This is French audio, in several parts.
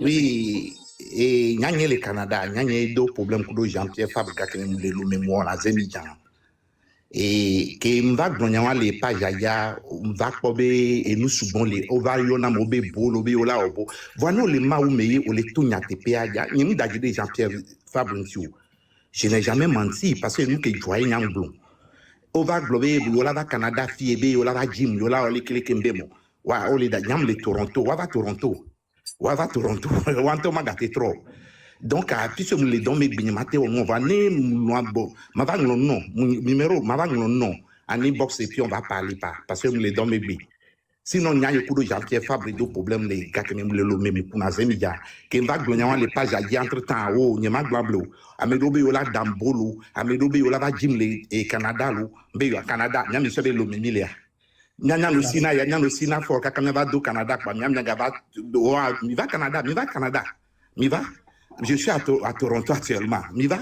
Oui, et Nyanye le Canada, Nyanye do problème que Jean-Pierre Fabre Gakene le mémoire à Zemijan. Et que m'va gronyawa le pa jaya, m'va kobe et nous subons les ovariona mobe bolo be ola obo. Voilà le ma ou meye ou le tout nyate péaja, n'y d'agide Jean-Pierre Fabre Nsio. Je n'ai jamais menti parce que nous que joyeux nyang blond. Ova globe yola va Canada fiebe yola va Jim yola ole kele kembemo. Wa ole da nyam le Toronto, wa va Toronto. Wa Toronto, wanto magate trop. Donc, puisque nous les donnons, mais on va ne bon, ma va non, numéro, ma va non, en inbox et puis on va parler pas, parce que nous les donnons, mais sinon, il y a un coup de Jean-Pierre Fabre, deux problèmes, les gars qui même le lomé, mais pour nos amis, qui va glonner les pages à dire entre temps, oh, n'y a pas glablo, à me dobe yola dambolo, à me dobe yola va Jim et Canada, lo, mais au Canada, n'y a mis sur le lomé, milia. Nyanya no sina ya nyanya no sina for kaka me va do Canada kwa nyanya ga va mi va Canada mi va je suis à Toronto actuellement mi va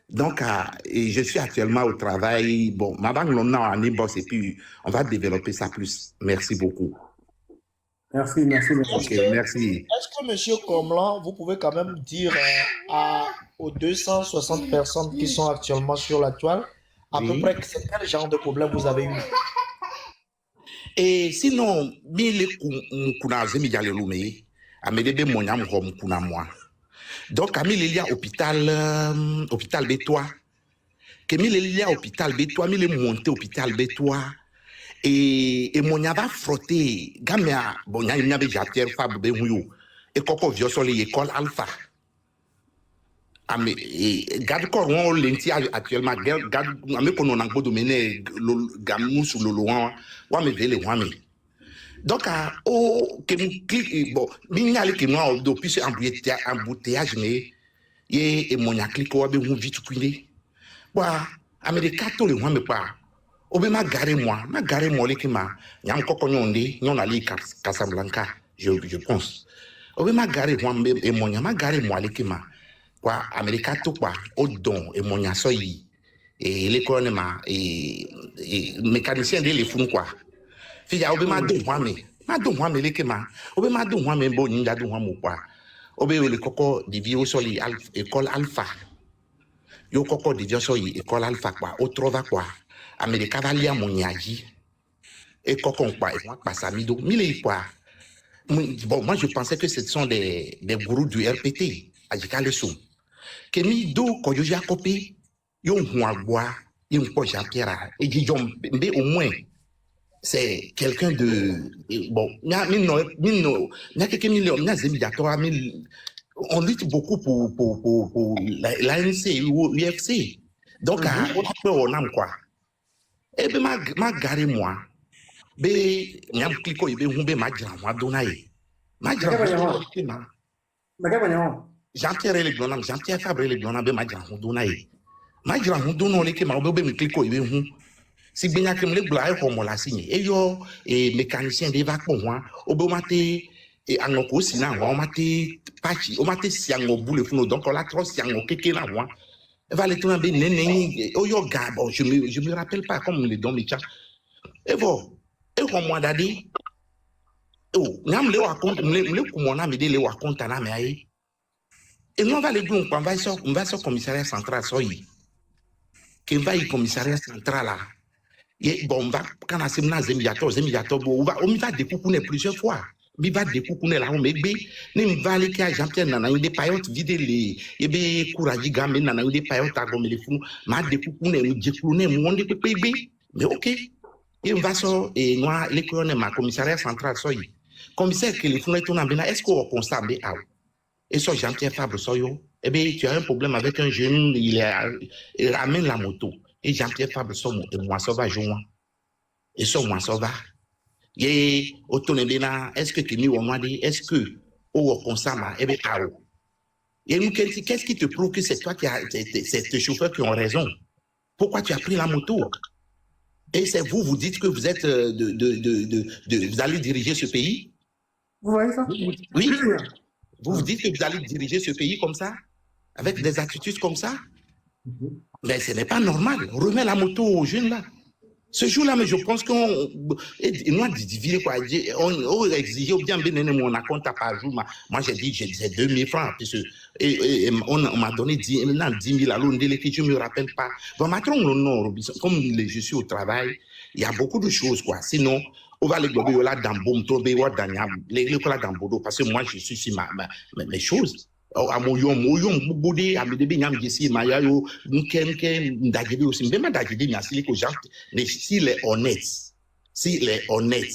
donc et je suis actuellement au travail bon ma banque non en inbox et puis on va développer ça plus merci beaucoup. Merci. Okay, merci. Est-ce que monsieur Komlan, vous pouvez quand même dire aux 260 personnes qui sont actuellement sur la toile à peu près quel genre de problème vous avez eu? Et sinon, mille kuna zemi jale lume, amelebe monyam hom kuna moi. Donc, Camille il y a hôpital Bétois. Camille il y a hôpital Bétois, mille monté hôpital Bétois. Et mon yava frotté, gamia, bon, y a une yabe Jean-Pierre Fabre Benhuyo. Et koko vieux sur l'école Alpha. Garde corps on lenti actuellement garde ame kono nangbo domene gamu sur le loin wa me vele wa me donc o que clique bon mignale que moi depuis embouteillage mais ye e monya clique wa be hu vite kwine wa america to le wa me pa o be ma gare moi le que ma nyam koko nyonde nyon ali Casablanca je pense o be ma gare moi e monya ma gare moi le que ma quoi America to quoi au don et mon yasoyi et l'école et mécanicien de les fous quoi fia obe ma don moi me leke ma obe ma don moi me bon ninja don moi quoi obe le koko divio soli école Alpha yo koko divio soli école Alpha quoi au trova quoi America va lia mon yaji et koko quoi et moi passe amido mille quoi bon moi je pensais que ce sont des gourous du RPT ajika le son que mi do ko yo jacopi yo huagwa yo po Jean-Pierre et Guillaume mais au moins c'est quelqu'un de bon na na quelques millions na zemi datora on lutte beaucoup pour l'ANC ou l'UFC donc on a quoi et ben ma gare moi be nyam kliko ibe humbe majra wa donaye majra Jean-Pierre le glonam Jean-Pierre Fabre le glonam be majra hundunaye majra hunduno le ke ma be mi kliko ibe hu si benya kem le gla e ko mo la signé e yo e mécanicien de va ko wa obo mate e anoko sina wa mate pachi o mate si ango boule funo donc la trop si ango keke la wa va le tourner be nene o yo ga bon je me rappelle pas comme le don Micha et bon et ko mo dadi oh nyam le wa compte le ko mo na me de le wa compte na me ai et nous on va le dire on va sur commissariat central soyi qui va y commissariat central là et bon va quand on s'est zemiato bon on va découper plusieurs fois mi va découper là on me be ni va aller à Jean-Pierre nana une payote vide les et be courage gambe nana une payote agom le fou ma découper ne découper mon de be mais OK et on va sur et moi l'école ma commissariat central soyi commissaire que les fou est on bena est-ce qu'on constate be out et sur Jean-Pierre Fabre soyo eh bien tu as un problème avec un jeune il ramène la moto et Jean-Pierre Fabre somo et moi ça va jouer et ça moi ça va et autonome est-ce que tu ni on m'a dit est-ce que au consama eh bien et nous qu'est-ce qui te prouve que c'est toi qui a c'est tes chauffeurs qui ont raison pourquoi tu as pris la moto et c'est vous dites que vous êtes vous allez diriger ce pays vous voyez ça oui vous dites que vous allez diriger ce pays comme ça avec des attitudes comme ça mais ce n'est pas normal remets la moto aux jeunes là Ce jour-là, mais je pense qu'on a divisé quoi. On exigeait bien mon compte par jour. Moi, j'ai dit, j'ai 2000 francs. Et on m'a donné 10 000 à l'onde, je ne me rappelle pas. Bon, maintenant, non, comme je suis au travail, il y a beaucoup de choses, quoi. Sinon, on va les glober là dans Bomto, les dans Bodo, parce que moi, je suis sur mes choses. À mon boudé, à me début, nyam ici, maya yo, n'ken d'agidi aussi, même d'agidi, n'a si les gens, s'il est honnête, s'il est honnête,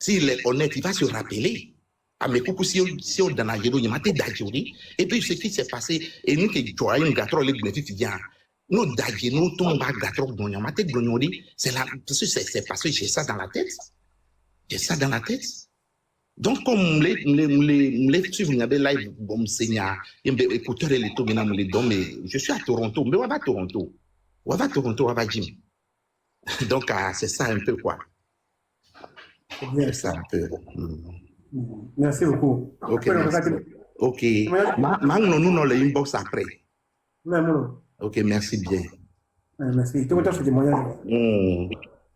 s'il est honnête, il va se rappeler. Ah, mais coucou, si on dans la gélo, il m'a dit d'agidi, et puis ce qui s'est passé, et nous qui jouons un gâteau, les bénéfices, nous d'agidi, nous tombons à gâteau, il m'a dit d'agidi, c'est là, c'est parce que j'ai ça dans la tête. J'ai ça dans la tête. Donc, comme les suivre, il y avait live, bon, Seigneur, écouteurs et les tout, mais je suis à Toronto, mais on va à Toronto. On va à Toronto, on va à Jim. Donc, c'est ça un peu, quoi. C'est ça un peu. Merci beaucoup. Ok, merci. Ok. Maintenant, nous, les inbox après. Ok, merci bien. Merci. Tu vois, ce témoignage.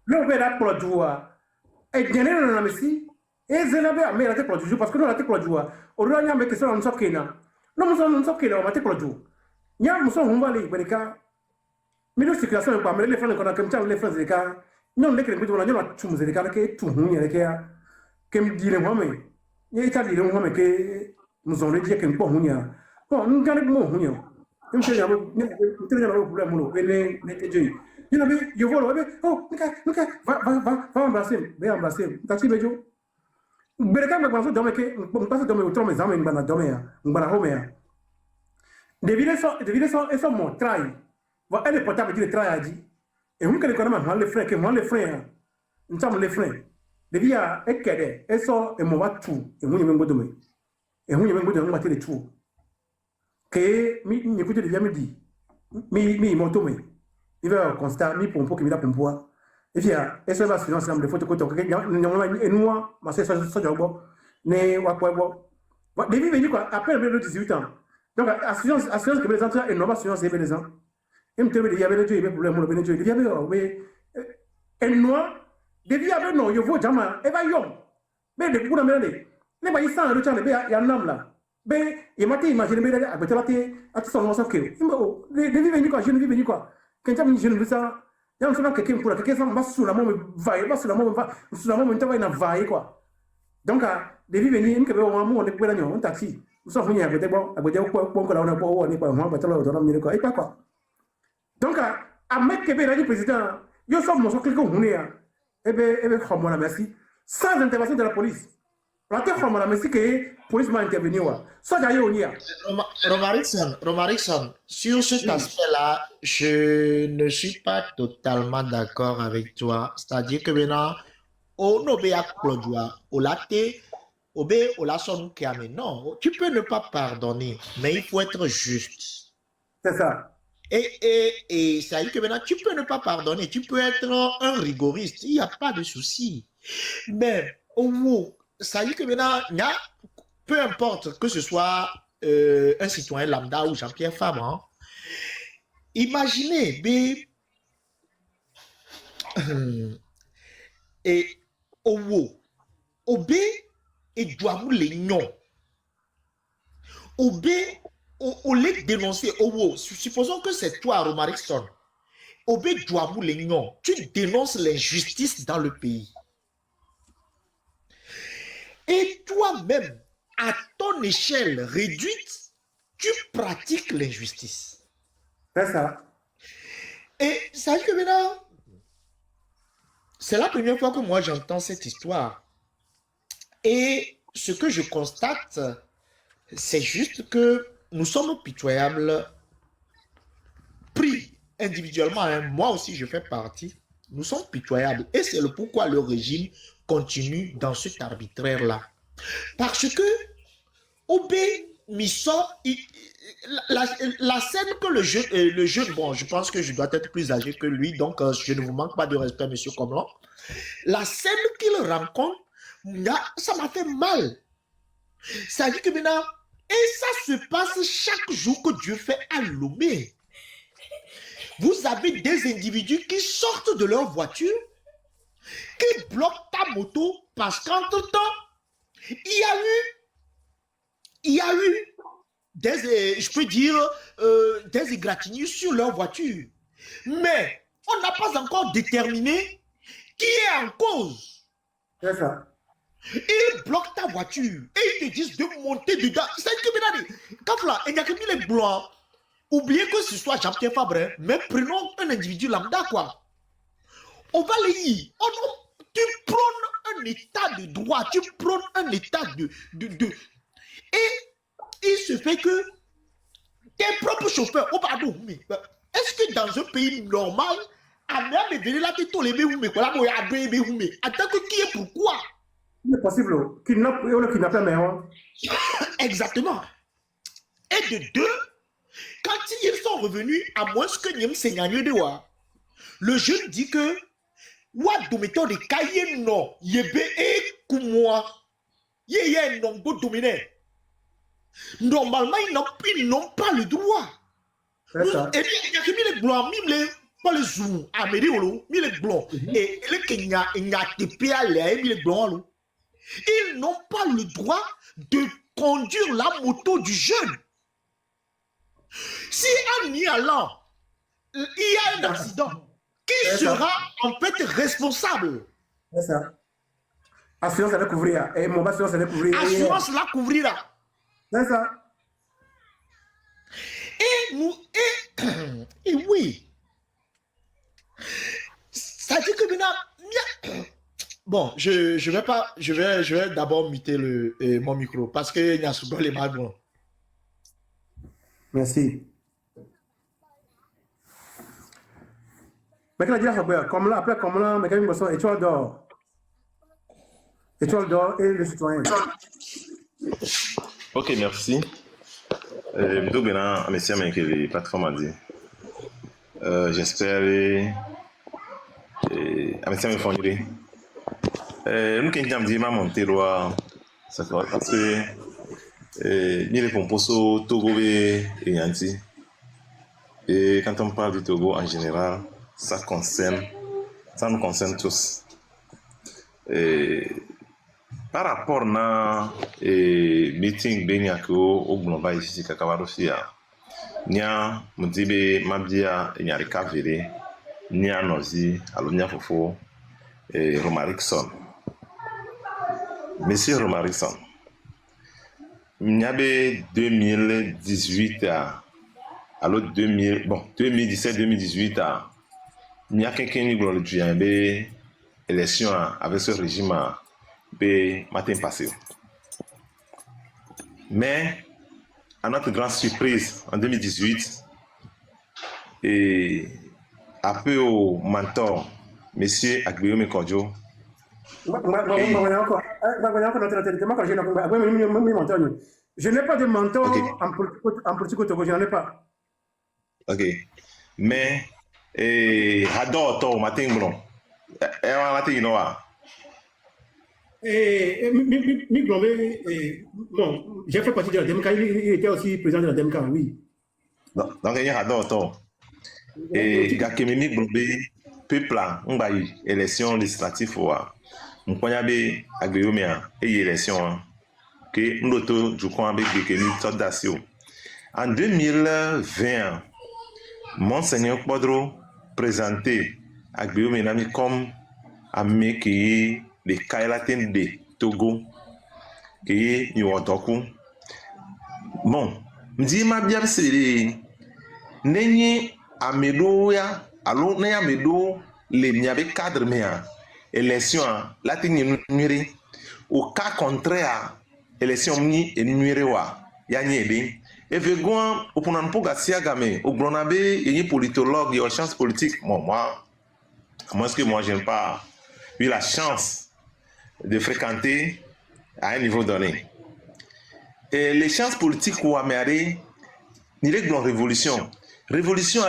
Là, on va là pour le jour. Et bien, on a merci. Et Zenabe a mis la tête pour le jour parce que nous, la tête pour le jour. On a mis que ça, on s'en kena. Non, nous sommes kena, on va tête pour le jour. Il y a un son, on va aller, mais les cas. Mais nous, circulation, on va mettre les frères, on a comme ça, les frères, les cas. Nous, on est que les gens, on a tout, les cas, que tout, il y a les cas. Comme dit le Mohamed. Il y a établi le Mohamed que nous avons dit qu'il n'y a pas. Bon, nous avons dit que nous avons dit que nous avons dit il y a je vois le oh, va embrasser, va embrasser. T'as-tu besoin? Bereka me penso dome que on passe dome outro mes amis ngana dome ya ngana home ya devido eso mo trai va elle portable dire trai aji e hun kele kona ma le frère que moi le frère ntam le frère devia ekede eso e mo watu e hun yeme ngodome e hun yeme ngodome ngati le tu que mi écoute devia me dit mi montome il va constat mi pompo que mi la pompoa. Et puis, eso va finance la photo que tu as et nous, ma sœur, ça joue ne wakwa. Depuis venu quoi, après le 18 ans. Donc, assurance que les enfants et non pas assurance les ans. Et me il y avait le Dieu, il y avait problème, le bénédiction, il y avait, mais, et nous, depuis avec non, il faut jamais, et va yom. Mais de beaucoup d'amener, les bails sans le chant, il y a un homme là. Mais, il m'a dit, imaginez, mais à côté de la télé, à tout son nom, ça que, depuis venu quoi, je ne vis venu quoi. Quand je ne veux ça, il y a un peu quelqu'un pour la quelqu'un va sous la main va sous la main va sous la main va vailler quoi. Donc depuis venir une que au moment on est pour un taxi nous sommes venus avec bon que là on a pas on est pas moi pas là on quoi et pas quoi. Donc à mettre que le président yo sommes mon quelqu'un on est et ben comme la merci sans intervention de la police. La tête comme la merci que police m'a intervenu ça d'ailleurs on y a Romarickson, sur cet aspect-là, je ne suis pas totalement d'accord avec toi. C'est-à-dire que maintenant, on obéit au latte, obéit au laçon qui a non, tu peux ne pas pardonner, mais il faut être juste. C'est ça. Et ça veut dire que maintenant, tu peux ne pas pardonner, tu peux être un rigoriste, il n'y a pas de souci. Mais ça veut dire que maintenant, peu importe que ce soit un citoyen lambda ou Jean-Pierre Fabre, imaginez, et obé et doit les non. Obé, on les dénoncer. Supposons que c'est toi, Romarickson. Obé doit les non. Tu dénonces l'injustice dans le pays. Et toi-même, à ton échelle réduite, tu pratiques l'injustice. C'est ça. Et ça veut dire que maintenant, c'est la première fois que moi j'entends cette histoire. Et ce que je constate, c'est juste que nous sommes pitoyables, pris individuellement. Hein. Moi aussi, je fais partie. Nous sommes pitoyables. Et c'est le pourquoi le régime continue dans cet arbitraire-là. Parce que Obé Misso, la scène que le jeune, bon, je pense que je dois être plus âgé que lui, donc je ne vous manque pas de respect, monsieur Comlan. La scène qu'il rencontre, ça m'a fait mal. Ça dit que maintenant, et ça se passe chaque jour que Dieu fait à Lomé. vous avez des individus qui sortent de leur voiture, qui bloquent ta moto parce qu'entre-temps, il y a eu des, je peux dire, des égratignures sur leur voiture. Mais on n'a pas encore déterminé qui est en cause. C'est ça. Ils bloquent ta voiture et ils te disent de monter dedans. C'est que quand là, il n'y a que les blancs. Oubliez que ce soit Jean-Pierre Fabre, mais prenons un individu lambda, quoi. On va les dire. Oh non, tu prônes un état de droit, tu prônes un état de... Et il se fait que tes propres chauffeurs, oh pardon, mais est-ce que dans un pays normal, en tant que qui est pourquoi? Il est possible qu'il n'a pas meilleur. Exactement. Et de deux, quand ils sont revenus, à moins que Niem Seigneur de Wa, le jeune dit que Wa dometo de Kaye non, yebe e kumoa, yeye non go dominer. Normalement, ils n'ont pas le droit. Et il y a que les blancs, même pas les zoom, Amélie, les blancs, et les Kenya, il y a des PA, les blancs. Ils n'ont pas le droit de conduire la moto du jeune. Si en y allant, il y a un accident, qui sera en fait responsable? C'est ça. Assurance la couvrira. Et mon assurance la couvrira. Assurance la couvrira. C'est ça. Et nous, et oui. Ça dit que maintenant, bon, je vais d'abord muter mon micro parce qu'il y a souvent les malbons. Merci. Mais quand on dit comme là, après comme là, mais quand on dit étoile d'or. Étoile d'or et le citoyen. Ok, merci. Plutôt bien, merci à que les plateformes a dit. J'espère merci à mes fournisseurs. Nous qui avons dit ma montée loi, ça fait parce que ni les pomposo Togo et Yanti. Et quand on parle du Togo en général, ça nous concerne tous. Par rapport à meeting Benyako au Glomba ici Kakavarosia, Nia Mudibe Mabdia et Nyarika Vere, Nia Nozi, Alonia Fofo et Romarikson. Monsieur Romarikson, Niabe 2018 alors 2017-2018 il y a quelqu'un qui a eu une élection avec ce régime le matin passé. Mais à notre grande surprise en 2018 et un peu au mentor monsieur Agbeyome Kodjo. Je n'ai pas de mentor en politique au Togo, je n'en ai pas. Ok. Mais, j'adore toi, matin, bon. Bon, j'ai fait partie de la DMK, il était aussi président de la DMK, oui. Donc, j'adore toi. Et, Gakemimi Blombe, peuple, on a eu élection législative, on a eu Agbeyome et élection, que nous avons eu avec Bekeni Todasio. En 2020, Monseigneur Quadro présenté Agbeyome comme ami qui est le Kailaten de Togo, qui est Niwotoku. Bon, je dis ma bien c'est Nenye Amedoya, alors Nenye Amedo, les Niabe cadre mea, élection, la tenue numérée, au cas contraire, élection ni et numérée wa, Yanyebe. Et vegan, au point de Gassia Game, au Blonabe, il y a politologue, il y a chance politique. Bon, moi, est-ce que moi, je n'ai pas eu la chance de fréquenter à un niveau donné. Et les chances politiques ou américaines, il est dans révolution. Révolution,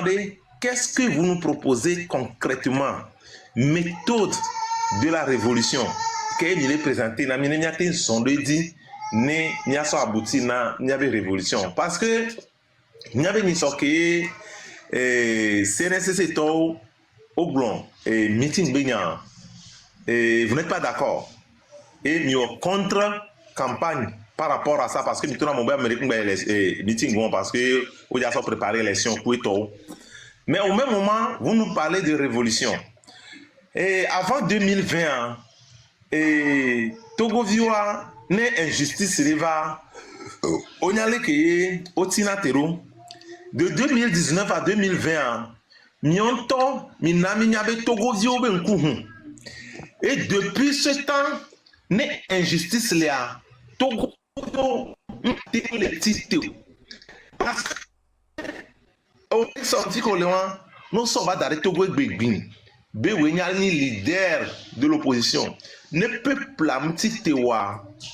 qu'est-ce que vous nous proposez concrètement? Méthode de la révolution. Qu'il est présenté, il y a une sonde dit. N'y a pas abouti na n'y avait révolution parce que n'y avait ni soké CNSC Tau, au blanc, et meeting Bignan, et vous n'êtes pas d'accord. Et nous contre-campagne par rapport à ça, parce que nous avons un meeting parce que nous avons préparé l'élection pour tout. Mais au même moment, vous nous parlez de révolution. Et avant 2020, Togo Vioa, né injustice riva, on y a l'équé, au Tinatero, de 2019 à 2020, Nyonto, Minami Nyabe Togo Vio Benkou. Et depuis ce temps, né injustice là, Togo Vio, les titres. Parce que, au sorti qu'on nous sommes d'arrêter Togo Begbin. Bewényani, leader de l'opposition, ne peut pas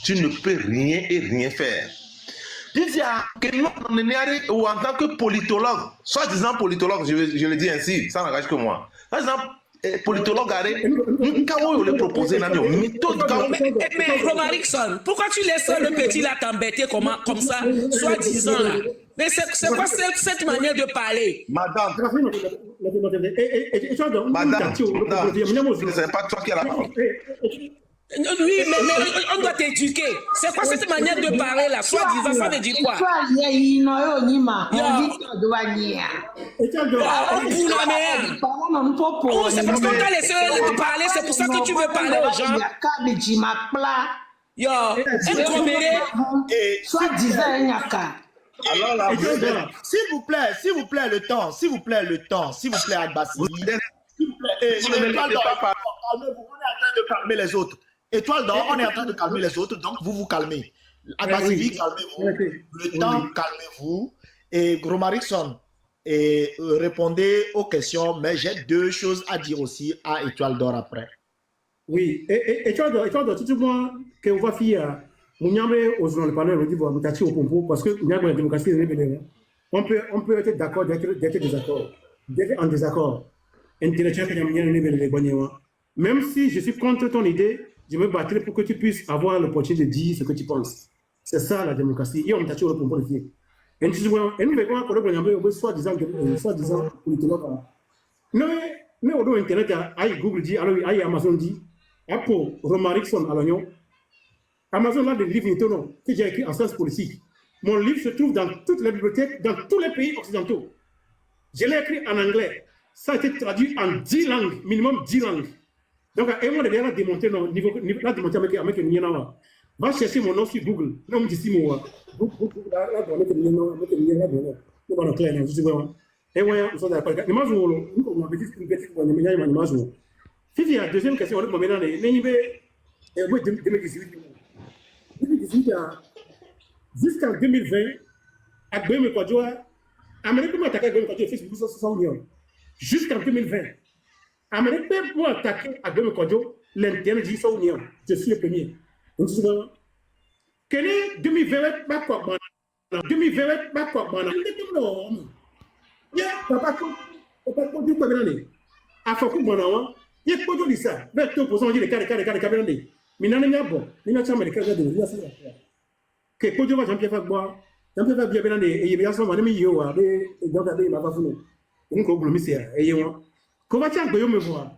tu ne peux rien et rien faire. Ou en tant que politologue, soi-disant politologue, je le dis ainsi, ça n'engage que moi. Par exemple, politologue, on le proposer dans une méthode. Mais Romarickson, pourquoi tu laisses le petit là t'embêter comme ça, soi-disant là? Mais c'est quoi cette manière de parler? Madame, c'est pas toi qui as la parole. Oui, mais on doit t'éduquer. C'est quoi cette manière de parler là? Soi-disant, ça veut dire quoi? Oh, c'est parce qu'on t'a laissé parler, c'est pour ça que tu veux parler aux gens. Yo, un comméré. Soi-disant, alors là, s'il vous plaît, le temps, s'il vous plaît, Agbassi. S'il vous plaît, Étoile d'Or, calmez-vous, on est en train de calmer les autres. Étoile d'Or, on est en train de calmer les autres, donc vous vous calmez. Agbassi, calmez-vous. Le temps, calmez-vous. Et Romarickson, répondez aux questions, mais j'ai deux choses à dire aussi à Étoile d'Or après. Oui, Étoile d'Or, tout le monde que vous va faire. Nous avons osé le parler au pompo parce que nous avons la démocratie. On peut être d'accord, d'être en désaccord. Même si je suis contre ton idée, je me battrai pour que tu puisses avoir l'opportunité de dire ce que tu penses. C'est ça la démocratie. Et on t'a au pompo de pied. Et nous verrons que nous soi-disant politologue. Mais au dos Internet, Google dit, Amazon dit, pour Romarickson à l'oignon. Amazon a des livres que j'ai écrits en sciences politiques. Mon livre se trouve dans toutes les bibliothèques, dans tous les pays occidentaux. Je l'ai écrit en anglais. Ça a été traduit en 10 langues, minimum 10 langues. Donc, et moi, je vais démonter avec le Nianawa. Va chercher mon nom sur Google. Non, je dis moi. Deuxième question, jusqu'en 2020, Agbemi Kwadjoa, Amérique m'a attaqué Agbemi Kwadjoa Facebook sur Union. Jusqu'en 2020, Amérique m'a attaqué Agbemi Kwadjoa, l'interne dit sur Union. Je suis le premier. Quel est 2020, pas quoi, 2020, pas quoi, il y a papa comme du Kabelane. À Fokou Bonawa, il y a pas de ça. Mais tout pour changer les carrés. Minana bon, mina chama de kaza de via ça. Que Kojo va Jean-Pierre Fagbois, Jean-Pierre Fagbois benane et il y a son manemi yo a de donc à ma pas funu. On ko blumi c'est et yo. Ko va tia gbeyo me voir.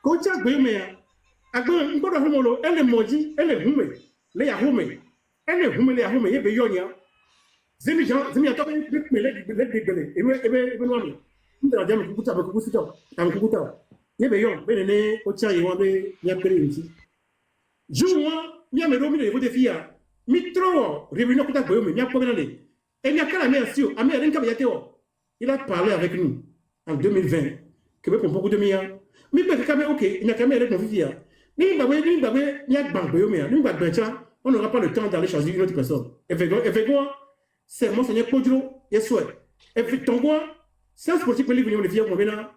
Ko tia gbeyo me agbo ngo do humolo ele moji, ele hume, le ya hume. Ele hume le ya hume ye be yo nya. Zemi ato me le ebe no mi. Ndra jam ku kuta ba ku sito. Am ku kuta. Ye be yo benene o tia ye wa be ya pere nti. Jour, il y a mes dominés, vous défiez. Mitro, réunion pour ta boyau, mais il y a pas de et il y a qu'à la mer sur, il a parlé avec nous en 2020, que pour beaucoup de milliards. Mais ok, il y a qu'à avec nos filles. Ni babé, il y a banque boyau, mais nous, on n'aura pas le temps d'aller choisir une autre personne. Et fait quoi? C'est Monseigneur Podro, il y a souhait. Et fait ton quoi? C'est un sportif qui venir les filles pour maintenant.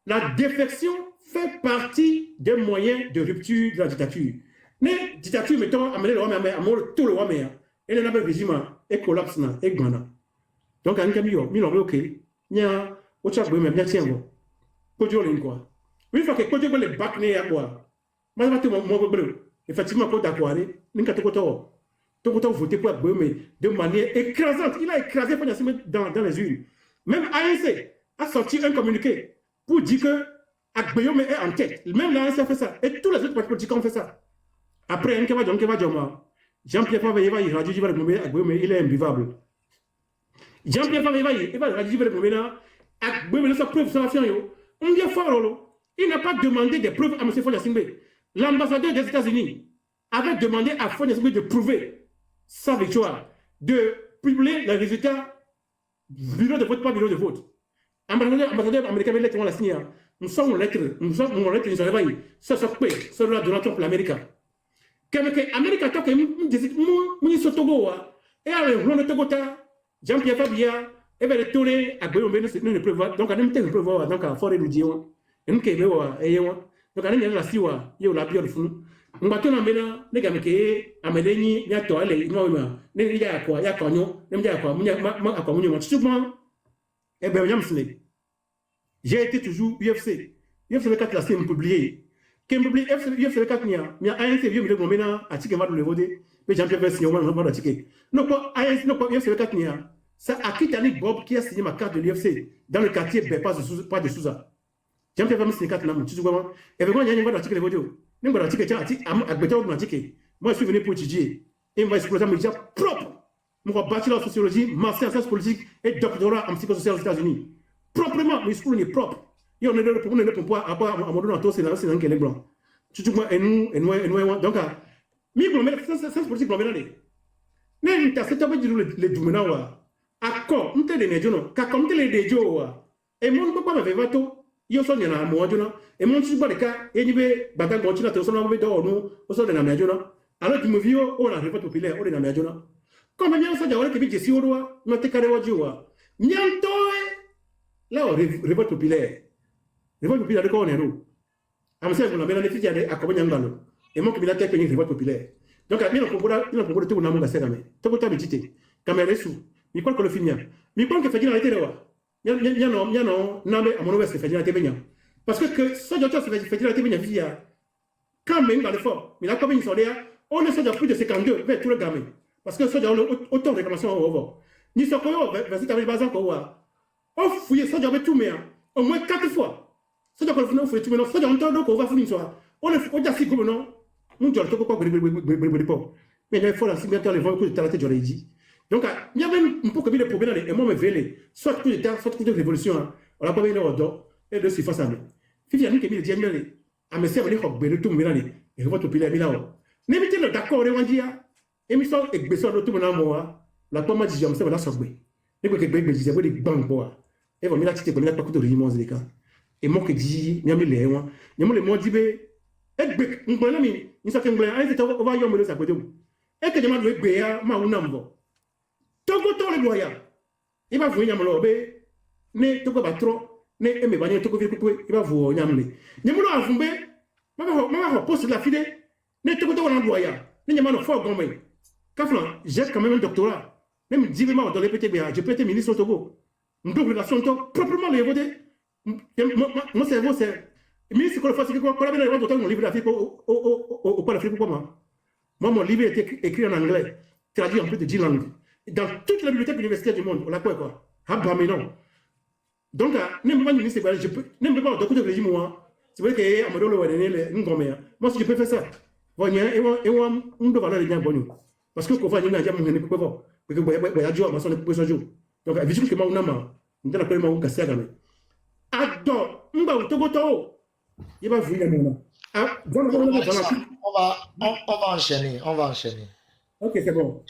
La défection fait partie des moyens de rupture de la dictature. Mais dictature, mettons, amener le roi, tout le roi, et le régime est collapse, et gana. Donc, un camion, il ok, il y a autre chose, mais bien tiens, Kodjo quoi. Une fois que Kodjo les bacs né à quoi, mais va te mon effectivement, pour d'accord, il n'y a pas de voter pour mais de manière écrasante. Il a écrasé dans les urnes. Même ANC, a sorti un communiqué pour dire que Agbeome est en tête. Même l'ANC a fait ça. Et tous les autres partis politiques ont fait ça. Après, Jean-Pierre Favre, il est imbuvable. Jean-Pierre Favre, il va Agbeome, sa preuve, ça va faire. On dit fort, il n'a pas demandé des preuves à M. Fonia Singbe. L'ambassadeur des États-Unis avait demandé à Fonia Singbe de prouver sa victoire, de publier les résultats bureau de vote, pas bureau de vote. Ambassadeur américain avait lettre, on l'a signé. Nous sommes en lettre, nous avons ça c'est là Donald Trump, l'Amérique. L'Amérique a toqué, nous sommes Togo, et avec le Togo, Jean-Pierre Fabia, et bien le tourner à Guillaume, nous ne prévoit, donc à nous ne prévoit, donc à Forêt nous disons, et nous qui est donc à nous la siwa, il y a la bière de fou. On va tourner maintenant, les gars qui améliorent, il y a toi, les non, il y a quoi, il y a quoi, il y a quoi, il y a quoi, souvent, et bien, j'ai été toujours UFC. UFC 4 la c'est publié. Quand publié UFC 4 il y a ANC vieux milieu maintenant à ticket va le voter. Mais Jean-Pierre Vessi on va le ticket. Non pas ANC non pas UFC 4 il y a. C'est Akitani Bob qui a signé ma carte de l'UFC dans le quartier pas de Souza. Jean-Pierre Vessi 4 là tu sais comment. Et vraiment il y a une ticket de voter. Même dans le ticket à Beto dans ticket. Moi je suis venu pour étudier et on va exploiter mes médias propres. Mon bachelor en sociologie, master en sciences politiques et doctorat en psychosocial aux États-Unis. Proprement, mes schools est propre. Et on est là pour à mon don c'est dans quel est blanc. Tu vois, et nous, donc, mi blomé, c'est politique blomé là. Mais t'as cette abord les dominants, accord, on te les néjono, car comme te les déjo, et mon papa m'avait vato, yo son yana moi jona, et mon suba de cas, et n'y avait bagan continue à son nom de nous, au son de la méjona. Alors tu me vis on a révolte populaire, on est dans la méjona. Comme bien ça, j'aurais que j'ai si au roi, n'a te carré au joie. Nianto, là, révolte populaire. Révolte populaire de quoi on est nous. À monsieur, vous l'avez fait à accompagner un galop. Et moi, qui m'a fait une révolte populaire. Donc, il y a un propos de tout le monde à Sénamé. Tout le temps, il dit, caméra sous. Mais quoi que le finir. Mais quoi que fait la télé, il y a non, à mon ouest, fait la télé. Parce que ce docteur se fait la télé, via quand même dans le fort. Mais là, comme ils sont là, on est sur plus de 52 vers tout le gamin. Parce que ce docteur autant de réclamations au revoir. Ni ce qu'on a, vas-y, t'avais pas encore. On fouille ça, j'avais tout, mais au moins 4 fois. Ça, j'avais fait tout, mais non, ça, j'avais entendu qu'on va finir ça. On est au Jassi comme non. Nous, tu as le temps pour mais il faut la simulation, les voix que tu as la j'aurais dit. Donc, il y a même un peu comme des problèmes, et moi, me vélé, soit coup d'État, soit coup de révolution. On n'a pas vu le dos, et de s'y faire ça. Fifi, il y a une qui me dit, à me servir les tout, mais et je vois tout piler là. N'émettez le d'accord, on dit, et me sort et besoin de tout mon amour. La pomme dit, je me sers de la sorbe. Et que je disais, vous des banques, et vous me la petite comme il n'y a pas de réunions, les cas. Et moi, que dit, il y a mis les mois, il y a mis les mois d'ibé. Et que nous prenons une certaine blague, on va y emmener ça côté. Et que demande le béa, ma ou nambo. Togo le loya. Il va vous y amener, ne togo batro, ne me bagner togo il va vous y amener. Ne me l'en fumbe, ma poste la fide, ne togo le loya, ne me l'en fort gomme. Kaflan, j'ai quand même un doctorat. Même 10 mois dans les PT BA, je peux être ministre au Togo. Une double relation proprement les voter. Mon cerveau, c'est. Le ministre de l'Afrique, mon livre d'Afrique au pas d'Afrique pour moi. Moi, mon livre est écrit en anglais, traduit en plus de 10 langues. Dans toutes les bibliothèques universitaires du monde, on l'a quoi. Ah, bah, mais non. Donc, même pas ministre, je peux. Même pas de régime, moi. C'est vrai qu'il y a un modèle où on est une grand-mère. Moi, si je peux faire ça, on doit aller bien bon. Parce que quand on va aller bien, on ne peut pas. Parce que y a jour, on ne peut pas jouer. Donc, vu que moi, on a marre. On a appelé moi, on casse la gamme. Adore, on va au Togo. Il va venir maintenant. On va enchaîner. Ok, c'est bon.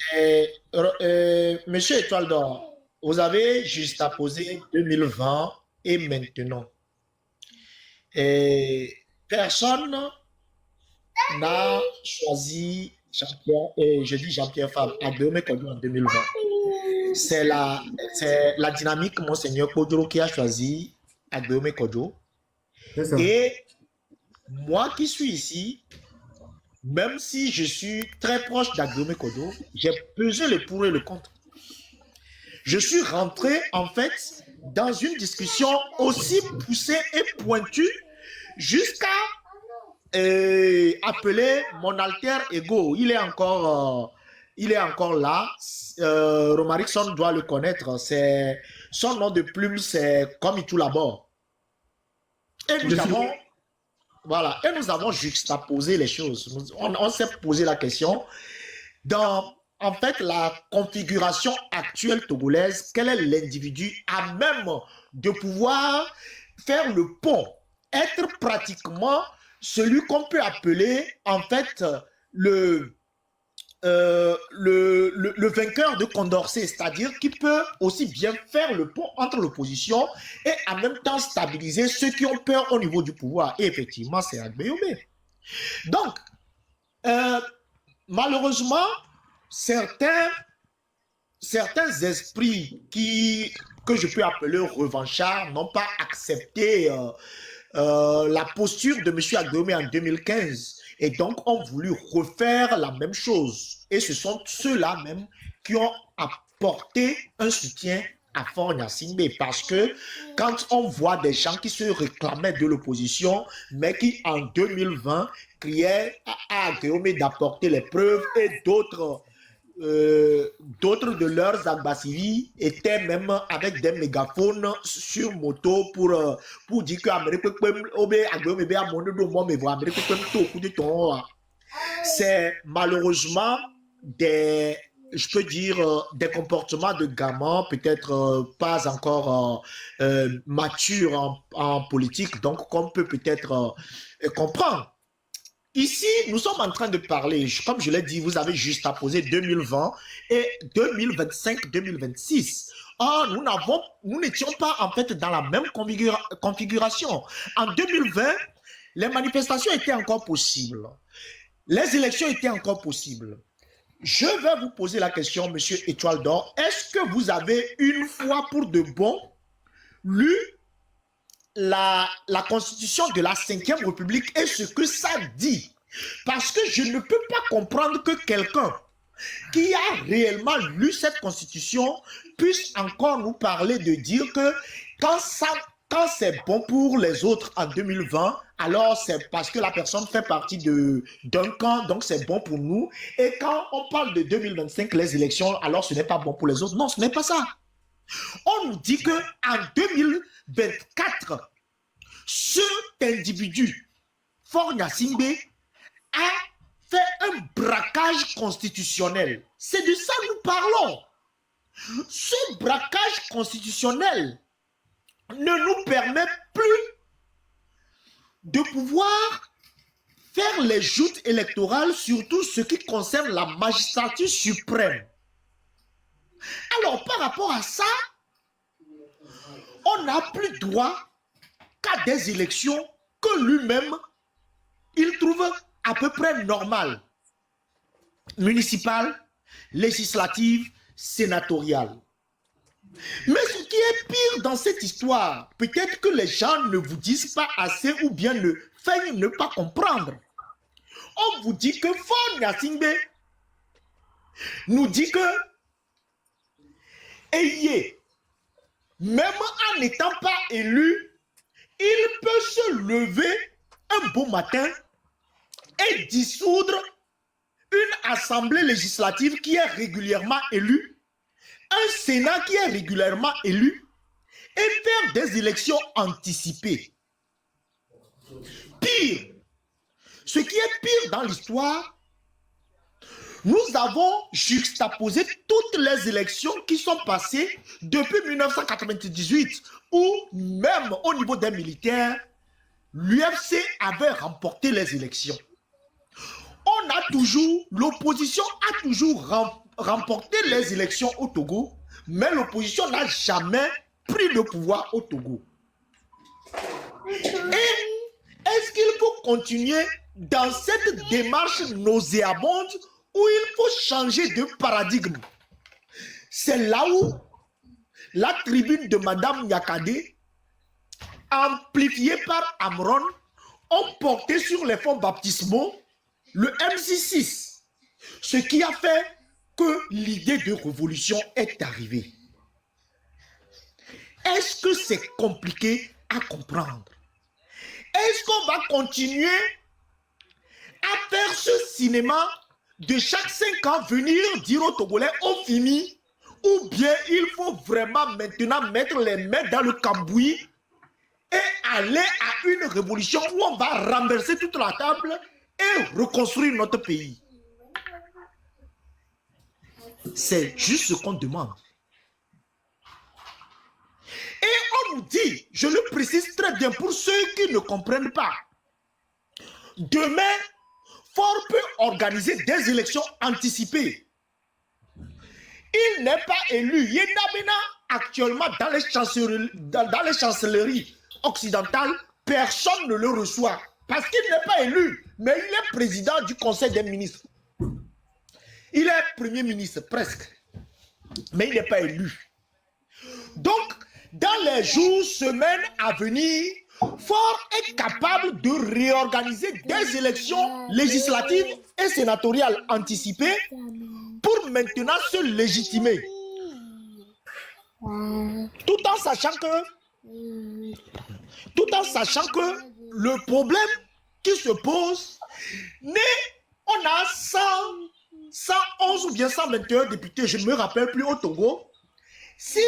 Monsieur Étoile d'Or, vous avez juste à poser 2020 et maintenant. Et personne n'a choisi Jean-Pierre, et je dis Jean-Pierre Fabre, Agbeome Kodjo en 2020. C'est la dynamique Monseigneur Kodjo qui a choisi Agbeome Kodjo. Et moi qui suis ici, même si je suis très proche d'Agbeome Kodjo, j'ai pesé le pour et le contre. Je suis rentré en fait dans une discussion aussi poussée et pointue jusqu'à appeler mon alter ego. Il est encore là. Romarickson doit le connaître. C'est son nom de plume, c'est comme tout là-bas. Et nous avons, voilà, et nous avons juxtaposé les choses. On s'est posé la question, dans, en fait, la configuration actuelle togolaise, quel est l'individu à même de pouvoir faire le pont, être pratiquement celui qu'on peut appeler, en fait, le vainqueur de Condorcet, c'est-à-dire qui peut aussi bien faire le pont entre l'opposition et en même temps stabiliser ceux qui ont peur au niveau du pouvoir. Et effectivement, c'est Agbeyome. Donc, malheureusement, certains esprits que je peux appeler revanchards n'ont pas accepté la posture de M. Agbeyome en 2015 et donc ont voulu refaire la même chose. Et ce sont ceux-là même qui ont apporté un soutien à Faure Gnassingbé, parce que quand on voit des gens qui se réclamaient de l'opposition, mais qui en 2020 criaient à Agbeyome d'apporter les preuves, et d'autres de leurs ambassadeurs étaient même avec des mégaphones sur moto pour dire que c'est malheureusement je peux dire des comportements de gamins peut-être pas encore matures en politique, donc qu'on peut peut-être comprendre. Ici, nous sommes en train de parler, comme je l'ai dit, vous avez juste à poser 2020 et 2025-2026. Or, nous n'étions pas en fait dans la même configuration. En 2020, les manifestations étaient encore possibles. Les élections étaient encore possibles. Je vais vous poser la question, monsieur Étoile d'Or. Est-ce que vous avez une fois pour de bon lu la Constitution de la 5e République et ce que ça dit? Parce que je ne peux pas comprendre que quelqu'un qui a réellement lu cette Constitution puisse encore nous parler de dire que quand c'est bon pour les autres en 2020, alors c'est parce que la personne fait partie d'un camp, donc c'est bon pour nous. Et quand on parle de 2025, les élections, alors ce n'est pas bon pour les autres. Non, ce n'est pas ça. On nous dit qu'en 2024, cet individu, Faure Gnassingbé, a fait un braquage constitutionnel. C'est de ça que nous parlons. Ce braquage constitutionnel ne nous permet plus de pouvoir faire les joutes électorales, surtout ce qui concerne la magistrature suprême. Alors, par rapport à ça, on n'a plus droit qu'à des élections que lui-même, il trouve à peu près normales. Municipales, législatives, sénatoriales. Mais ce qui est pire dans cette histoire, peut-être que les gens ne vous disent pas assez ou bien ne feignent ne pas comprendre. On vous dit que Faure Gnassingbé nous dit que Ayé, même en n'étant pas élu, il peut se lever un beau matin et dissoudre une assemblée législative qui est régulièrement élue, un Sénat qui est régulièrement élu et faire des élections anticipées. Pire, ce qui est pire dans l'histoire, nous avons juxtaposé toutes les élections qui sont passées depuis 1998, où même au niveau des militaires, l'UFC avait remporté les élections. L'opposition a toujours remporté les élections au Togo, mais l'opposition n'a jamais pris le pouvoir au Togo. Et est-ce qu'il faut continuer dans cette démarche nauséabonde où il faut changer de paradigme? C'est là où la tribune de Madame Nyakade, amplifiée par Amron, ont porté sur les fonds baptismaux le MC6, ce qui a fait que l'idée de révolution est arrivée. Est-ce que c'est compliqué à comprendre? Est-ce qu'on va continuer à faire ce cinéma de chaque 5 ans venir dire aux Togolais, on finit, ou bien il faut vraiment maintenant mettre les mains dans le cambouis et aller à une révolution où on va renverser toute la table et reconstruire notre pays. C'est juste ce qu'on demande. Et on nous dit, je le précise très bien pour ceux qui ne comprennent pas, demain, Faure peut organiser des élections anticipées. Il n'est pas élu. Yénabena, actuellement, dans les chancelleries occidentales, personne ne le reçoit. Parce qu'il n'est pas élu, mais il est président du Conseil des ministres. Il est premier ministre, presque. Mais il n'est pas élu. Donc, dans les jours, semaines à venir, Faure est capable de réorganiser des élections législatives et sénatoriales anticipées pour maintenant se légitimer. Tout en sachant que le problème qui se pose, on a 111 ou bien 121 députés, je ne me rappelle plus, au Togo. Si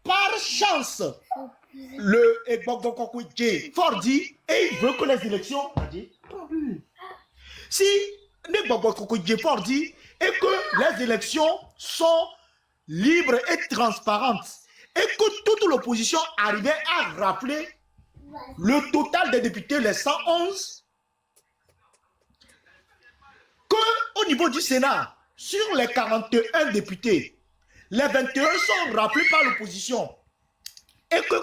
par chance, le Faure dit, et il veut que les élections... Si le Faure dit, et que les élections sont libres et transparentes, et que toute l'opposition arrivait à rappeler le total des députés, les 111, qu'au niveau du Sénat, sur les 41 députés, les 21 sont rappelés par l'opposition. Et que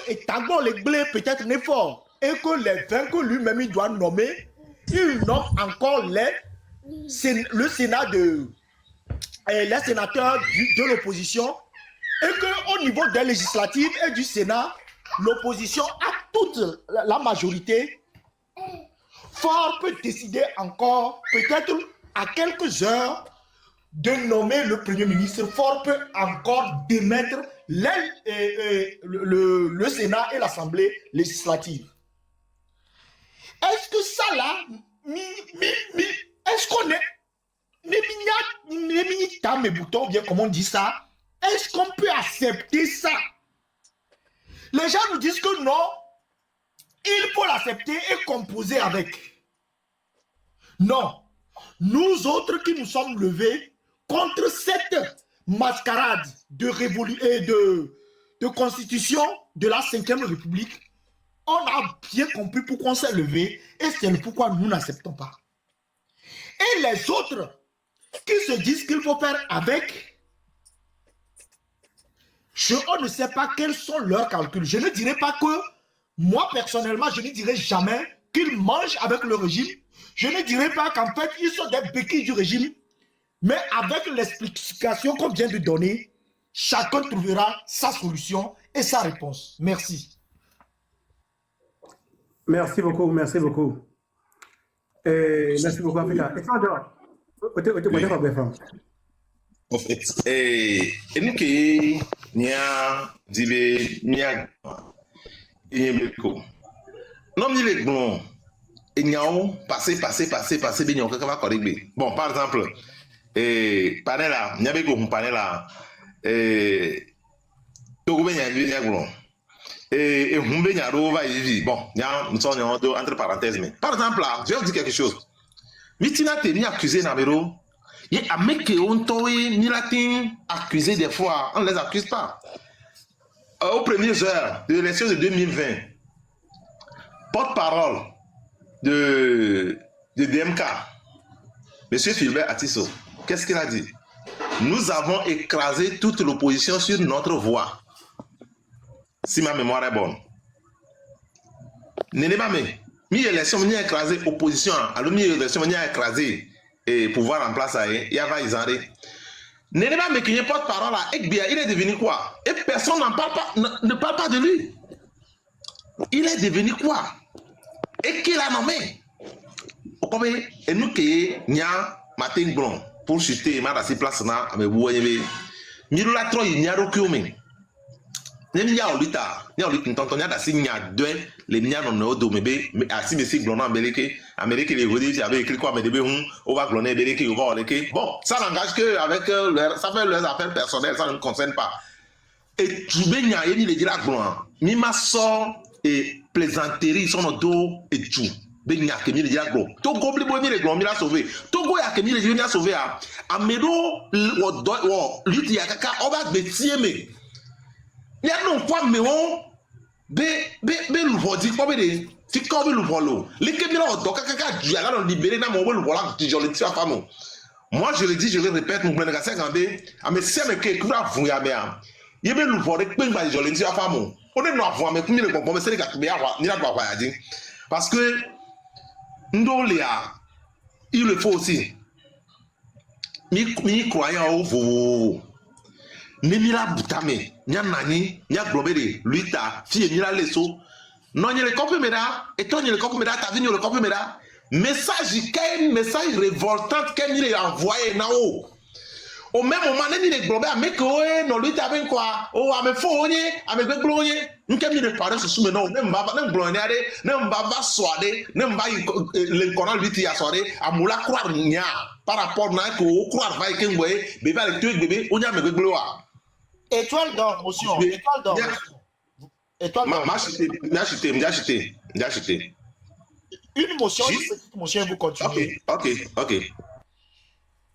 Etagon les blés peut-être n'est fort. Et que les 20 que lui-même il doit nommer, il nomme encore le Sénat les sénateurs de l'opposition. Et qu'au niveau des législatives et du Sénat, l'opposition a toute la majorité. Faure peut décider encore, peut-être à quelques heures, de nommer le Premier ministre. Faure peut encore démettre le Sénat et l'Assemblée législative. Est-ce que ça là, est-ce qu'on est... mes boutons, bien comme on dit ça, est-ce qu'on peut accepter ça? Les gens nous disent que non, il faut l'accepter et composer avec. Non, nous autres qui nous sommes levés contre cette mascarade de constitution de la 5e République, on a bien compris pourquoi on s'est levé et c'est pourquoi nous n'acceptons pas. Et les autres qui se disent qu'il faut faire avec, on ne sait pas quels sont leurs calculs. Je ne dirais pas que, moi personnellement, je ne dirais jamais qu'ils mangent avec le régime. Je ne dirais pas qu'en fait, ils sont des béquilles du régime. Mais avec l'explication qu'on vient de donner, chacun trouvera sa solution et sa réponse. Merci. Merci beaucoup, merci beaucoup. Merci beaucoup, Africa. En fait, et nous qui nia dibe nia inyebeko. Non ni les bons et niao passer bien on va corriger. Bon, par exemple, panel là, niabeko panel là, Togo ben nia glon. Et humbe nia ro va y bon, nia nous sommes entre parenthèses mais par exemple là, je vais vous dire quelque chose. Mitina te ni accusé Namero. Il y a un mec qui est ni latin accusé des fois, on ne les accuse pas. Aux premières heures de l'élection de 2020, porte-parole de DMK, M. Philbert Atisso, qu'est-ce qu'il a dit? Nous avons écrasé toute l'opposition sur notre voie. Si ma mémoire est bonne. N'est pas mais mi-élection, on a écrasé l'opposition, alors mi-élection, on a écrasé et pouvoir en place, il y a Isaré. N'est pas mais qu'il n'y ait pas de parole là, il est devenu quoi? Et personne n'en parle pas, ne parle pas de lui. Il est devenu quoi? Et qui l'a nommé? Et nous qui n'y a matin blanc pour chuter, ma place là, mais vous voyez, nous la trop il n'y a aucun. Nya olita, nya olita ntontonya da si nya deux les nya non no do mebe asi mesi glona beleke Amérique les redis avait écrit quoi mais debe on va gloner beleke on va oleke. Bon, ça n'engage que avec ça fait leurs affaires personnelles, ça ne me concerne pas. Et tu be nya yemi le dira glon. Mi ma sort et plaisanterie son do et tout. Be nya ke mi le dira glon. To go bli bo mi le glon mi la sauver. To go ya ke mi le mi la sauver a. Amedo wo luti ya kaka on va betie me. Il y a non quoi mais on be le vodi quoi be ti ko be le volo les que bien on doka kaka du ala non libérer na mo be le vola ti joli ti femme. Moi je le dis je le répète mon gben ga gambe a me se me ke kura vun ya be a ye be le vodi pe ngba joli ti femme on est no avun me kumi le gbon me se le ga be ya ni la gba ya di parce que ndole a il le faut aussi mi croyant au vo Nemira butame, nya nani, nya globere, luita, fille nira leso. Non le copie mera, et toi le copie mera, t'as vu le copie mera. Message, quel message révoltant qu'elle lui a envoyé nao. Au même moment, il est globé à mekoe, non luita avec quoi. Oh, à me fournier, à me glorier. Nous qu'elle me parle ce soir, non, nem baba, nem glorier, nem baba soirée, nem baba le coran luiti à soirée, à moula croire nya. Par rapport à ko croire va qu'un boy, bébé avec toi, bébé, on y a me gloire. Étoile d'or, motion. Étoile d'or. Étoile d'or. J'ai acheté. Une motion, une petite motion, vous continuez. Ok.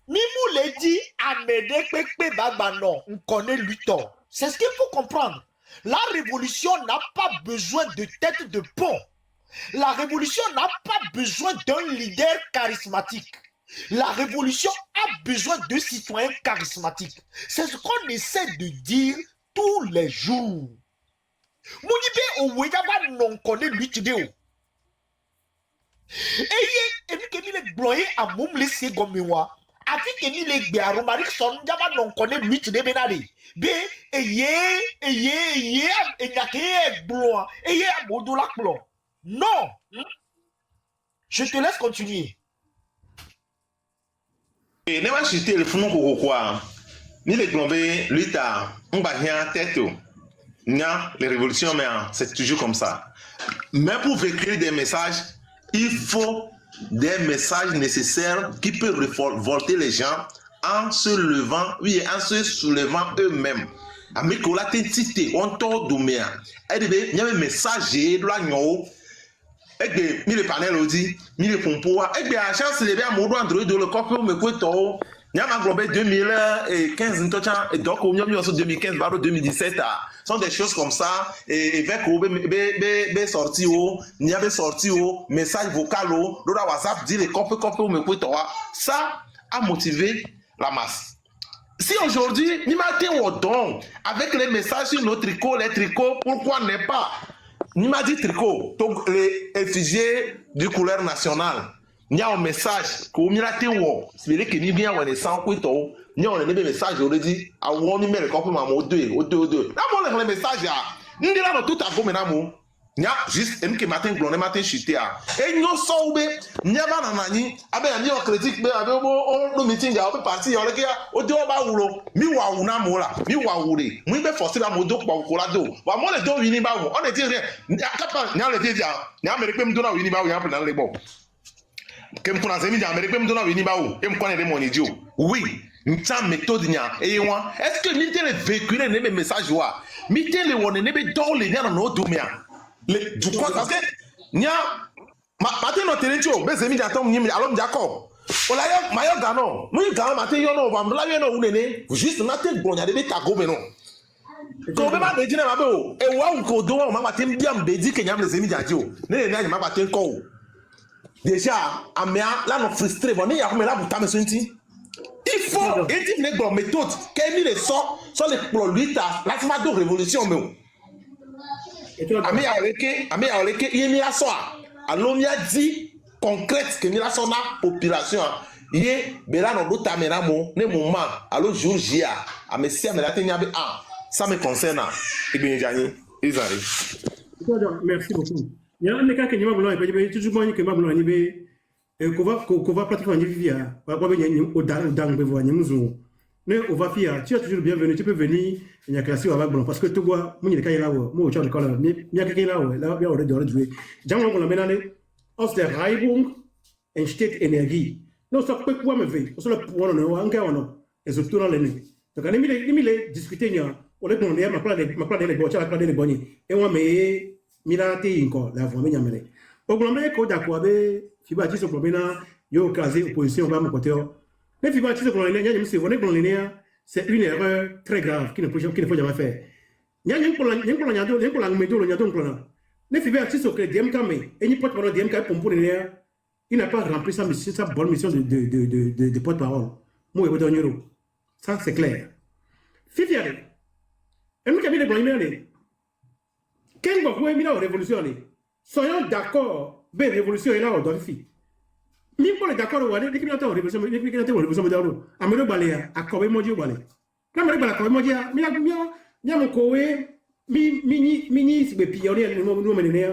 Mimou l'a dit, Amédé Pekpe Bagbanon, on connaît Luton. C'est ce qu'il faut comprendre. La révolution n'a pas besoin de tête de pont. La révolution n'a pas besoin d'un leader charismatique. La révolution a besoin de citoyens charismatiques. C'est ce qu'on essaie de dire tous les jours. Mounibe Oweyaba non connaît l'utilité. Et il est bloqué à moum laissé gomewa. Avec qu'il est bien Romaric son jaba non connaît l'utilité benade. B et bloqué et modola blanc. Non. Je te laisse continuer. Et ne va chuter le fond quoi. Ni les plombés, luta, on va rien tête. Nya, les révolutions, mais c'est toujours comme ça. Mais pour écrire des messages, il faut des messages nécessaires qui peuvent révolter les gens en se levant, oui, en se soulevant eux-mêmes. À mes collègues, cité, on tord d'ouméa. Et il y a un message de la nyo. Et bien, mi le panel aussi, mi le pompo. Et bien, à chance, les biens, mon droit de le copier, me couette. Il y a un globé 2015, et donc, au milieu de 2015, 2017, sont des choses comme ça. Et avec be sorti, il y avait sorti, message vocal, l'autre WhatsApp dit les copier, me couette. Ça a motivé la masse. Si aujourd'hui, ni matin au don, avec les messages sur nos tricots, les tricots, pourquoi n'est pas? Ni m'a dit tricot, les effigiés du couleur nationale. Il y a un message que vous m'avez dit, c'est vrai que ni bien on est sans couteau, ni on a un message, on dit, à où on y met le compliment au 2. Là, on a le message, ni de là, tout à coup, maintenant, il y a juste un matin, glonné matin, chuté. Et nous sommes, il y a un nani, avec un critique, avec un meeting, avec parti, on est au deux bas ou l'eau, mi wa ou na mola, mi wa ou les, mi be forcer la modo pour colado. Wa moi les deux wini ba ou, on est dit rien. Capable, n'y a le dit, n'y a Amérique même donna wini ba ou, y a dans les bons. Kem kuna zemi d'Amérique même donna wini ba ou, et me connaît les mon idiot. Oui. Une méthode nia et moi est-ce que mi te le véhiculer ne message wa mi te le wone ne be dans les nia no domia le du quoi parce que nia matin no teletio be zemi d'atom ni alom Jacob ola yo mayo gano mu gano matin yo no ba mbla yo no unene juste matin bon ya de ta go me no ko be ma de jina ma be o e wa ko do ma matin biam be di kenya me zemi jajo ne ne ma matin ko déjà amia la no frustré bon ni ya ko me la buta me sunti. Il faut éditer les méthodes qu'elle les sort sur les produits la phase de révolution mais ami avec il y a ça alors il y a dit concrète que il a son population il bela no dota menamo ne moment alors jour J a merci à me la tenir ça me concerne et bien Jani ils arrivent. Merci beaucoup. Il y a un cas que nous avons toujours moi que nous avons kova plateforme ni via kwa kwa benye odang bevo ni mzu Mais on va faire, tu es toujours bienvenu, tu peux venir, il y a classé avec bon, parce que tu vois, moi, il y a là, moi, au chat de l'école, il y a quelqu'un là, il y a aurait joué. J'aimerais qu'on l'amène aus der Reibung entsteht Energie. Non, ça peut quoi me faire, on se le point, on a un gars, on a, et surtout dans l'année. Donc, on a mis les discuter, on a demandé, ma place des boîtiers, la place des bonniers, et on met, mirate encore, la voix, mais yamene. Au global, quand d'accord, avec, Fiba, tu sais, problème, yo, casé, opposition, on va me côté. Les Fiba, tu sais, c'est une erreur très grave qu'il ne faut jamais faire. Il y a un peu il n'a pas rempli sa bonne mission de porte-parole. Ça, c'est clair. Fifiare, et nous qui avons des blancs, quelle révolution, soyons d'accord, belle révolution est là, on doit faire. Même pour les d'accord, on va dire que nous avons révolution, Amérique Baléa, à Kobe Modio Balé. Quand on a Kobe Modio, il y a mon Kowe, mini, c'est pionnier, nous menons. Il y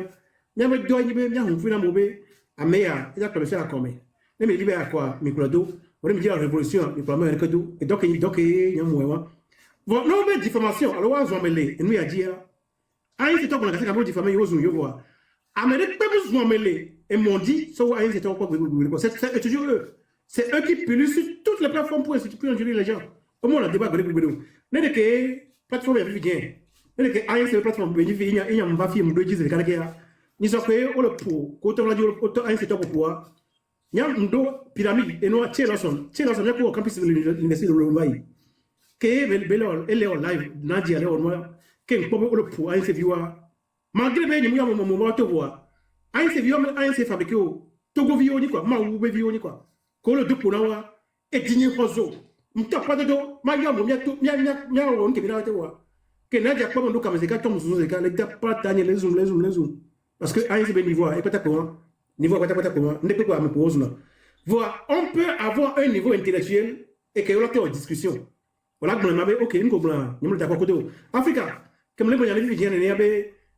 a un doigt, il y a un fou d'amobé, à Méa, il y a comme ça à Comé. Mais il y a quoi, Microdo, on me dit la révolution, il peut me dire que tout, et donc il y a un mouvement. Bon, non, mais diffamation, alors on va mêler, et nous y a dit, ah, il s'est encore la casse diffamé, il y a voir. Amérique, pas besoin de mêler. Et m'ont dit, c'est toujours eux. C'est eux qui publient sur toutes les plateformes pour injurer les gens. Comment on a débat avec vous? N'est-ce que plateforme est bien. N'est-ce que AIS est plateforme, il y a un baffi, un bridge, le Canada. Nous avons fait le pour, quand on a dit AIS est pour pouvoir. Il y a une pyramide, et nous avons Tchélasson, il y a pour campus de l'université de l'Ouvaï. Qui est en live, Nadia, qui est pour AIS Viwa. Malgré que nous avons un moment de voir. Aïe c'est fabriqué au Togo Vio ni quoi, Maou Vio ni quoi. Kolo de Punawa et Digné Rozo. M'ta pas de dos, Maya Mia on qui vient te voir. Que Nadia pas mon dos comme Zeka tombe sous Zeka, les pas tani les zoom. Parce que Aïe c'est bien niveau, et pas comment. Niveau pas comment, n'est pas quoi me pose là. Voilà, on peut avoir un niveau intellectuel et que l'on a discussion. Voilà, bon, ok, nous comprenons, nous sommes d'accord côté. Africa, comme les moyens de viennent et abe,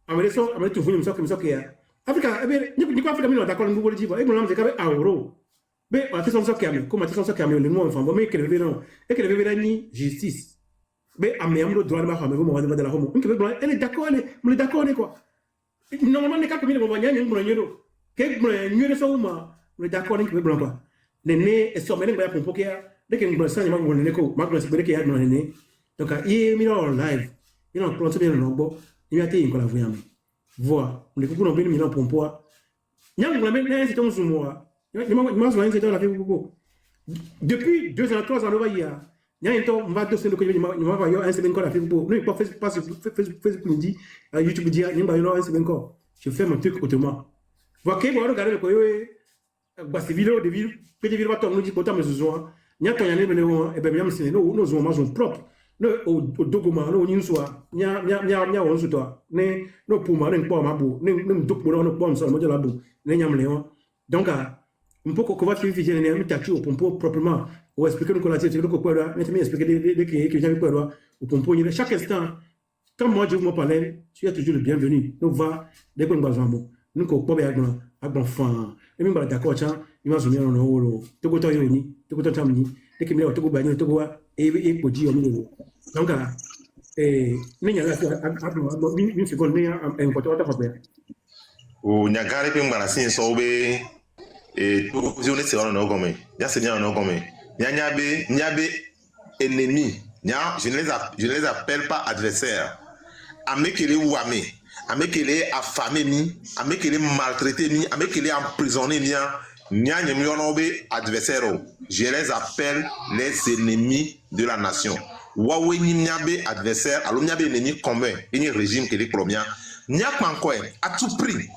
Amérique tout vous comme ça qui est. Africa, ni quoi faire d'accord nous voulons dire et nous avons un euro. Mais attention ça qui comme attention qui le nom enfant mais que le véran et que le véran ni justice. Mais amène le droit de ma femme moi de la homme. Elle est d'accord elle est d'accord quoi. Normalement les cas comme le moyen ni bronyo. Que bronyo ça uma, on est d'accord ni que blanc quoi. Néné et sommet ba pour poker dès que nous ça ni ma bonne ko, ma bonne c'est que y a néné. Donc il mi en live. Il en planté bien le bon. Il a été une collaboration. Voilà, les coups n'ont pas mis en pompoir. Il y a un même c'est un moi. Depuis 2 ans, 3 ans, il y a un temps, on va doser le côté, il va un semaine encore à Facebook. Non, il ne peut pas Facebook me dit, YouTube me dit, il va y avoir un semaine encore. Je fais mon truc autrement. Voilà, quand on regarde le côté, ces vidéos, des vidéos, petit vidéo, on nous dit, quand on me zoome, il y a un temps, il y a un et bien, nos zoomages propres. Au Dogoma, no Ninswa, nya on se toi, ne no Puma, ne pas ma bou, ne Dogma, no bomb, so la bou, ne Yam Léon. Donc, un peu qu'on va faire visionner un tatu au pompo proprement, ou expliquer nous qu'on a dit, le coquois, mais expliquer les que j'avais quoi, au pompo, chaque instant, quand moi je vous parle, tu es toujours le bienvenu. Nous va, dès qu'on va jambo, nous qu'on peut bien à bon fan, et même d'accord, il m'a zoomé en haut, tout le temps, tout le temps, dès qu'il me l'a tout le temps, et pour dire au milieu. Donc, il y a une seconde, il y a un côté de faire. Ou Niagara pe ngara sin so be tout positionner c'est on comme ya c'est bien on comme nyabe ennemi je ne les appelle pas adversaires amekele ou amekele affamé ni amekele maltraité ni amekele emprisonné ni nyanye myono be adversaires je les appelle les ennemis de la nation. Wawe ni nyabe adversaire alors nyabe ennemi commun et régime que les colombiens nyak manko à tout prix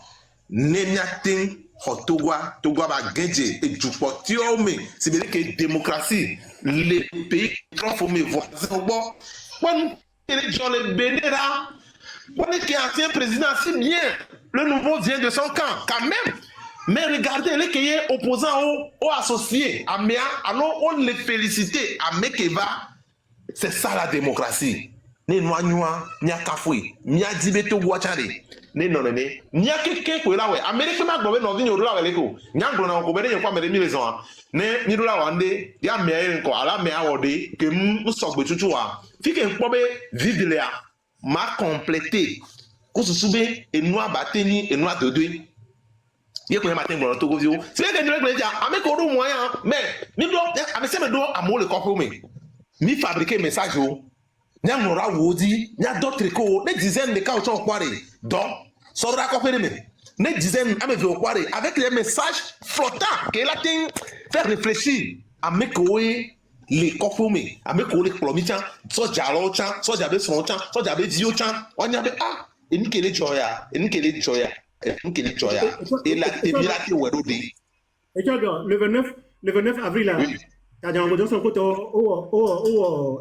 nenyatin hotogwa ba genje et jupotio me c'est bien que démocratie les pays transformés voisins bon les gens les bénéra on est qui ancien président c'est bien le nouveau vient de son camp quand même. Mais regardez les qui est opposants aux associés à Méa alors on les félicitait à Mekeva. C'est ça la démocratie. ne no anyoa nya kafoi nya dibeto guachare ne no ne nya keke ko la we america ma gbo no vinyo la we leko nya gbo na ko be ne kwa mere mi lezo ne ni do la wa nde ya me nko ala me awode ke m sogbe tutu wa fike npo be vivile ma compléter ko susube enu abateni enu atodwe ye ko ma ten gbo to go vio se ke dire gbe ja ame ko ru mo ya me ni do ame se me do amole ko ko me ni fabriquer message o nya ngora wodi nya d'autres ko ne dizaine de cas au kware donc sora ko pere me ne dizaine ame ve kware avec les messages flottants que la tin faire réfléchir ame ko les kofume ame ko le plomicha so jalo cha so jabe son cha so jabe dio cha onya be eni kele joya eni kele joya eni kele joya et la temira te wedode et le 29 avril là t'as déjà entendu son côté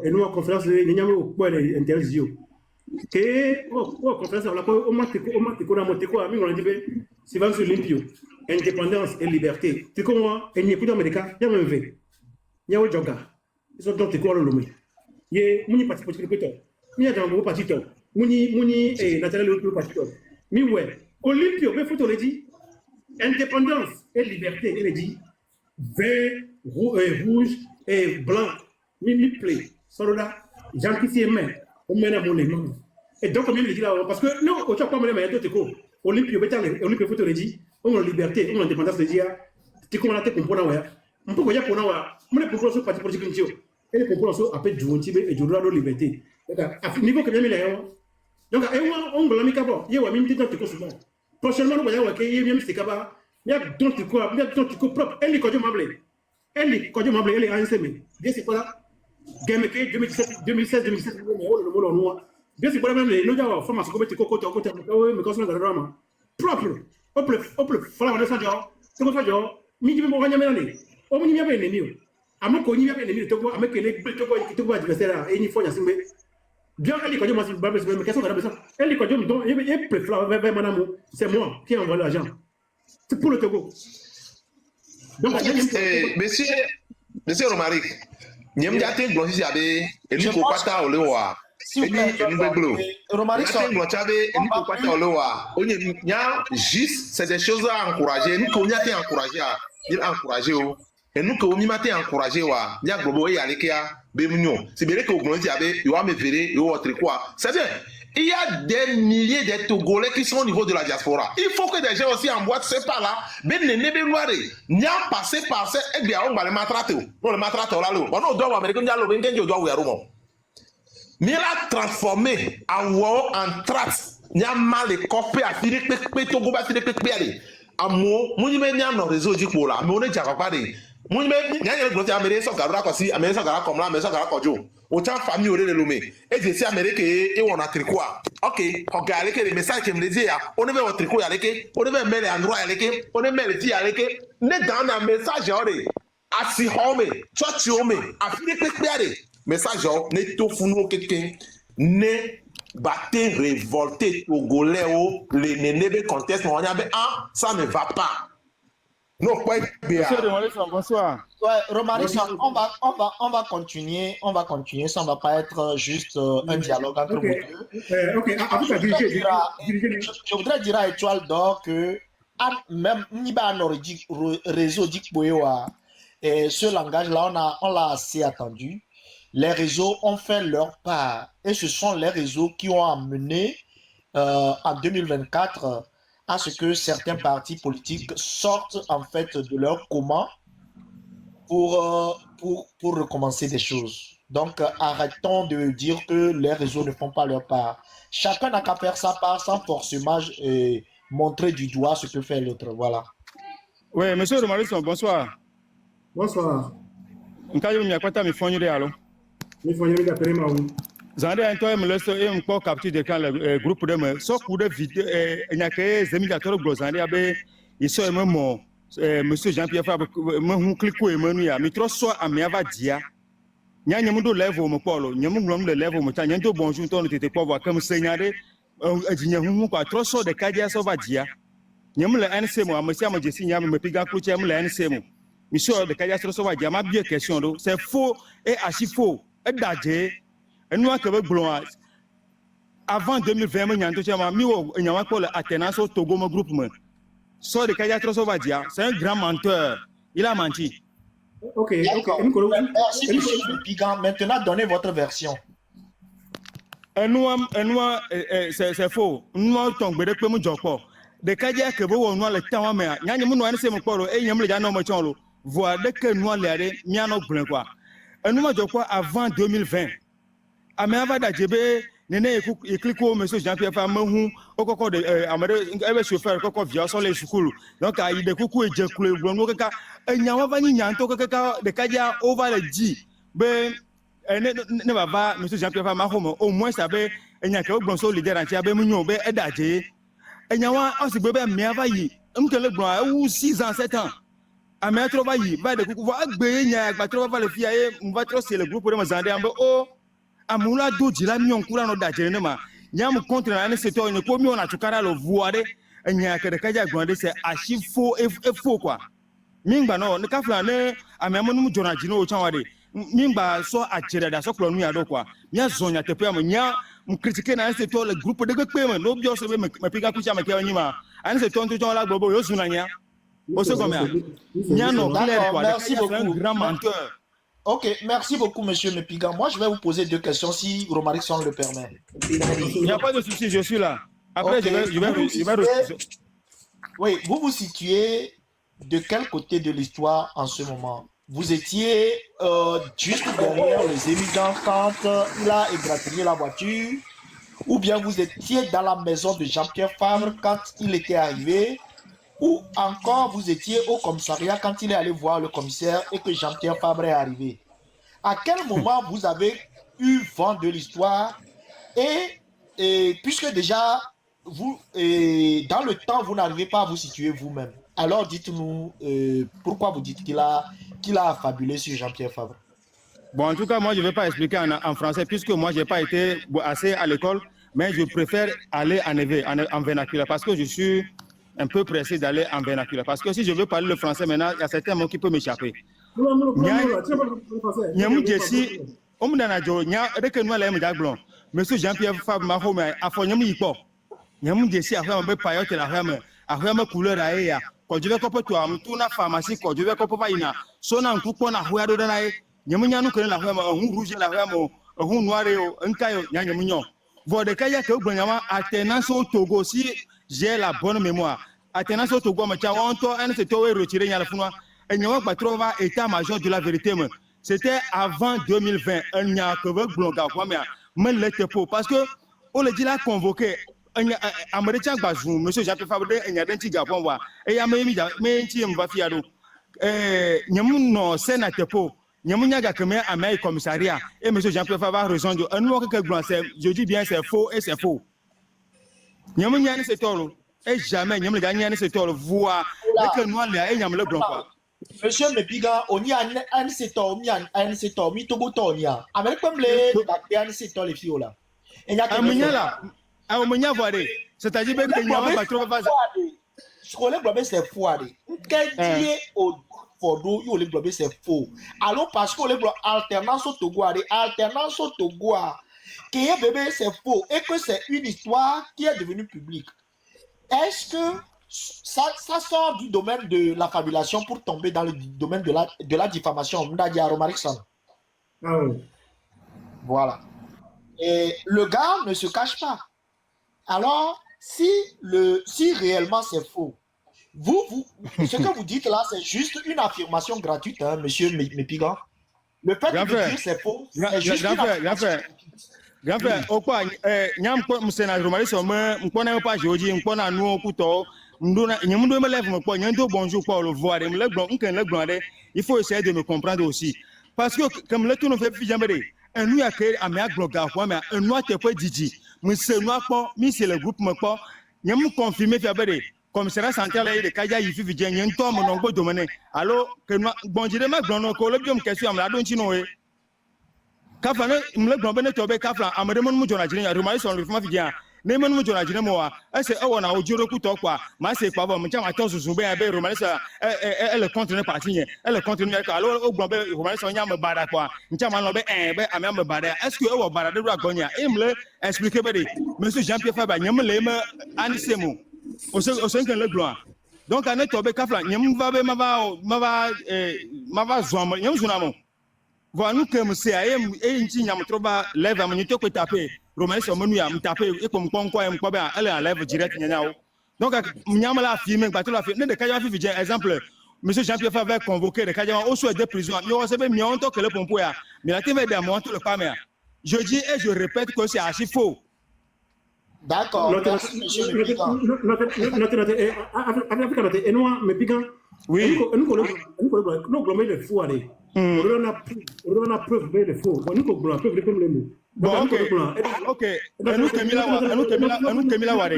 et nous en conférence il y a eu quoi les interviews que conférence on l'a pas au matiko na motiko ami on dit c'est va sur limpio indépendance et liberté tu comment et ni kudo america ya mve ya o joga ils sont donc quoi le lomé ye muni parti politique to mi ya jango parti to muni naturel le parti to mi ouais Olympio be photo le dit indépendance et liberté il dit vert rouge et blanc mi play soroda Jean qui s'y met on mène à mon nom et donc comme il dit là parce que non au pas me mettre ko Olympio betale Olympio photo le dit on a liberté on a indépendance le dit tu comment la te comprendre ouais on peut dire pour na wa mon pour so parti politique ndio et pour so appel du tibe et du droit de liberté donc niveau que bien là donc on ngla mi kabo ye wa mi ti te ko souvent prochainement on va ya wa ke ye mi se kaba ya donc ko propre elle ko mable elle ko mable elle ANC mais bien c'est quoi là game que 2016 le molo no bien c'est quoi même no ja wa forme so ko ti ko côté mais ko so na drama propre fala na sa jo so ko sa jo mi jibe mo ganya melani o mu ni ya be nemi o amako ni ya be nemi to ko amake le to ko adversaire e ni fonya simbe bien elle ko ma ba mais question de ça elle ko donc et préfère vers madame c'est moi qui envoie l'argent c'est pour le Togo donc monsieur Romaric nyem jate glo si abe enu ko pata olewa enu gbeglo Romaric so glo chabe enu ko pata olewa onye nya juste c'est des choses à encourager enu ko nya te encourager il encourager o enu ko mi mate encourager wa nya globo e alekia be munyo si bere ko glo si abe yo ame vere yo autre quoi c'est bien. Il y a des milliers de Togolais qui sont au niveau de la diaspora. Il faut que des gens aussi en boîte, c'est pas là. Ben ne be noire. N'y a passé par ça. Eh bien, on va le maltraiter. On le maltraite là. On a doit américain n'y a le ben doit ouvrir au monde. Mais la transformé en wow en trace. N'y a mal les copés à tirer pe Togo ba tirer pe aller. Amo, mon y a no réseau du pour là. Mais on est déjà pas des. Mon y a le gloire américain so garura comme si américain so garura comme là, mais so garura comme Joe. Autant famille au lomé et je sais américain et on a tricot ok regardez que les messages que me dit on est au tricot avec on est mêlé endroit avec on est mêlé ti avec ne dans un message oré asi home toi tu home afine pekpeare message ne to funu quelqu'un ne battre révolté togolais o les nénébé conteste on a ça ne va pas. Non, pas bien. Bonsoir. Ouais, Romaric, on va continuer, ça ne va pas être juste un dialogue entre vous deux. Ok, je voudrais dire à Étoile d'Or que même Niba réseau d'Ikboewa, et ce langage-là, on l'a assez attendu. Les réseaux ont fait leur part et ce sont les réseaux qui ont amené en 2024 à ce que certains partis politiques sortent en fait de leur coma pour recommencer des choses. Donc, arrêtons de dire que les réseaux ne font pas leur part. Chacun n'a qu'à faire sa part sans forcément montrer du doigt ce que fait l'autre. Voilà. Oui, monsieur Romaric, bonsoir. Bonsoir. Zande Antoine me laisse un peu capter de quand le groupe de me so coup de vidéo il n'y a que 2014 glosande abe ils sont même monsieur Jean-Pierre Fabre me cliquer me ya me trop soit amiava dia nya nyamudo level me polo nyamugrom le level me ta nyanto bonjour ton tete pour voir comme seigneur ajinya hu quoi trop soit de kadia so va dia nyam le NC mo amasi amajesi nyam me piga cloche nyam le NC mo monsieur de kadia so va dia ma bien question do c'est faux et archi faux et dadje nous que blon avant 2020 me nyanto chama mi wo nyama ko alternance au Togo mon groupe me so de Kaya Troso va dire c'est un grand menteur, il a menti. Ok. Merci monsieur Pigan, maintenant donnez votre version. C'est faux. Nous tombe de comme Joko. De Kaya que vous nous le temps mais nyanya mu no ane se mo poro e nyam le ja no mo chonlo. Voix de que nous le miano brin quoi. Nous Joko avant 2020. Ame ava da jebe nene ekliko monsieur Jean-Pierre Famahu okoko de amade ebe chauffeur okoko via sur les school. Donc a ide kuku eje kule gbon kaka enyawa va ni nyanto kaka de Kaya over le dit. Be ne va monsieur Jean-Pierre Famahu au moins ça be enyaka ogbon so leader anti abe munyo be edaje. Enyawa o si bebe me ava yi mkele gbon ou 6 ans 7 ans. Ame trop va yi va de kuku va gbe nya gba trop va le fia e mva trop c'est le groupe de Mazande ambe o amula do jila mi onkula no dajere ne ma nyam contre na ne seto ne ko mi ona tukara lo voade enya ke de Kaja gbonde c'est archi faux et faux quoi mingba no ne kafla ne amemo nu jona jino o chanwade mingba so ajere da so klonu ya do quoi nya zonya tepe am nya m critiquer na seto le groupe de gbe me no bio so be me piga kucha me ke nyima an seto ntu la gbobo yo zuna nya o so comme nya no clair quoi Merci beaucoup. Un grand menteur. Ok, merci beaucoup, monsieur Mepiga. Moi, je vais vous poser 2 questions si Romaric Son le permet. Il n'y a pas de souci, je suis là. Après, Okay. je vais Oui, vous vous situez de quel côté de l'histoire en ce moment? Vous étiez juste derrière les émigrants quand il a égratigné la voiture, ou bien vous étiez dans la maison de Jean-Pierre Favre quand il était arrivé, ou encore vous étiez au commissariat quand il est allé voir le commissaire et que Jean-Pierre Fabre est arrivé. À quel moment vous avez eu vent de l'histoire et puisque déjà vous dans le temps vous n'arrivez pas à vous situer vous-même, alors dites-nous pourquoi vous dites qu'il a affabulé sur Jean-Pierre Fabre. Bon, en tout cas, moi, je ne vais pas expliquer en français puisque moi, je n'ai pas été assez à l'école, mais je préfère aller en vernaculaire parce que je suis un peu pressé d'aller en vernaculaire. Parce que si je veux parler le français maintenant, il y a certains mots qui peuvent m'échapper. Monsieur Jean-Pierre Fabre Mahome a fait un peu Nyam desi a fait un payote la femme, a fait un couleur à ea. Quand je vais couper toi, na pharmacie, quand je vais couper païna, son en coup qu'on a joué de naï, Yamunyanu que la femme, un rouge la femme, un noir, un caillou, Yamugnon. Voir des caillots que Banyama, alternance au Togo, si j'ai la bonne mémoire. Alternance au Togo, mais tu as un se toé retiré à la fois. Et n'y a pas trop état-major de la vérité. C'était avant 2020. Un n'y a que votre blonga, mais l'était pas. Parce que, on le dit là convoqué. Américain Bazou, monsieur Jean-Pierre Fabre, il y a un petit Japon, et il y a un petit Mbafiado. Nyamuno, sénateur, Nyamunaga Kame, Amérique commissariat, et monsieur Jean-Pierre Fabre a rejoint un mot que je dis bien c'est faux et c'est faux. Nyamunya c'est tort, et jamais Nyamunya c'est tort, voix, et que nous allons y le blanc. Monsieur Mepiga, on y a un setor, un setor, mi togo tonia. Avec comme les un setor les filles là. Et il y a c'est-à-dire que il n'y a pas trop de ce qu'on les c'est faux. Qu'est-ce qui est au Fordo, il les c'est faux. Alors parce que les alternance au Togo, alternance au Togo, qui est bébé c'est faux et que c'est une histoire qui est devenue publique. Est-ce que ça sort du domaine de la fabulation pour tomber dans le domaine de la diffamation? Voilà. Et le gars ne se cache pas. Alors, si réellement c'est faux, ce que vous dites là, c'est juste une affirmation gratuite, hein, monsieur Mepiga. Le fait de dire c'est faux, c'est juste une affirmation gratuite. Grand-frère, au quoi, m'sena journaliste, m'pona pas Georgie, m'pona nous couteau, m'dona me lève m'pona, n'yando bonjour pour le voir, il faut essayer de me comprendre aussi. Parce que, comme le tout nous fait jamais, un nous a créé un meilleur blogger, mais un noir te peut dire, mais c'est noir pas, mais c'est le groupe me pas, n'y me confirmé Fabéré, comme c'est la centrale de Kaya, il fait bien, y'en tombe mon oncle domaine. Alors, que bon, j'ai des mecs dans nos collègues, question, mais la donne chinois. Kafla me le globé ne tobe kafla amade mon mujona jini ya rumali son le fuma fidia ne me no jona jina mo a ese e wona ojoro kuto kwa ma se pa bo mo chama to susu be be romanisa le contre ne parti yen le contre ne ka lo ogbon be romanisa nya me bada kwa chama no be be am me bada est ce que e wo bada de ru agonya e mle expliquer be de monsieur Jean-Pierre Fabre nyam le me anisemo o se kan le gloire donc ané tobe kafla nyam va be ma va zom nyam zunamo voilà nous comme c'est et nti nyam troba lève am nyito ko taper romanisa manu ya mtaper e ko mkonko e mko be elle enlève direct nyanyao donc nyam la filmer ba to la filmer de kaja fi exemple monsieur Jean-Pierre Fabre convoqué de kaja au souhait de prison yo se be mi on to que le pompo ya mais la TV de moi tout le pas mais je dis et je répète que c'est archi faux. D'accord. Oui. Bon, ok. Nous Kemila Ware. Nous Kemila Ware.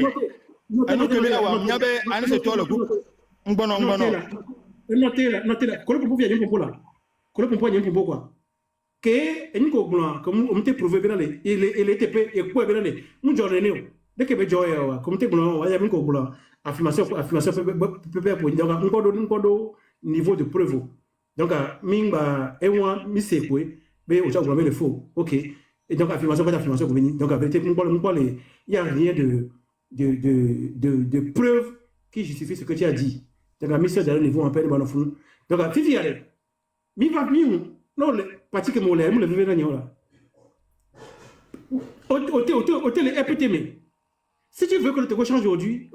Nyabe, ane se toi le groupe. Mbono. Que eniko blanc comme on te prouvé bien les il était peu et quoi bien les nous journée dès que be joy comme te blanc ya eniko blanc affirmation peut pour donc on niveau de preuve donc mingba et moi mi c'est quoi be au blanc le faux OK et donc affirmation donc la vérité il y a rien de preuve qui justifie ce que tu as dit donc la mission d'aller niveau en peine dans le fond donc Fifi allez mi va mi non, parce que moi, je ne vais pas là. Hôtel est RPTM. Si tu veux que le Togo change aujourd'hui,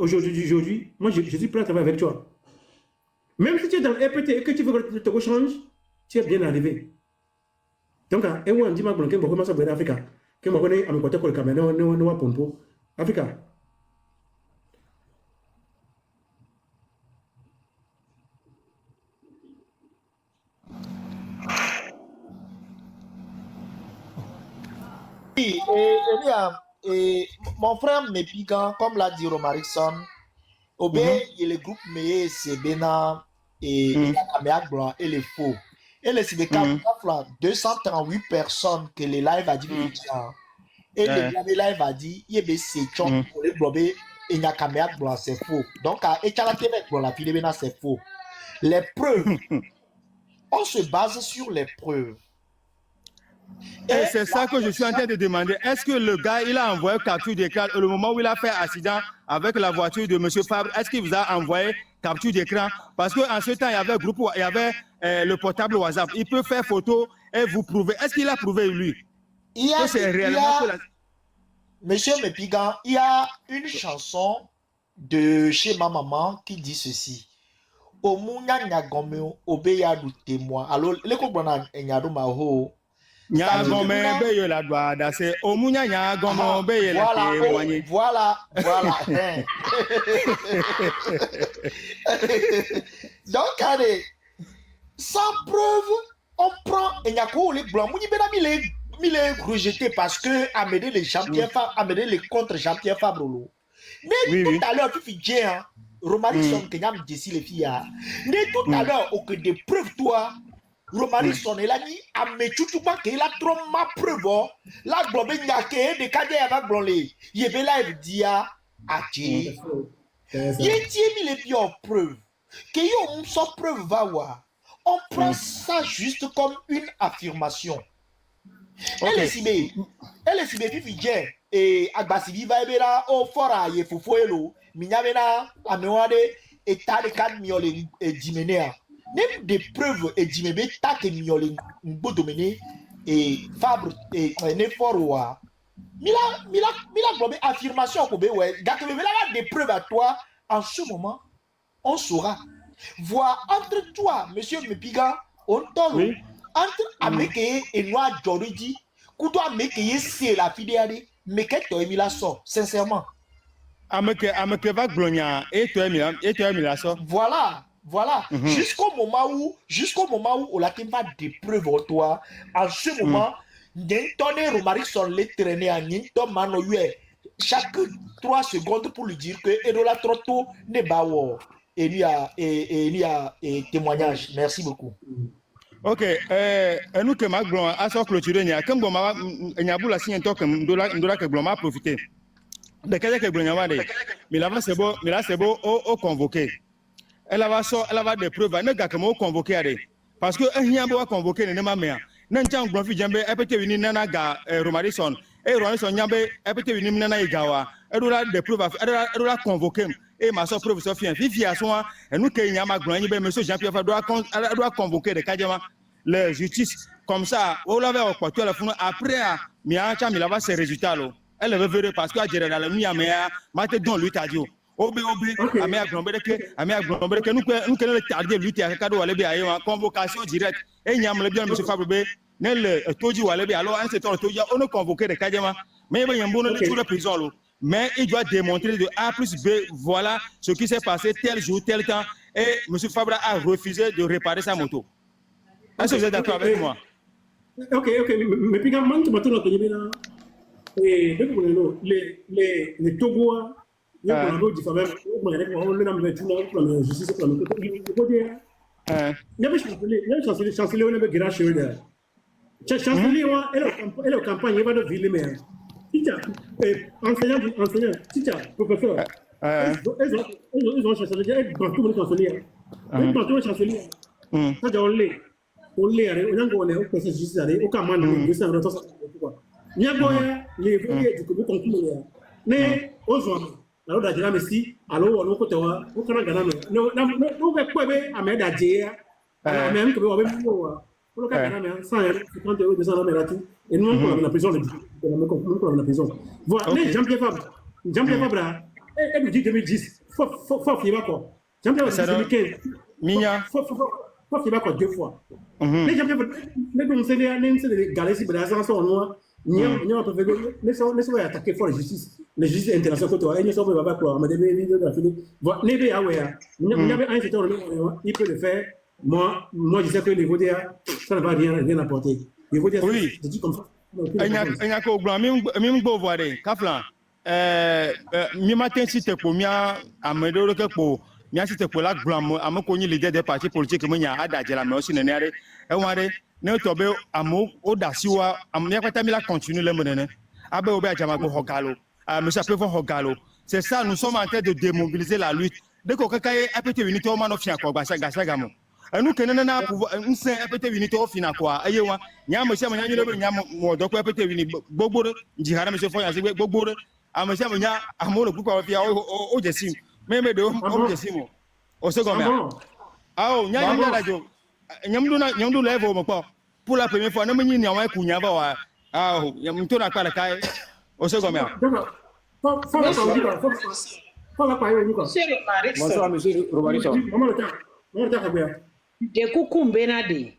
moi je suis prêt à travailler avec toi. Même si tu es dans le RPT et que tu veux que le Togo change, tu es bien arrivé. Donc, on dit que je vais commencer à faire l'Afrique. Que je vais à mon côté pour le Cameroun, nous va pompo. Afrique. Et mon frère Mépigan, comme l'a dit Romarickson, il est groupe mais c'est Bena et Kameak Blanc et les faux. Et les Sibeka, 238 personnes que les live a dit, et les live a dit, il y a c'est chon pour les blobés et Kameak Blanc, c'est faux. Donc, et Chalatemek Blanc, la fille Bena, c'est faux. Les preuves, on se base sur les preuves. Et c'est ça que je suis en train de demander. Est-ce que le gars, il a envoyé capture d'écran au moment où il a fait accident avec la voiture de M. Fabre? Est-ce qu'il vous a envoyé capture d'écran? Parce qu'en ce temps, il y avait, il y avait le portable WhatsApp. Il peut faire photo et vous prouver. Est-ce qu'il a prouvé, lui? Monsieur Mépigan, il y a une chanson de chez ma maman qui dit ceci. Omunya nyagomeo obeya du témoin. Alors, les comprendre nyaduma ho. Voilà. Donc, allez, sans preuve, on prend et les blancs. Il est rejeté parce que amener les Jean-Pierre Fabre, amener les contre Jean-Pierre Fabre. Mais tout à l'heure, tu fais bien, Romarickson, que nous dit les filles. Mais tout à l'heure, au que des preuves, toi. Romarickson est là ni a mechutuba que il a trop ma preuve la globe nyake de kade avec blonlé yebe live dia achi yeti mi les pieds preuve que yo sans preuve va voir on prend ça juste comme une affirmation. Elle est sibé fifi dien et agbasivi va ebera o fora ye fofo elo minyamena amewade état de cadre miolé et dimenea. Même des preuves et d'imébé tak et miolé n'bo dominé et Fabre et Neforoa. Mila globé affirmation pour ouais. Gâte le là des preuves à toi. En ce moment, on saura. Voir entre toi, monsieur Mépigan, on t'en entre Ameke et Noir Jordi, Koudo Ameke c'est la fidélité, mais qu'est-ce que tu as sort, sincèrement. Ameke va glogna et tu as mis la sort. Voilà, jusqu'au moment où on a pas des preuves en toi, en ce moment, n'entendez Romarickson les traîner à Ninton Manoye chaque 3 secondes pour lui dire que Edola Trotto n'est pas war. Et il y a témoignage. Merci beaucoup. Ok, nous que ma glon a sort clôturé, comme bon, il y a beaucoup de signes que Ndola que glon a profité. de quelqu'un qui est Brunyamade. Mais là, c'est beau, au convoqué. Elle va des preuves, elle n'a qu'à convoquer. Parce que un yambo a convoqué ne ma mère. N'entend pas fi jambe, elle peut te venir nana ga Romarison. Et Romarison yambe, elle peut te venir nana igawa. Elle aura des preuves, elle aura convoqué. Et ma soeur professeur Fien, Fifi à soi, et nous qui yama grandi, monsieur Jean-Pierre doit convoquer des Kadjama, la justice. Comme ça, on l'avait au quartier, après, Miacha, il avait ses résultats. Elle veut vérifier parce qu'à Jérémy, Miamea, Mate Don Lutadio. Obe, Amea Gromberke, nous connaissons le tardier lutter à Kado Alébé à convocation directe. Et Yam le bien, M. Fabre, Nel Toji Alébé, alors un certain Toja, on a convoqué des Kadjama, mais il y a un bon de prison. Mais il doit démontrer de A plus B, voilà ce qui s'est passé tel jour, tel temps, et M. Fabre a refusé de réparer sa moto. Est-ce que vous êtes d'accord avec moi? Ok, mais puis quand tu m'as dit les Togois, il y a un autre diffamé, on le nomme pour la justice, pour la il y avait chancelier, on avait Grache, chancelier, elle est campagne, il va de ville, mais enseignant, professeur, ils ont chancelier, ils ont tout le chancelier, ils ont tout le chancelier, ça doit aller. On a justice au commande de ça il y a les du conclure mais aujourd'hui alors d'ailleurs merci alors on côté wa on kana gana no be quoi be ameda je même que on le gana mais 100 50 € 200 € là et nous on la prison de la prison voilà les Jean-Pierre Fabre et nous dit 2010 faut fier quoi Jean-Pierre Fabre 2015 Minya faut fier quoi 2 fois les Jean-Pierre les donc c'est les galaxies de la chanson noire ni on peut laisser attaquer fort la justice internationale côté et nous sommes pas quoi mais des vidéos de la film voilà les bé aware il avait un secteur il peut le faire moi je sais que les vodia ça ne va rien apporter les vodia je dis comme ça il y a ko blanc mi go voir kaflan mi matin si te ko mi amedo ke ko mi si te ko la blanc amako ni leader des partis politiques mo nya adaje la mais aussi ne ne e ware ne tobe amo odasiwa amya kwata mi la continue le monene abe obe ajama ko hogalo monsieur Préfet hogalo c'est ça nous sommes en train de démobiliser la lutte de ko kakaye apete unité o man ofia ko gasa gamo nous kenena na pouvoir un sen apete unité o fina quoi ayewa nya monsieur nya nyole nya mo do ko apete unité gbogbo njihara monsieur Foya se gbogbo monsieur nya amolo ku ko fia o jesim meme de o jesim o second mer ah nya nya radio nyamdu level mo ko pour la première fois, nous avons dit que nous bonsoir, monsieur Romarison. De Kukumbenade.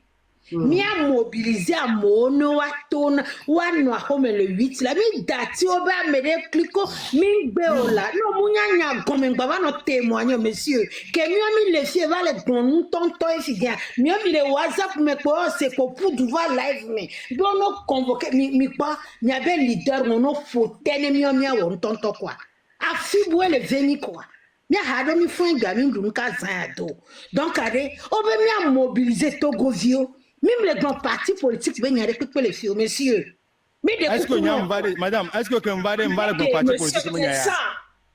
Mia mobilisé à mono watona wanwa home le 8 la mi dati oba mede clico mi beola no munya comme baba no témoigne monsieur que mi le fier va le bon tonto efidien mi le WhatsApp me ko c'est ko pour voir live me don no convoquer mi pas mi avait leader no faut tene mi won tonto quoi a fiboué le veni quoi mi a do mi fun gami dum ka zan do donc allez oba mi a mobiliser Togovio. Même les grands partis politiques viennent récupérer les filles, messieurs. Est-ce que madame, est-ce que vous avez un parti politique?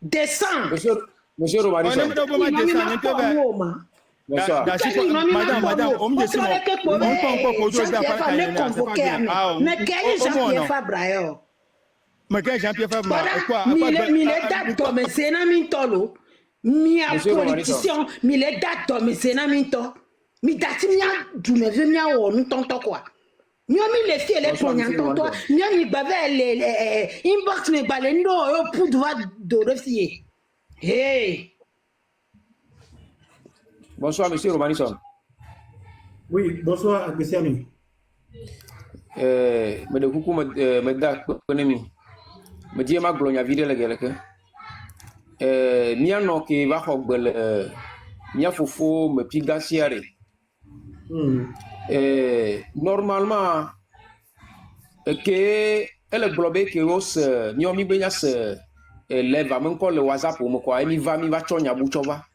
Descends. Monsieur Romarison. Madame, on me dit mais Jean-Pierre Fabre, quoi? Mi dati mia dume ve mia wo nu tonto kwa mi le fi ele ponya tonto mi bave le inbox me bale ndo yo pouvoir de refier hey bonsoir monsieur Romarison. Oui, bonsoir Agbesiami. Me de kuku me da konemi me die ma glonya video le geleke mi ano ki va hogbel mi afofo me pigasiare. Normalement que elle globé que os nyomi benyas lève encore le WhatsApp pour quoi mi va chonya buchova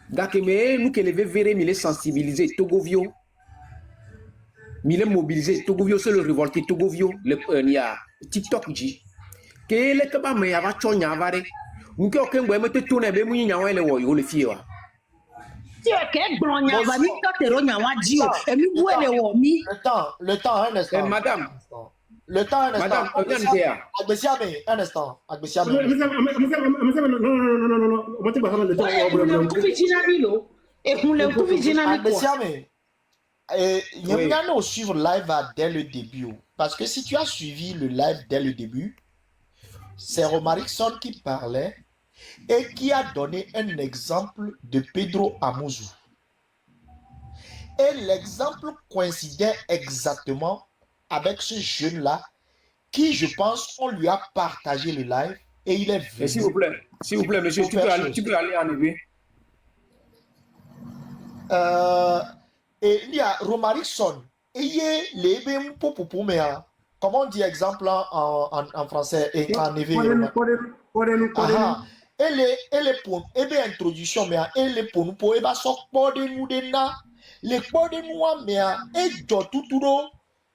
dake me nous que le verre mi les sensibiliser Togovio mi les mobiliser Togovio c'est le révolté Togovio le nia TikTok ji ke le ke ba me ya va tso nya va de nke o ke ngwe me te to na be mu nya wa le wo yo le fie wa ti e ke gbronya va mi to te ro nya wa ji o e mi bu ele wo mi le temps, un instant. madame Le temps, un instant. madame Agbesiame, un instant. Agbesiame. Non. Moi, tu vas faire le temps. Agbesiame. Nous suivre live dès le début. Parce que si tu as suivi le live dès le début, c'est Romarickson qui parlait et qui a donné un exemple de Pedro Amouzou. Et l'exemple coïncidait exactement avec ce jeune-là qui, je pense, on lui a partagé le live et il est venu. s'il vous plaît, monsieur, tu peux aller enlever. Et il y a Romarickson. Et il y a les bim comment on dit exemple en français et en éveil. Elle est pour introduction, mais elle est pour nous pour elle va sortir de nous de na les ports de nous mais et tout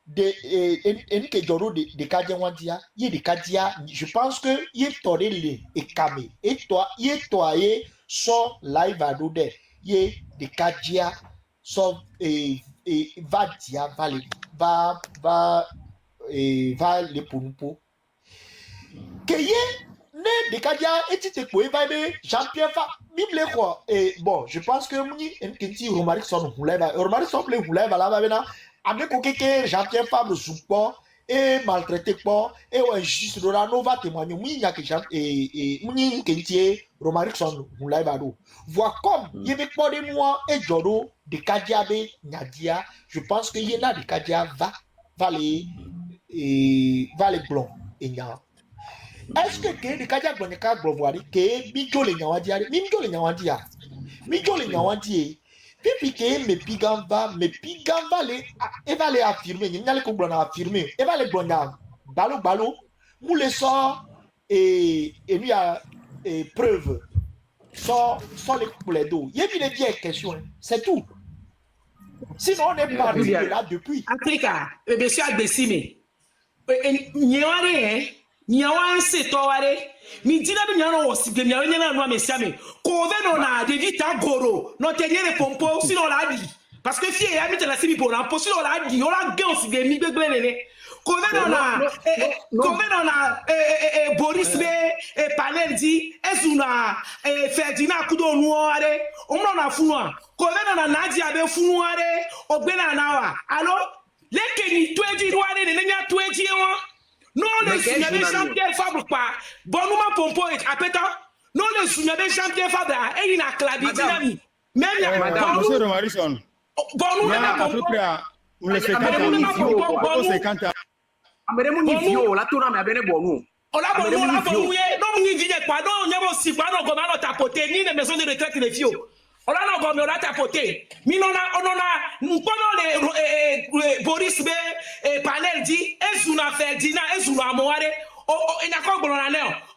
de Kadjanwandia, il y a des Kadia, je pense que il est toré les et camé et toi il est toi et son live à d'ode il y a des Kadia son et va dire va les pour nous pour que y ne de Kadia et tu te peux va Jean-Pierre Fa bible quoi et bon je pense que muni nkenti Romarickson Romarickson play roulait va là maintenant avec aucun Jean-Pierre Fabre support et maltraité pas et ouais juste Dorano va témoigner muni y a que Jean et muni nkenti Romarickson roulait va do voir comme il y avait pas de moi et Joro de Kadia be Nadia je pense que y en a de Kadia va les blancs et nya. Est-ce que de Kadia Boneka Glovoari, que Mijo le Nyawadia, Mijo le Nyawadia, Pipi que me pigamba les, et va les affirmer, il n'y a les coblons affirmer, et va les blonds, balo, moule sort, et lui a preuve, sans les coulées d'eau. Il y a bien des questions, c'est tout. Sinon, on est parti de là depuis. Africa, monsieur Agbesime, Nyawa se toware mi dina bi nyano wosibe mi nyana no amesiame ko ve no na de vita goro no te dire pompo si no la di parce que fie ya mi te la sibi pour na posi no la di o la gan si be mi gbegbe nene ko ve no na Boris be panel di ezuna Ferdinand kudo nuare o mo na funua ko ve no na Nadia be funuare ogbena na wa alo leke ni tweji ruare ne nya tweji won. Non, les soumis Jean-Pierre Fabre pas. Bon, nous pompo et appétant. Non, les soumis Jean-Pierre Fabre et il a clavé dynamique. Même madame, monsieur Romarickson. Bon, nous à peu près on les 50 ans. Ameremu ni vio la tourna me bene bonu. On a bon non ni vie quoi non n'y a pas si quoi non comment on tapoter ni les maisons de retraite les fio. On a non comme on a tapoté. Mais on a pendant les Boris B panel dit ezuna Ferdinand ezuna Moare il n'a pas bon là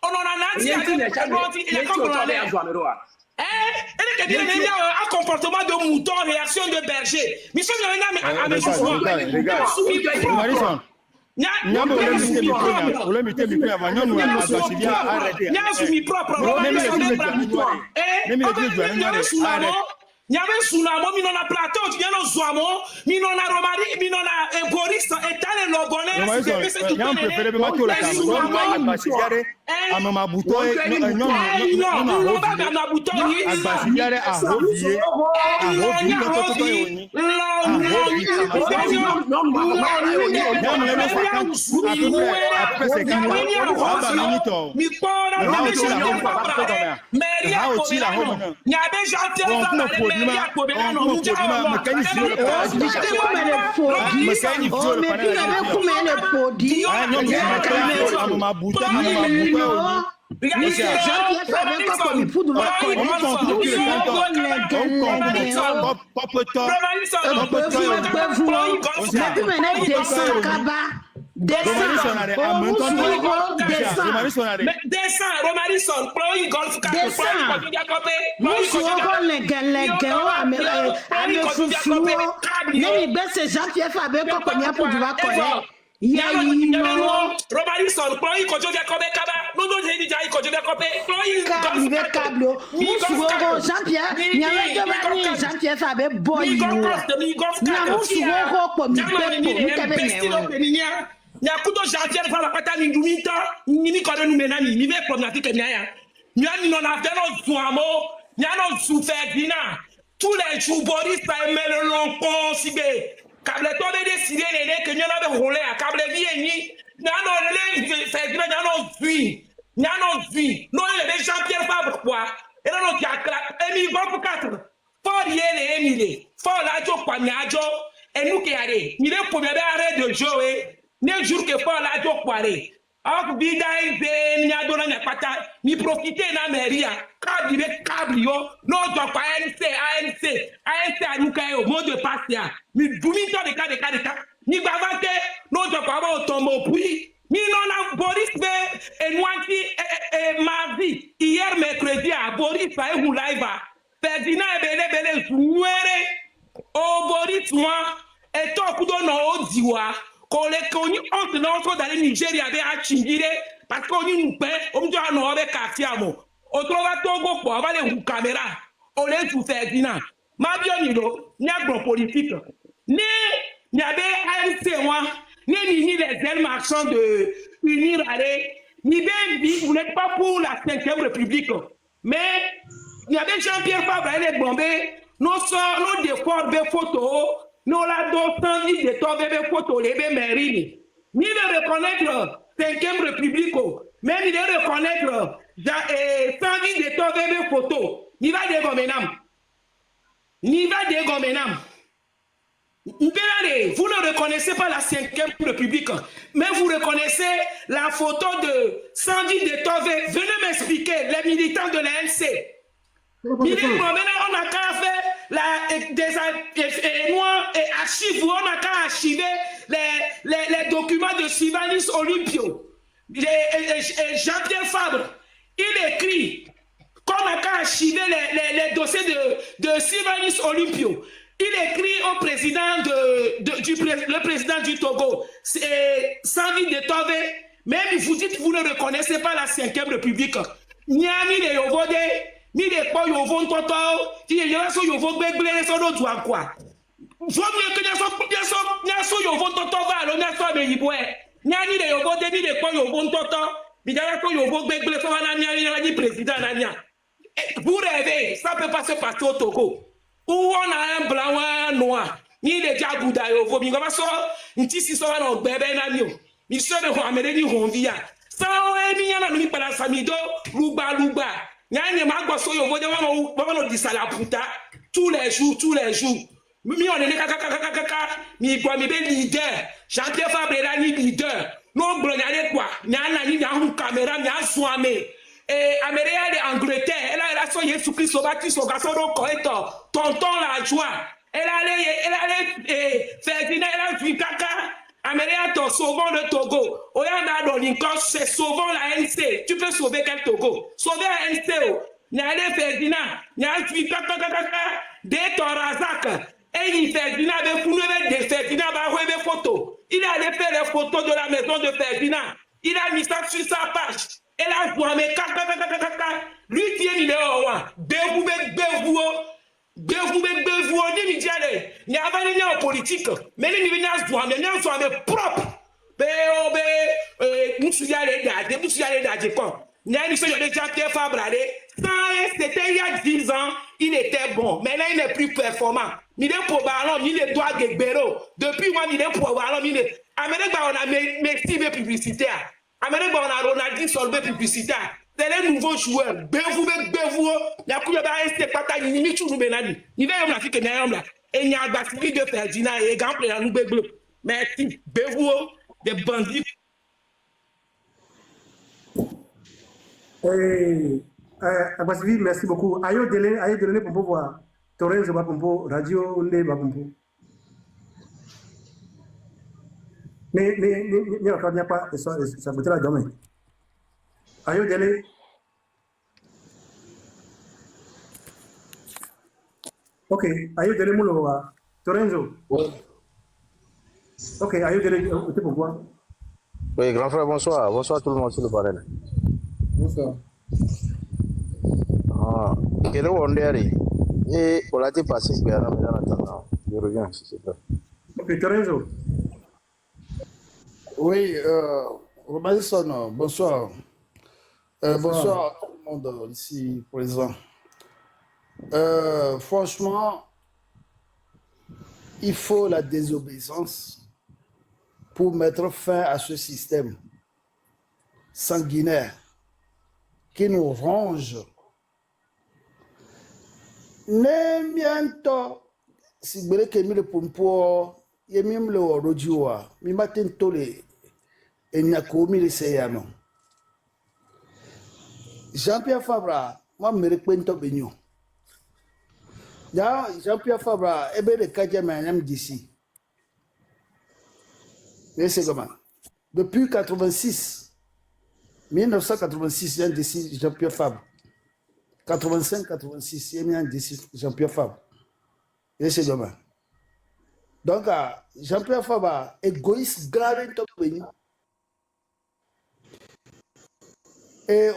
on a Nadia il n'a pas bon là elle est bien un comportement de mouton réaction de berger mais ça à mes Romarickson Nyame sunamo mi nona plateau tu viens no zoamo mi nona Romari mi nona Boris etale lo bonne c'est que nyam préféré be mato la caméra abasigare amama buto non na buto ni abasigare a hobier Romarickson, play golf Jean-Pierre Fabre Robertson, ploi kojo via kobe kaba. No do je dija kojo via kobe. Ploi câble. Musugo Jean-Pierre, Jean-Pierre Fabe boy. Mi Nyakudo Jean-Pierre Fabe pata ni dumita. Ni ko de numena ni ve problématique ni aya. Ni ani non a fait no zuamo, ni ano souffert dina. Tous les jours Boris pa emele lonko sibe. Kable to be décidé les que nous avons roulé à câble vie ni n'ano le fait n'ano zui non les Jean-Pierre Fabre quoi et non qui a Émile va pour 4 fort yele Émile fort la jo kwa nyajo et nous qui allez ni le premier arrêt de jouer ne jour que fort la jo kwa re ak bidai be nyado na nyapata ni profiter na meria câble yo no do kwa ANC anuka yo mode de passia mi dumito de ka ni bavake no do kwa ba otombo puis ni non a Boris be et noiti mardi hier mercredi à Boris pa e live Ferdinand bele nuere o Boris moi et to kudo no odiwa ko le koni on no so dans Nigeria be a chingire parce qu'on nous paie on doit no be kafiamo o trova togo po va le caméra o le tu Ferdinand ma bionido ni agro politique ni abe ANC moi ni les ailes marchands de unir aller ni bien vous n'êtes pas pour la 5e République mais ni abe Jean-Pierre Fabre les bombés nos sort nos décors des photos nous la d'autant ni de toi bébé photo les bébés mairie ni de reconnaître 5e République mais ni de reconnaître sans ni de toi bébé photo ni va dégommenam vous ne reconnaissez pas la 5e République, mais vous reconnaissez la photo de Sandy de Tove. Venez m'expliquer, les militants de l'ANC. On a qu'à faire des archives, on a qu'à archiver les documents de Sylvanus Olympio. Jean-Pierre Fabre, il écrit qu'on a qu'à archiver les dossiers de Sylvanus Olympio. Il écrit au président le président du Togo, c'est Sandy de Tove, même vous dites que vous ne reconnaissez pas la 5e République. Ni les Yovode, ni les Po Yovon Toto, ni les Yovon Begle, son autre quoi. Je veux que nous sommes Yovon Toto, nous sommes Yiboué. Ni les Yovode, ni les Po Yovon Toto, ni les Yovon Begle, son président. Vous rêvez, ça ne peut pas se passer au Togo. Où on a un blanc ou un noir, ni les diagouda yo vomi ngoma so nti si so na ogbebe na mi o mi so de ho amere ni ho via sa o emi yana no mi pala samido lugba nyane ma gbo so yo vode wa no disala puta tous les jours mi on est kaka mi gbo mi be leader Jean-Pierre Fabre la ni leader no gbo nyane kwa nyana ni nya hu camera nya soame et Amélia de Angleterre, elle a son Jésus-Christ au bâti son garçon correcteur, tonton la joie. Elle allait Ferdinand, elle a vu caca. Amélia, ton sauvant le Togo. Oyanda Dolinkos, c'est sauvant la NC. Tu peux sauver quel Togo? Sauver la NC. Nyale Ferdinand, nyale vu caca, de ton razak. Et il Ferdinand, de Ferdinand, va des photos. Il allait faire les photos de la maison de Ferdinand. Il a mis ça sur sa page. Et là, vous avez lui qui est numéro 1. Bevou, il y a pas de politique. Mais les niveaux propre. Nous sommes allés quoi. Il y a une chose de Jean-Pierre Fabre. C'était il y a 10 ans, il était bon. Mais là, il n'est plus performant. Il est pour ballon, il est droit de Béro. Depuis moi, il est pour ballon, il est. Amérique, on a mes publicitaires. Amérique, on a Ronaldo Solvay publicitaire. C'est les nouveaux joueurs. Bevou, il y a plus de rester pas ta limite, tu nous benani. Il va y avoir que là. Et il y a un basili de Ferdinand et exemple, il y a un bleu. Merci. Bevou, des bandits. Abasivi, merci beaucoup. Ayo délai pour pouvoir. Torres Bapompo, Radio Nde Bapompo. Mais il n'y a pas ça peut être demain. Ayo délai. Ok, ayo délai moulo. Torenzo. Ok, ayo dele, c'est pourquoi? Oui, grand frère, bonsoir. Bonsoir tout le monde sur le panel. Bonsoir. Ah, quel est le Onderi? Et on l'a dit passé, mais en attendant, je reviens, si c'est vrai. Ok, Terenzo. Oui, Robinson, bonsoir. Bonsoir à tout le monde ici présent. Franchement, il faut la désobéissance pour mettre fin à ce système sanguinaire qui nous ronge. Ne bientôt, si vous voulez que le pompo, il y a même le rodioa, mi matin tolé, et n'y a commis les séyano. Jean-Pierre Fabra, moi, me reprends benyo. Jean-Pierre Fabra, ebe le Kadjama d'ici. Mais c'est comment? Depuis 86, 1986, il y a d'ici Jean-Pierre Fabre. 85-86, il y a d'ici Jean-Pierre Fabre. Et c'est comment? Donc, Jean-Pierre Fabre, égoïste, grave, top béni. Et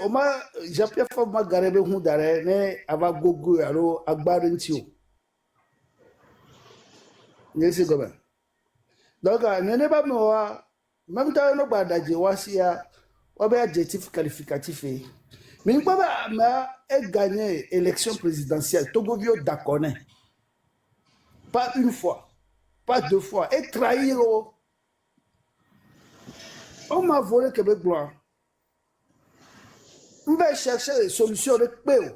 Jean-Pierre Fabre m'a garé le monde d'arrêt, mais avant Gogo, alors, Agbarentio. Et c'est comment? Donc, n'est pas moi, même dans le bas d'Adjewassia, on a un adjectif qualificatif. Mais nous avons gagné l'élection présidentielle. Togovio d'accord. Pas une fois, pas deux fois. Et trahir. On m'a volé Québec blanc. On va chercher des solutions de paix.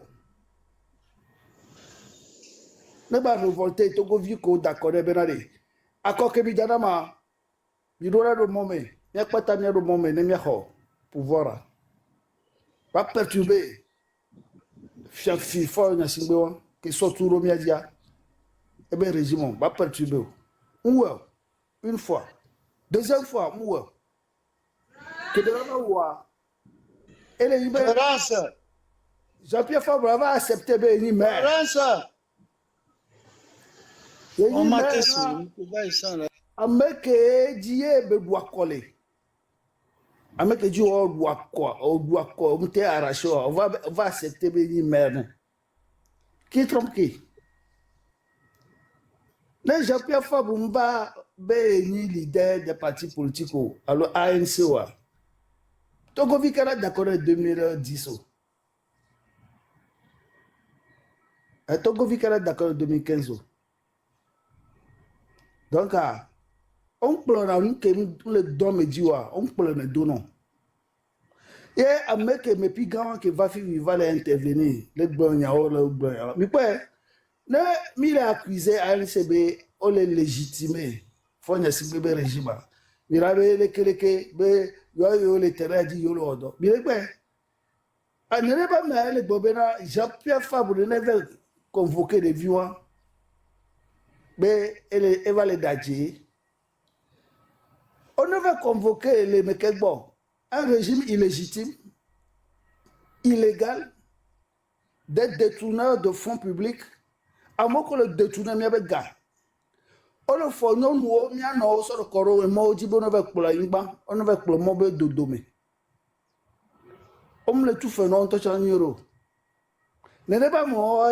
Nous avons révolté Togovio d'accord. Accord que Bidanama, Bidora de Momé, il n'y a pas de temps de Momé, il n'y a pas pouvoir. Pas perturber. Fiafi, fort, il y a qui sont tout le média. Eh bien, régiment, pas perturber. Une fois. Deuxième fois, que de la voix. Et les libéraux. Jean-Pierre Fabre va accepter les maires. On m'a testé. Avec Dieu, be doit coller. Avec Dieu, on doit quoi? On doit quoi? On t'est arraché. On va accepter les maires. Qui trompe qui? Les Jean-Pierre Fabre m'a béni leader des partis politiques. Alors ANC wa. Togo Vikara d'accord en 2010. Togo Vikara d'accord en 2015. Donc, on prend le don me dit, on prend le don. Et un mec me plus grand qui va intervenir, le blanc, le blanc. Mais quoi, il a accusé à LCB, on l'a légitimé. Faut n'y avoir pas de régime. Il avait les quelques, les terrains dit, il l'ordre. Mais quoi, on n'est pas mal, les bobénas, Jean-Pierre Fabre n'avait convoqué des viewers. Mais elle va les dager. On ne va convoquer les Mekebon, un régime illégitime, illégal, des détourneurs de fonds publics, à moins que le détourneur n'y avait gars. On le fait non, nous, n'y a non, sur le corps, et moi, on ne va pas la yimba, on ne va pas le mobile de domé. On me le tout fait non, on touche un euro. N'est pas moi,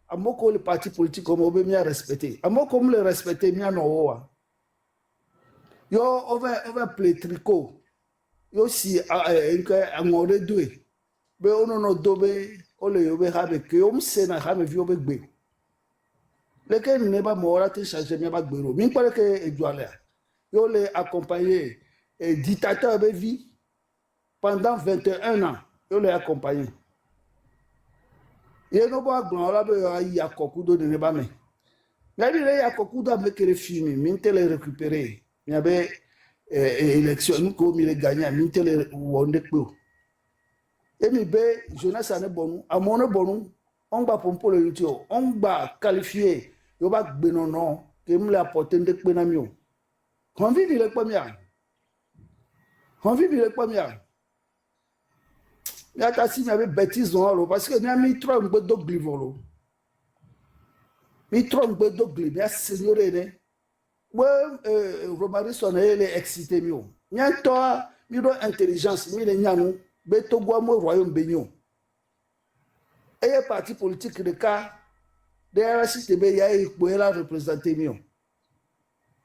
à moi que les partis politiques comme on bien respecter, à moi comme les respecter bien non. Yo on va play tricot. Yo si on aurait doué. Mais on en a doué, on le yobe avec que on sait na jamais vu avec bé. Lequel n'est pas mort à te changer bien avec béro. Mais pas que Edouard yo les accompagné et dictateur de vie pendant 21 ans. Yo les accompagné. Et nous pas grand là il y a beaucoup de ne pas mais là il y a beaucoup avec les films mais te les récupérer il y avait élection nous comme il gagné mais te les wonder peu et mais bé Jonas ane bon à mon bon on va pour le YouTube on va qualifier yo ba gbe non que me la porter de pe na mi o on vit le premier il y a tassi mais avec bêtise non parce que n'a mis trop de dogli volo mi trop de dogli mais seigneur né Romari son elle est excité mieux. Nyanto miro intelligence mi le nyanu be Togo mo royaume benyo. Et parti politique de cas de la cité be ya pour la représenter mieux.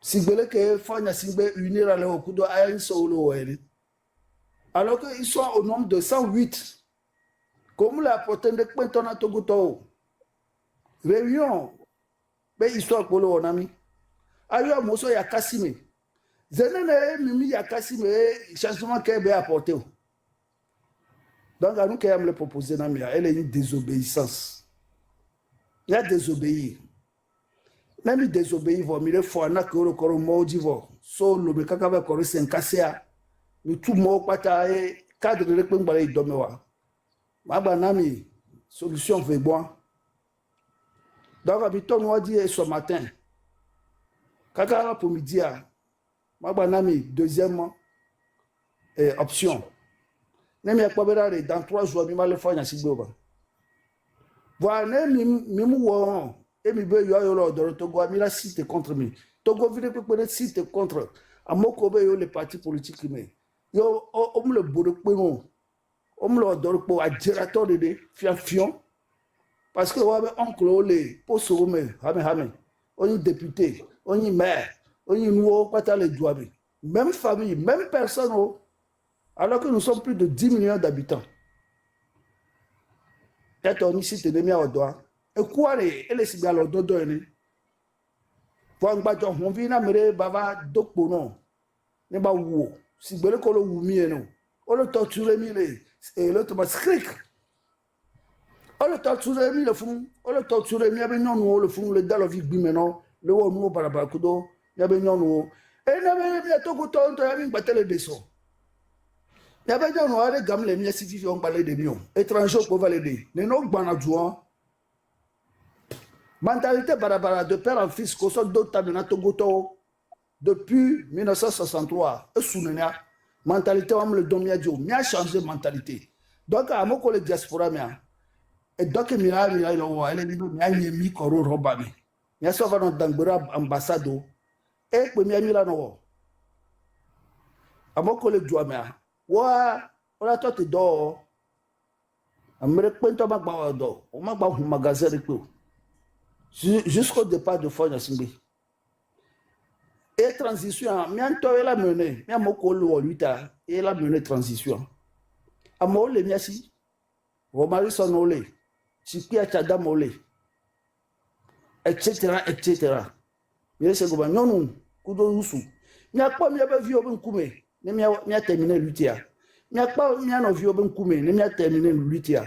Si bele que fanya singbe unir à le kudo ayen solo wele. Alors que ils sont au nombre de 108. Comme la potente de Quentin à Togo. Réunion be histoire pour le onami. Ayo moso ya kasime. Zenene mimi ya kasime changement qu'elle be apporté. Donc à nous qu'elle me le proposer na mia, elle est une désobéissance. Il y a désobéir. Même désobéir va mire fo na que le koro moji vo. So le kaka va koro senkasia. Mi tout mo pata e cadre de l'ekpengba le domewa. Maba nami solution ve bon. Donc habitant nous a dit ce matin. Kaka pour midi Maba nami deuxième option. Nemi akpabera dans 3 jours mi mal faire na sigboba. Voilà mi wo et mi be yo yo do Togo mi la cité contre mi. Togo vient peut cité contre amoko be yo le parti politique mais yo on le bodo pe on le do po adjurateur de fiafion parce que wa be oncle ole poso me hame on est député on est maire on est nouveau pata le douabe même famille même personne alors que nous sommes plus de 10 millions d'habitants. Et on ici te demi au doigt et quoi et les signaux au dodo ni pour ngbajo on vient mere baba dokpono ne ba wo si gbele ko lo wu mi eno o lo torture mi le et l'autre va skrik o lo torture mi le fun o lo torture mi abe nyonu le fun le dalo vi gbi meno le wo nu baraba kudo ya be nyonu e na be mi to ko to ya mi gbatele deso ya be nyonu are gamle mi si fi on parler de mion étranger ko valider ne no gbana juan mentalité barabara de père en fils ko so do tabena togoto depuis 1963 et sounenia mentalité on me le donne mi a changé mentalité donc à mon collègue diaspora mia et donc mi a lo elle dit mi a mi koro roba mi a so va dans dangbera ambassade et pe mi a mi la no à mon collègue joa mia wa on to te do amere pento magba do o magba hu magasin de pe jusqu'au départ de Fonya Simbi. Et transition, mianto elle a mené, miamoko lo luta, elle a mené transition. Amole miasi, Romari sonole, Chipia Chadamole, etc. etc. Mais c'est comme non, kudo usu. Mia pas mia be vio ben kume, ne mia terminer lutia. Mia pas mia no vio ben kume, ne mia terminer lutia.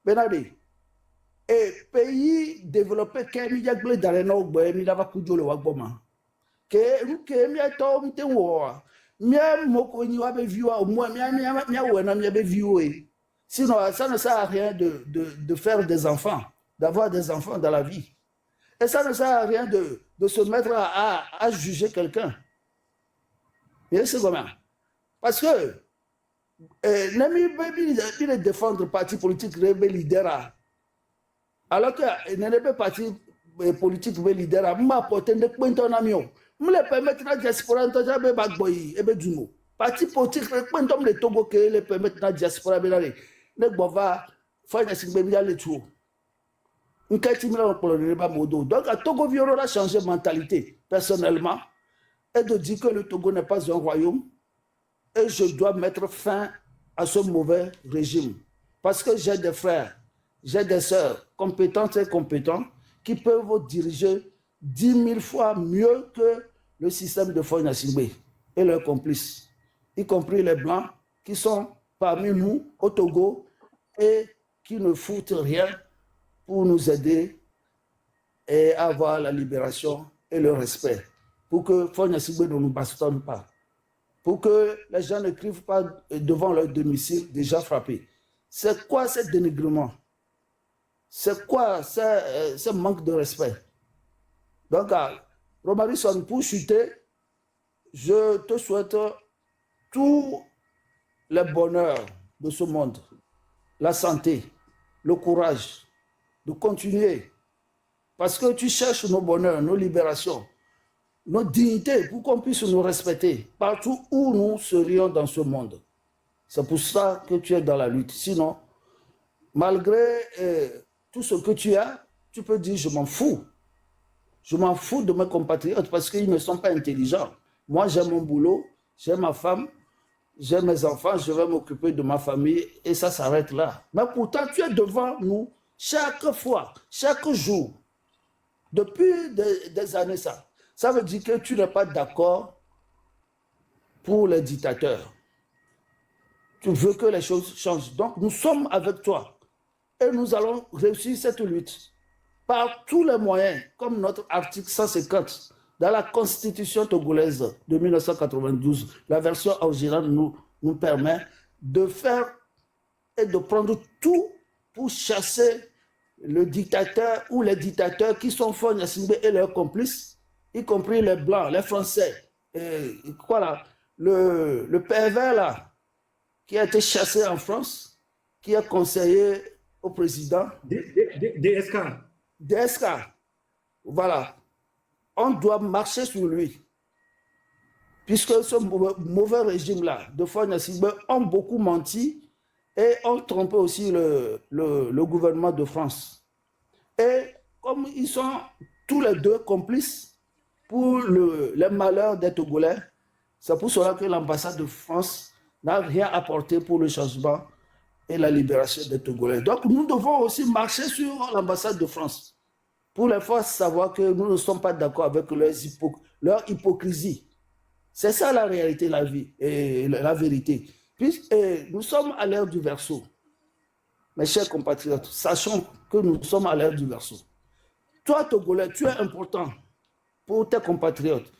Benade. Et pays développé qui mi jagle dans le nord mi lava kujo le wagboma que mi to mi te wo mi moko ni wa be viwa au moins mi wena mi be viwe sinon ça ne sert à rien de faire des enfants d'avoir des enfants dans la vie et ça ne sert à rien de se mettre à juger quelqu'un mais c'est comment parce que nami be défendre parti politique rebe leader alors que n'est parti politique ve leader m'a porté de point en amion me permettre na diaspora ntoja be bagboyi ebe dumo parti politique point on le Togo que le permettre na diaspora be lare ne gbova fanya singbe mi ale tuo nkati mi la polonais ba modo donc à Togo violo a changé mentalité personnellement et de dire que le Togo n'est pas un royaume et je dois mettre fin à ce mauvais régime parce que j'ai des frères. J'ai des sœurs compétentes et compétents qui peuvent vous diriger 10 000 fois mieux que le système de Fonya Simbe et leurs complices, y compris les Blancs qui sont parmi nous au Togo et qui ne foutent rien pour nous aider et avoir la libération et le respect. Pour que Fonya Simbe ne nous bastonne pas. Pour que les gens ne crient pas devant leur domicile déjà frappé. C'est quoi ce dénigrement? C'est quoi ce manque de respect? Donc, Romarison, pour chuter, je te souhaite tout le bonheur de ce monde, la santé, le courage de continuer. Parce que tu cherches nos bonheurs, nos libérations. notre dignité, pour qu'on puisse nous respecter partout où nous serions dans ce monde. C'est pour ça que tu es dans la lutte. Sinon, malgré tout ce que tu as, tu peux dire je m'en fous. Je m'en fous de mes compatriotes parce qu'ils ne sont pas intelligents. Moi, j'ai mon boulot, j'ai ma femme, j'ai mes enfants, je vais m'occuper de ma famille et ça s'arrête là. Mais pourtant, tu es devant nous chaque fois, chaque jour, depuis des années ça. Ça veut dire que tu n'es pas d'accord pour les dictateurs. Tu veux que les choses changent. Donc, nous sommes avec toi et nous allons réussir cette lutte par tous les moyens, comme notre article 150 dans la Constitution togolaise de 1992. La version originale nous permet de faire et de prendre tout pour chasser le dictateur ou les dictateurs qui sont Faure Gnassingbé et leurs complices, y compris les Blancs, les Français. Et, quoi là, le pervers là, qui a été chassé en France, qui a conseillé au président. DSK. DSK. Voilà. On doit marcher sur lui. Puisque ce mauvais régime-là de Faure Gnassingbé ont beaucoup menti et ont trompé aussi le gouvernement de France. Et comme ils sont tous les deux complices pour les malheurs des Togolais, c'est pour cela que l'ambassade de France n'a rien apporté pour le changement et la libération des Togolais. Donc nous devons aussi marcher sur l'ambassade de France pour les faire savoir que nous ne sommes pas d'accord avec leur hypocrisie. C'est ça la réalité, la vie et la vérité. Nous sommes à l'ère du Verseau. Mes chers compatriotes, sachons que nous sommes à l'ère du Verseau. Toi, Togolais, tu es important pour tes compatriotes.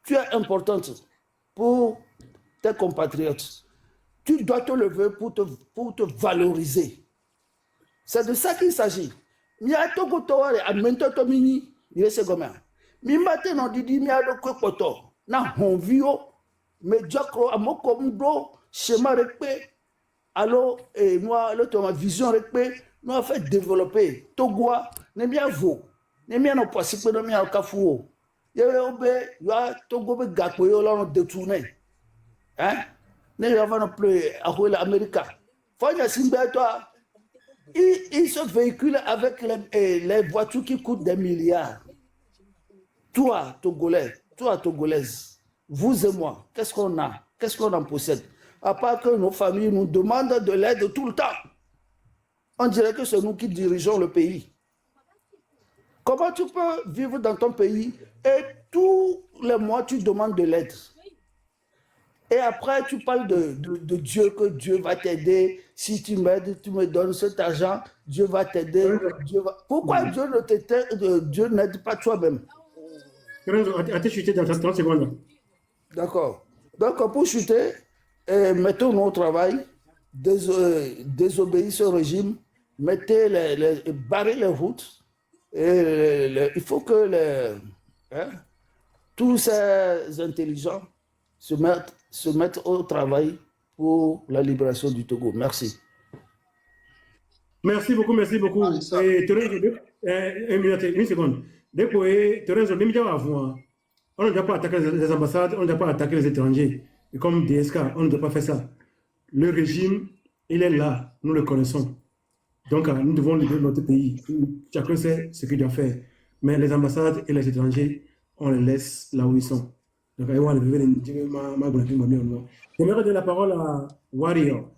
Tu es importante pour tes compatriotes. Tu dois te lever pour te valoriser. C'est de ça qu'il s'agit. Mia Togo Toware, Amento Tomini, il est segomé. Mi mate non didi mi ado kwe poto. Na honvio, me diakro amoko mdo, schéma rekpe. Alors, moi, ma vision rekpe, nous a fait développer Togoa, ne mia vo, ne mia no poisipe, ne mia okafuo. Yewe obe, yoa Togo be gakwe yo l'on détourné. Hein? Ne yava non plus à l'Amérique. Faure Gnassingbé, toi, il se véhicule avec les voitures qui coûtent des milliards. Toi, Togolais, toi, Togolaise, vous et moi, qu'est-ce qu'on a? Qu'est-ce qu'on en possède? À part que nos familles nous demandent de l'aide tout le temps. On dirait que c'est nous qui dirigeons le pays. Comment tu peux vivre dans ton pays et tous les mois tu demandes de l'aide? Et après, tu parles de Dieu, que Dieu va t'aider. Si tu m'aides, tu me donnes cet argent, Dieu va t'aider. Pourquoi Dieu n'aide pas toi-même? Attends, chuter dans 30 secondes. D'accord. Donc, pour chuter, mettons-nous au travail, désobéir au régime, barrer les routes. Il faut que tous ces intelligents se mettre au travail pour la libération du Togo. Merci. Merci beaucoup, merci beaucoup. Une seconde. Depuis, on ne doit pas attaquer les ambassades, on ne doit pas attaquer les étrangers. Et comme DSK, on ne doit pas faire ça. Le régime, il est là, nous le connaissons. Donc, nous devons libérer notre pays. Chacun sait ce qu'il doit faire. Mais les ambassades et les étrangers, on les laisse là où ils sont. Donc, j'aimerais donner la parole à Warrior.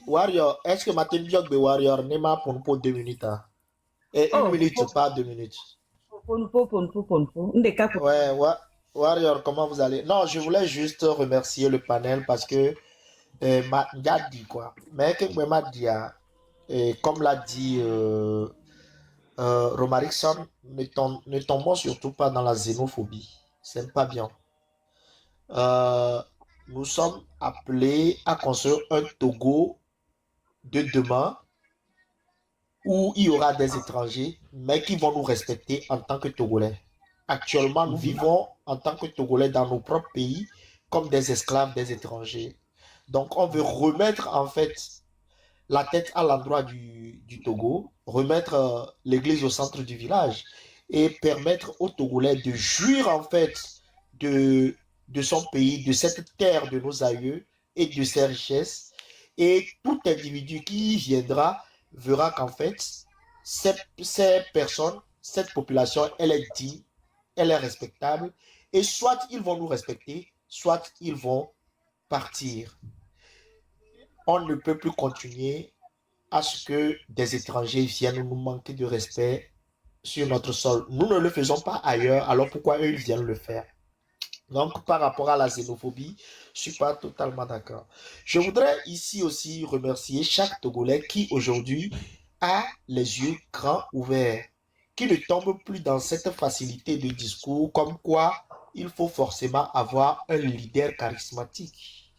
Warrior, est-ce que Matin Biogbe Warrior n'est pas pour 2 minutes? Et 1 minute, pas 2 minutes. Ouais, Warrior, comment vous allez? Non, je voulais juste remercier le panel parce que m'a dit quoi. Mais que m'a dit, comme l'a dit Romarikson, ne tombons surtout pas dans la xénophobie. C'est pas bien. Nous sommes appelés à construire un Togo de demain où il y aura des étrangers, mais qui vont nous respecter en tant que Togolais. Actuellement, nous vivons en tant que Togolais dans nos propres pays comme des esclaves des étrangers. Donc, on veut remettre en fait la tête à l'endroit du Togo, remettre l'église au centre du village et permettre aux Togolais de jouir en fait de son pays, de cette terre de nos aïeux et de ses richesses. Et tout individu qui y viendra verra qu'en fait, ces personnes, cette population, elle est digne, elle est respectable, et soit ils vont nous respecter, soit ils vont partir. On ne peut plus continuer à ce que des étrangers viennent nous manquer de respect sur notre sol. Nous ne le faisons pas ailleurs, alors pourquoi eux ils viennent le faire? Donc, par rapport à la xénophobie, je ne suis pas totalement d'accord. Je voudrais ici aussi remercier chaque Togolais qui aujourd'hui a les yeux grands ouverts, qui ne tombe plus dans cette facilité de discours comme quoi il faut forcément avoir un leader charismatique.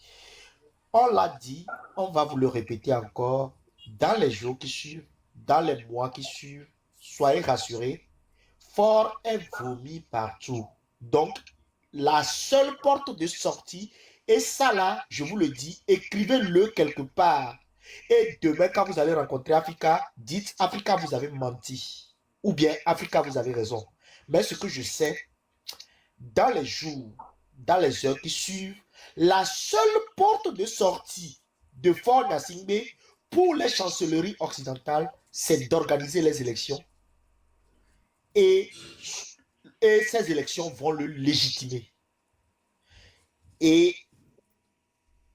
On l'a dit, on va vous le répéter encore, dans les jours qui suivent, dans les mois qui suivent, soyez rassurés, fort est vomi partout. Donc, la seule porte de sortie, et ça là, je vous le dis, écrivez-le quelque part. Et demain, quand vous allez rencontrer Africa, dites Africa, vous avez menti. Ou bien Africa, vous avez raison. Mais ce que je sais, dans les jours, dans les heures qui suivent, la seule porte de sortie de Fort Gnassingbé pour les chancelleries occidentales, c'est d'organiser les élections. Et ces élections vont le légitimer. Et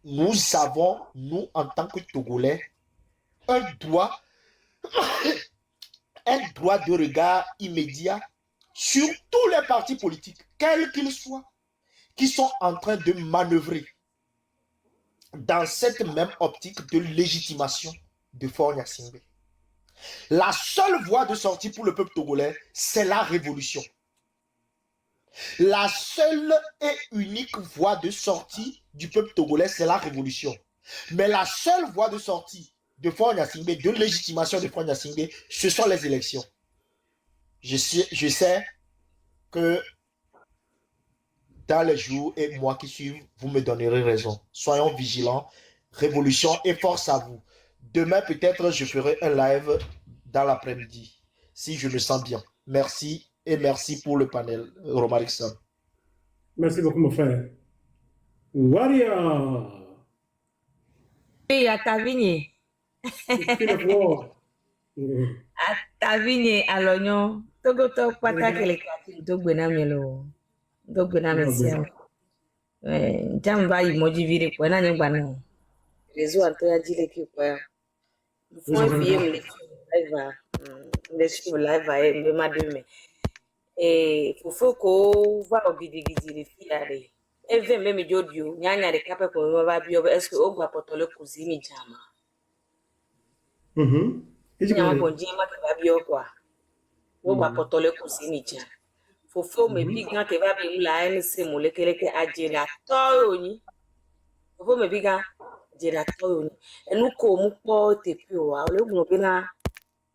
nous avons, nous, en tant que Togolais, un droit de regard immédiat sur tous les partis politiques, quels qu'ils soient, qui sont en train de manœuvrer dans cette même optique de légitimation de Fort Gnassingbé. La seule voie de sortie pour le peuple togolais, c'est la révolution. La seule et unique voie de sortie du peuple togolais, c'est la révolution. Mais la seule voie de sortie de Fort Gnassingbé, de légitimation de Fort Gnassingbé, ce sont les élections. Je sais que dans les jours et mois qui suivent, vous me donnerez raison. Soyons vigilants. Révolution et force à vous. Demain, peut-être, je ferai un live dans l'après-midi, si je me sens bien. Merci et merci pour le panel, Romarikson. Merci beaucoup, mon frère. Warrior. Oui, à Tavigny. À Tavigny, à l'oignon. Togo to pata que les quartiers de Benamelo. Do Benamelo. Jamba y moji vire kwa na nyumba no. Rezo antoya jile ki kwa. Fon vie me live le sur live e me mademe. Faut ko va ogidi le fiare. Even me jodio nyanya de kape ko va bio est-ce que ogba potole kuzimi jama. Nyama bonji ma ke va bio kwa. Ogba potole kuzimi jama. Faut me bigan ke va bi la NC molekele ke ajira toyoni. Faut me bigan jira toyoni. Enu ko mu po tepi o wa le gun bi na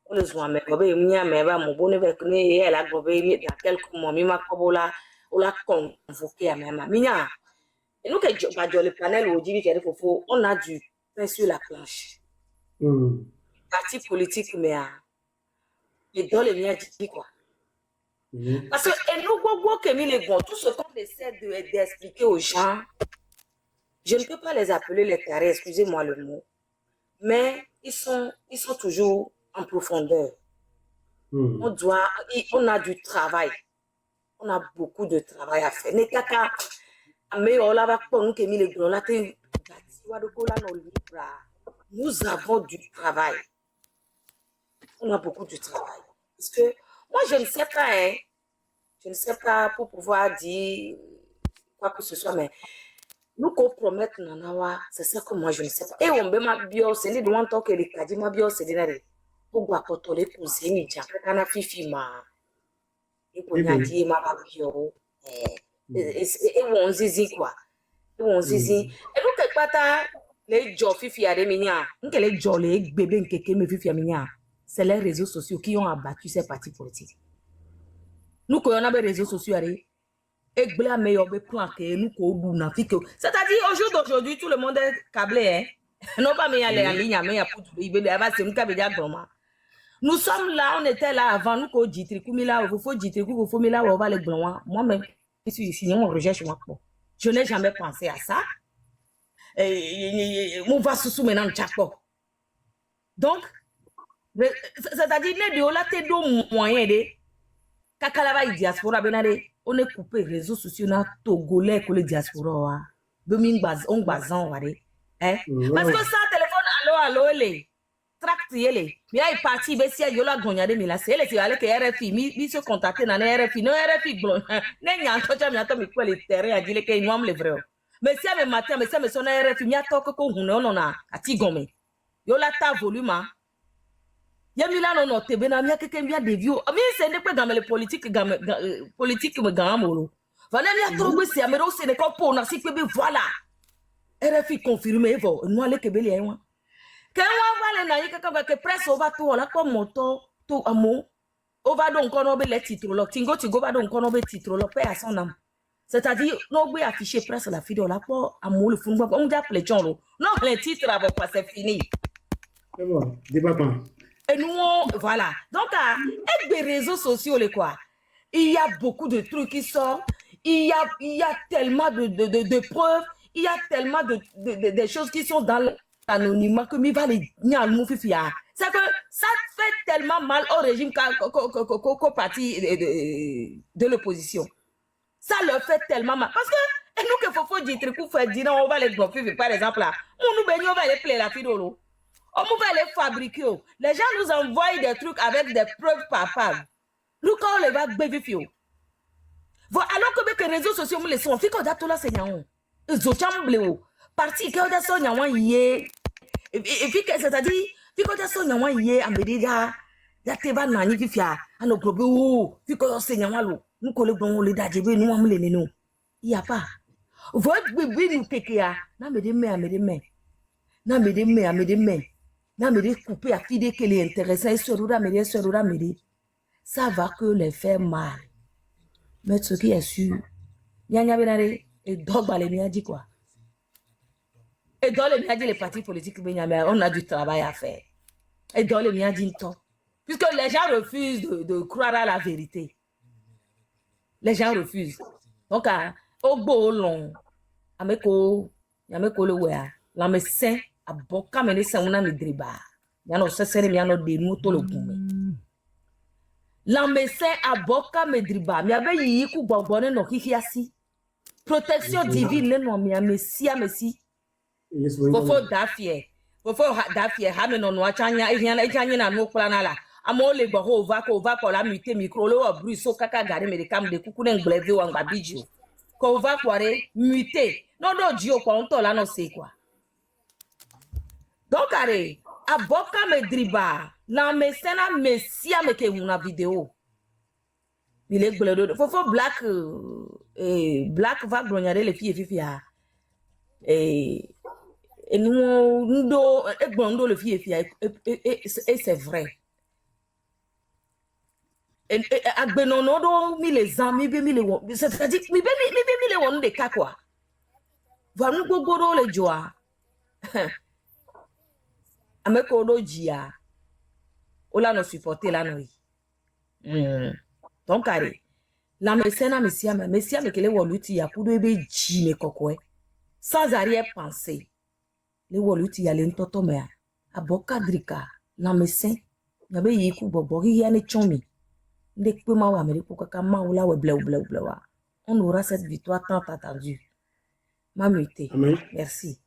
o le zwa me ko be mi ame ba mo boni ve ni e la go be mi da quelques mois mi ma ko bola o la convoquer à même minya. Et nous que ba le panel o di ke fofo on a du pain sur la planche. Parti politique mais et dans les miens dit quoi. Parce que nous, tout ce qu'on essaie d'expliquer aux gens, je ne peux pas les appeler les carrés, excusez-moi le mot, mais ils sont toujours en profondeur. On a du travail, on a beaucoup de travail à faire. Nous avons du travail, on a beaucoup de travail. Parce que moi, je ne sais pas, hein. Je ne sais pas pour pouvoir dire quoi que ce soit, mais nous compromettre Nanawa, c'est ça que moi, je ne sais pas. Et on me m'a bio, c'est les droits tant que les cadis m'a bio, c'est des pour boire pour les pousser, ni déjà, quand on a fifi ma. Et pour y dire, ma bio, et on zizi quoi. Et on zizi. Et nous, quelque part, les gens fifi à des mignards, nous, les gens, les bébés, qui me fifi à mignards. C'est les réseaux sociaux qui ont abattu ces partis politiques. Nous, quand on a des réseaux sociaux, c'est-à-dire, au jour d'aujourd'hui, tout le monde est câblé. Non pas mais aller en ligne, mais il y a pour tout. Nous sommes là, on était là avant, nous, qu'on dit, là, il faut dire, il faut là, on va les blancs. Moi-même, je suis ici, on recherche moi. Je n'ai jamais pensé à ça. On va se soumettre dans le chapeau. Donc, c'est-à-dire, les deux, là, t'es deux moyens de. Kakalava diaspora, on est coupé réseaux sociaux, on a togolais que les diaspora. On bazan, hein? Parce que ça, téléphone, allo, les. Tract yele mi ay parti be sia yola gonyade mi la sele ti ale ke RFI mi se contacter na RFI no RFI blon ne nya ntocha mi ato mi ko le terrain adile ke nwam le vrai mais si me matin mais si me so na RFI mi ato ko hunu no na ati gome yola ta volume ya mi la no tebe na mi akeke mi devio mi se ne pe gamele politique politique me gamolo vana mi ato gbe si amero se ne ko po na si pe be voilà RFI confirmé vo no ale ke be le enwa que on va aller dans que presse on va tout là comme moto tout amour on va donc on les titres là tingo va donc on titre là paix à son âme c'est-à-dire non oui afficher presse la vidéo là pour amour le fond on dit appeler John non les titres avec pas c'est fini c'est bon débat pas et nous voilà donc avec des réseaux sociaux les quoi il y a beaucoup de trucs qui sortent il y a tellement de preuves il y a tellement de choses qui sont dans anonymat que mi va les nyal mou fifia c'est que ça fait tellement mal au régime qu'au parti de l'opposition ça leur fait tellement mal parce que et nous que faut dire truc pour faire dire on va les gonfler par exemple là on nous on va les plaire la fidolo on va les fabriquer les gens nous envoient des trucs avec des preuves palpables nous quand on les va bévifio voilà alors que les réseaux sociaux nous les sont fait qu'on a tout là c'est nyaon zochambléo parti que on a son nyaon yé et puis c'est-à-dire puis quand on a son nyaon yé américa ya teba nani fifia ano globe ou puis quand on se nyaon lo nous collègues bon les dadjebe nous on les neno il y a pas votre bébé nous kekia na me de na me de couper à fide que les intéressants serura me ça va que les faire mal mais ce qui est sûr nyanya benare et dogba les mia dit quoi. Et dans les médias, les partis politiques, on a du travail à faire. Et dans les médias, puisque les gens refusent de croire à la vérité. Les gens refusent. Donc, au beau long, ameko le wea, la médecin a boka menesa una midriba. Yano sesere miano de moto le gume. La médecin a boka medriba. Mi abe yiku gbobone no kikiasi. Protection divine no mi amesi. Fofo dafie hame no no achanya ehanya na no kula na la amole gbo ho va ko la muté micro lo obru so kaka gari medicam de kuku ne ngblevi wa ngba biju ko va kware muté no do ji o ko nto la no se kwa donc are aboka medriba la mesena mesia me ke una vidéo il est gbedo fofo black va glonyare les filles fifia et nous le fille et c'est vrai et agbenono do mi les amis be mi les c'est-à-dire mi les won de ka quoi voilà nous gogoro le joa ameko do jia ola no supporter la no donc allez la mesena mesia me kele woluti ya kudo ebe ji me kokwe sans arrière-pensée les woluti ya le ntoto mea aboka drika la médecin yabe yiku bobo ya ne chomi ndek pe ma wa mere ko kaka ma wala we ble wa on aura cette victoire tant attendue ma muté merci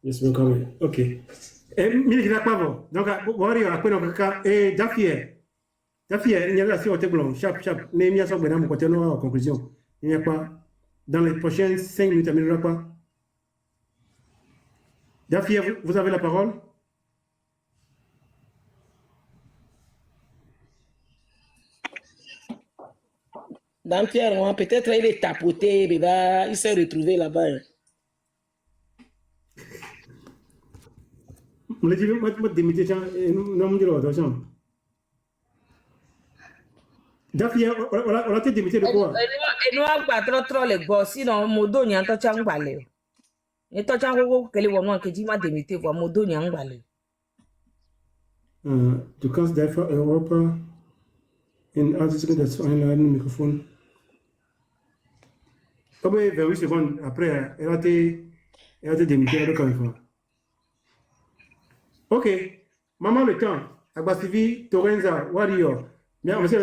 yes bon quand même OK et mi gira pa bo donc wori a ko no kaka et dafie il y a la si on te blon chap ne mi aso gbena mo ko te no en conclusion il n'y a pas dans les prochaines 5 minutes il n'y aura pas. Dafia, vous avez la parole. Dans Pierre, peut-être il est tapoté, il s'est retrouvé là-bas. Dafia, on a été démité de quoi? Et nous, on va pas trop les gosses, sinon, Modo, n'y a pas de balai. Et toi, tu as dit que tu as démité, modo nyangbalé. Du kannst dafür Europa in Artikel dazu einladen, Mikrofon. Aber 28 secondes après, elle a été démitée de quand Ok, maman le temps, Agbasivi, Torenza, Warrior. Bien, on sait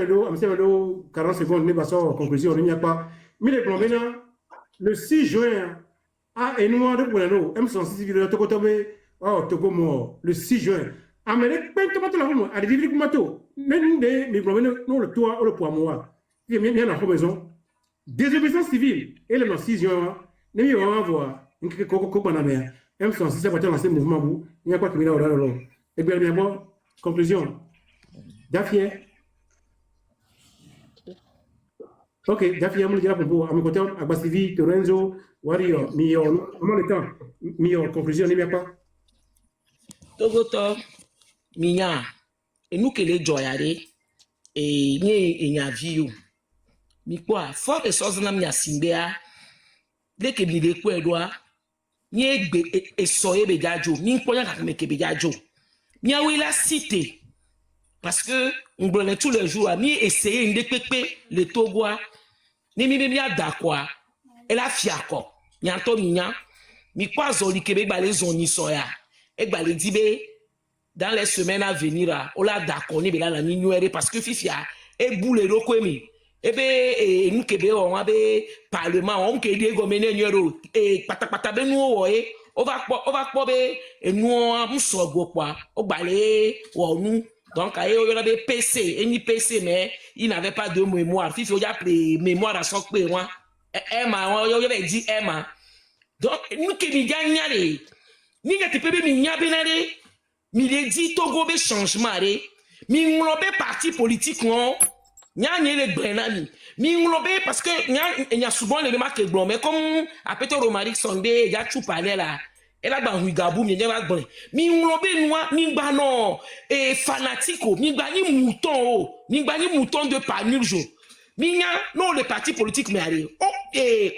40 secondes, mais pas ça, conclusion, il n'y a pas. Mais les maintenant, le 6 juin, et nous, on a M106 civil, le 6 juin. Amérique, peine tomato la homme, à des livres mato. Même des, mais non, le toit, ou le poids, moi. Il y a bien la maison. Désobéissance civile, et le 6 juin, nous allons avoir une coco banane. M106, ça va lancer le mouvement, il n'y a pas de milliard d'euros. Et bien, bon, conclusion. Dafie. Ok, Dafie, on dirait pour à mes côtés, Agbasivi, Torenzo, Warrior, Mio, comment le temps? Mio, conclusion, il n'y a pas. Togoto, Minya, et nous que les joyare, et n'y a vu. Mi quoi, fort de choses n'a mia simbea, dès que mi de quoi doit, n'y et soye bejajo, mi quoi y'a me que bejajo. Mi a oui la cité, parce que on brûle tous les jours, mi essayer une dépepe le Togoa, ni mi bien d'accord, et la fiako, mi anto minya, mi quoi zoli kebe balé zoni soya, et balé dibe, dans les semaines à venir, on l'a d'accord, ni bela la minuere, parce que fifia, et boule roko mi. Ebe nous kebe on abe parlement on ke die gomene nyero patapata be nu e on va be nous on sogo quoi o balé wo nu donc aye o yola be PC eni PC mais il n'avait pas de mémoire fifi o ya play mémoire à sok pe wan Emma on yo be dit Emma donc nous ke mi gagnale ni ke pe be mi nyabe na de mi le dit Togo be changement re mi nglobe parti politique non nya le grenami mi nglobe parce que nya souvent les remarques blond mais comme après Romaric Sondé ya chou parler là elle a ba huigabou mi nya ba gbon mi nglobe noa mi gba non fanatico mi gba ni mouton de panurjo mi nya non le parti politique mais allez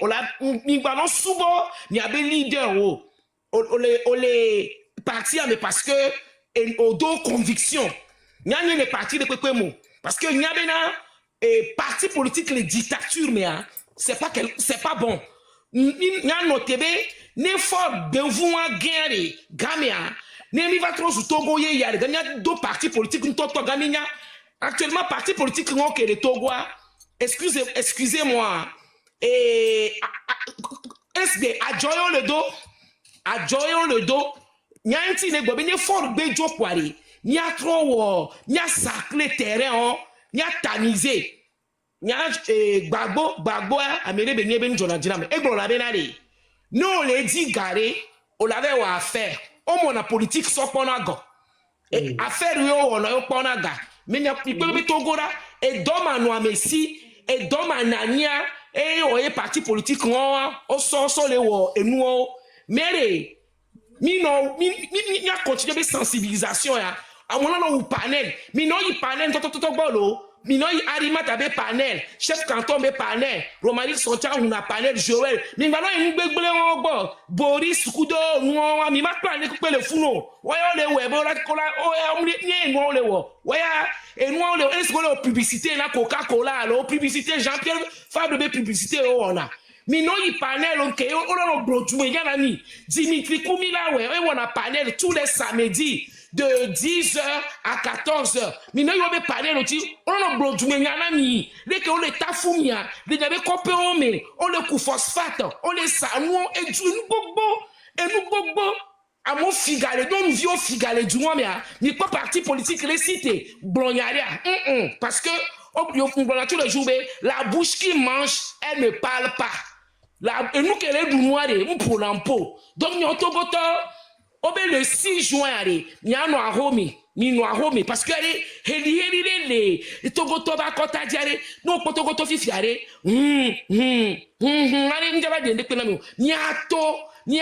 on la mi gba non souvent mi a be leader o les parti mais parce que au dos conviction nya les parti de Pepemo parce que nya bena parti politique les dictatures mais c'est pas bon n'y a noté ne fort de vous en guerre gamia ne mi va trop sur Togo y a deux partis politiques nous toto gamia actuellement parti politique non que le Togo excusez-moi est-ce adjoyons le dos n'y a un petit nègre ne fort bejo kwari n'y a trop n'y a sacré terrain n'y a tamisé nya gbagbo amere benye ben jona dinam e gboro la benare no le di gare o la ve wa affaire o mo na politique so pona go affaire yo o na yo pona ga me nya pipe be Togora e do ma no amesi e do ma nania e o e parti politique won o so le wo enu o mere mi nya continue be sensibilisation ya amona no panel mi no yi panel to gbolo Mino y Arimata be panel, chef canton be panel, Romaric Sontia on a panel Joël. Mi ngalo y ngbegbele won gbo, Boris Kudo won mi ma plan couper le founo. Waya le webo la kola o ya ni no le wo. Waya et nous on le est ko publicité na Coca-Cola, la publicité Jean-Pierre Fabre be publicité o ona. Mino y panel on ke o no brojume yana ni. Dimitri Koumila we on a panel tous les samedis. De 10h à 14h. Mino yobe panel oti on no blodume nyana mi le ke on le tafumia le jabe copé on me on le coup phosphate on le sanu et du gbogbo à mon figale donc nous vieux figale du moi mais ni pas parti politique les cité blonyaria parce que on tous les jours la bouche qui mange elle ne parle pas la et nous que les du noir on pour l'empo donc nous togoto le 6 juin allez nyano ahomi ni no ahomi parce que allez heli le togoto ba kota diare no togoto fifiare allez njaba de ndekpe na mi nyato ne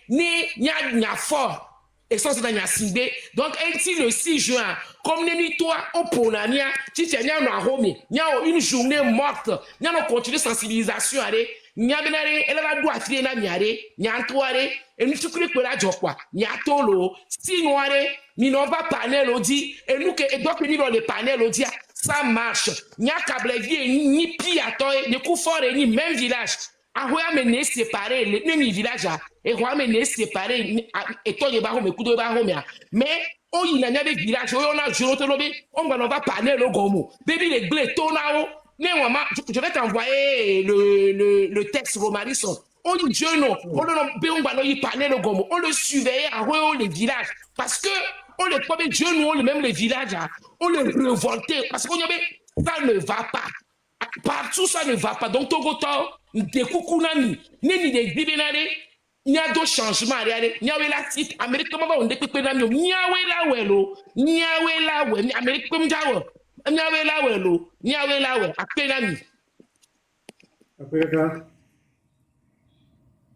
nya fort et ça c'est dans nya simbe donc le 6 juin comme neni toi oponania ti tia nyano ahomi nyao une journée morte nyano continuer sensibilisation allez Nyabinare, elle va doit filer na miare, nyantoare, et nous tukule pour la jokwa, nyatolo, si noire, mi non va panel odi, et nous que, et donc ni dans le panel odi, ça marche. Nyakable vie, ni piatoy, ni koufore, ni même village. Ahoya mene séparé, ni village, et roi mene séparé, et toi de barreau, mais coup de barreau, mais, oh, il y a des villages, on a juré, on va panel au gomo, baby les blés, tonao. Je vais t'envoyer le texte Romarisson. On dit Dieu non, on le surveillait à les villages. Parce que on les probait Dieu non, même les villages, on les révoltait. Parce qu'on y avait, ça ne va pas. Partout ça ne va pas. Donc Togoto, des coucounani, ni des bibénales, il y a d'autres changements. Il y a la site Amérique, comment on découpe la mieux. Il y a la wello, il y a la wello, Amérique comme Jawa. Nyawe lawelo, nyawe lawe, apenami. Après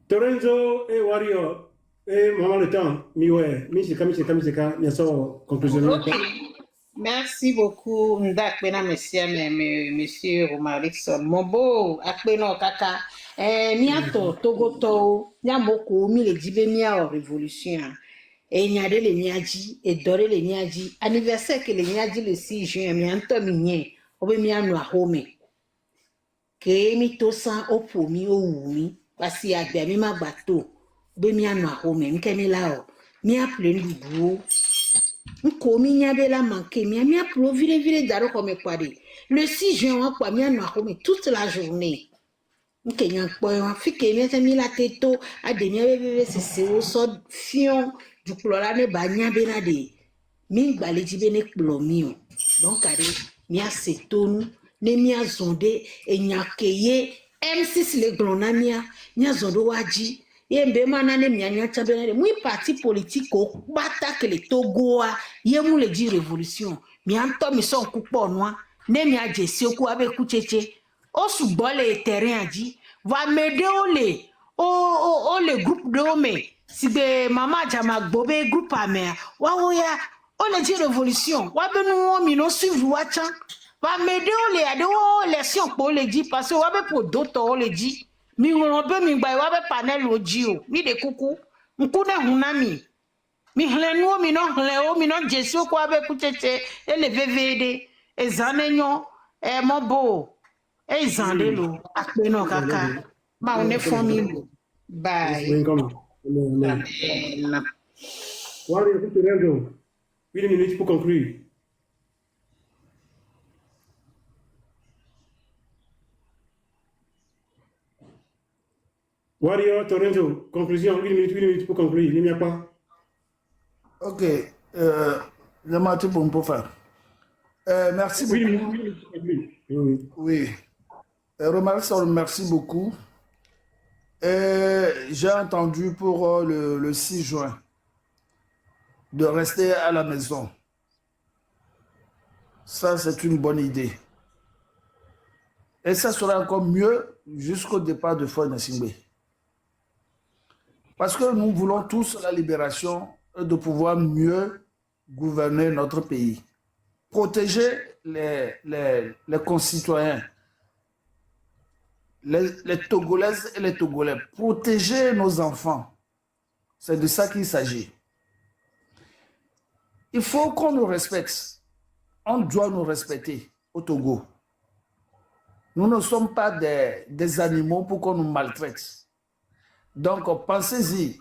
Torenzo et Warrior et maman le temps, miwe, misika, nyaso conclusion. Ok. Merci beaucoup, Ndak Bena Monsieur Romarikson. Mobo, Akbeno Kaka, Niato, Togoto, Nyamoko, Mile Dibe Nia Révolution. Et il y a des niaji, et doré les niaji. Anniversaire que les niaji le 6 juin, mi anto minye, obe mi anu ahome. Ke mi to san opo mi o wumi, pasi agbe mi ma bato, obe mi anu ahome, mi kemi la o, mi a plein du bro. Nko mi nyabe la manke, mi a plo vire daro comme kwade. Le 6 juin, on kwa mi anu ahome toute la journée. Nke nyank boy, on fi ke mi a mi la teto, a de mi a bebe se o so fion. Du chlorane ne banya benade min gbaleji bene plomio donc ade mi a setonu ne mi a zonde e nyakeye M6 le glonamia mi a zondo waji ye mbe mana ne mi anya chabenade mu parti politique o bata que le Togo a ye mu le di révolution mi anto mi son kupo noa ne mi a jesi oku abe kucheche o subole terrain aji va m'aider o le groupe de hommes. Si be mama jama gbobe groupe amea wa ya o le di révolution wa be nu mi no suivre wa chan va m'aider o le ade o le si on po le di parce que wa be po doto o le di mi won be mi gba wa be panel o ji o mi de kuku nku ne hunami mi hlenu o mi no jesi o ko abe kucheche e le vvd e zanenyo e mobo e zande lo ape no kaka ma on e famille bye. Warrior, Torenzo, 8 minutes pour conclure. Warrior, Torenzo, conclusion, 8 minutes pour conclure. Il n'y a pas. Ok, le matin pour faire. Merci beaucoup. Oui. Romarikson, merci beaucoup. J'ai entendu pour le 6 juin de rester à la maison. Ça, c'est une bonne idée. Et ça sera encore mieux jusqu'au départ de Foy Gnassingbé. Parce que nous voulons tous la libération de pouvoir mieux gouverner notre pays. Protéger les concitoyens. Les Togolaises et les Togolais, protéger nos enfants. C'est de ça qu'il s'agit. Il faut qu'on nous respecte. On doit nous respecter au Togo. Nous ne sommes pas des animaux pour qu'on nous maltraite. Donc, pensez-y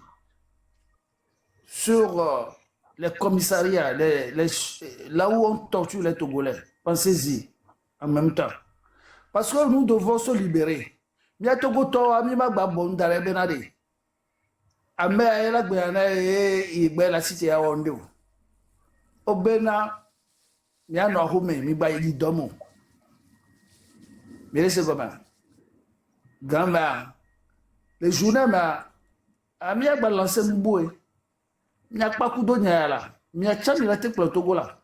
sur les commissariats, là où on torture les Togolais. Pensez-y en même temps. Parce que nous devons se libérer. Mia Togo to ami ma gba bon dare benade. Ame ayela gbe ana igbe la cité ya onde. Obena mia no home mi gba yi domo. Mais c'est comment? Gamba le journée ma ami agba lancer mboe. Mia pa kudo nyala. Mia chami la te pour le Togo là.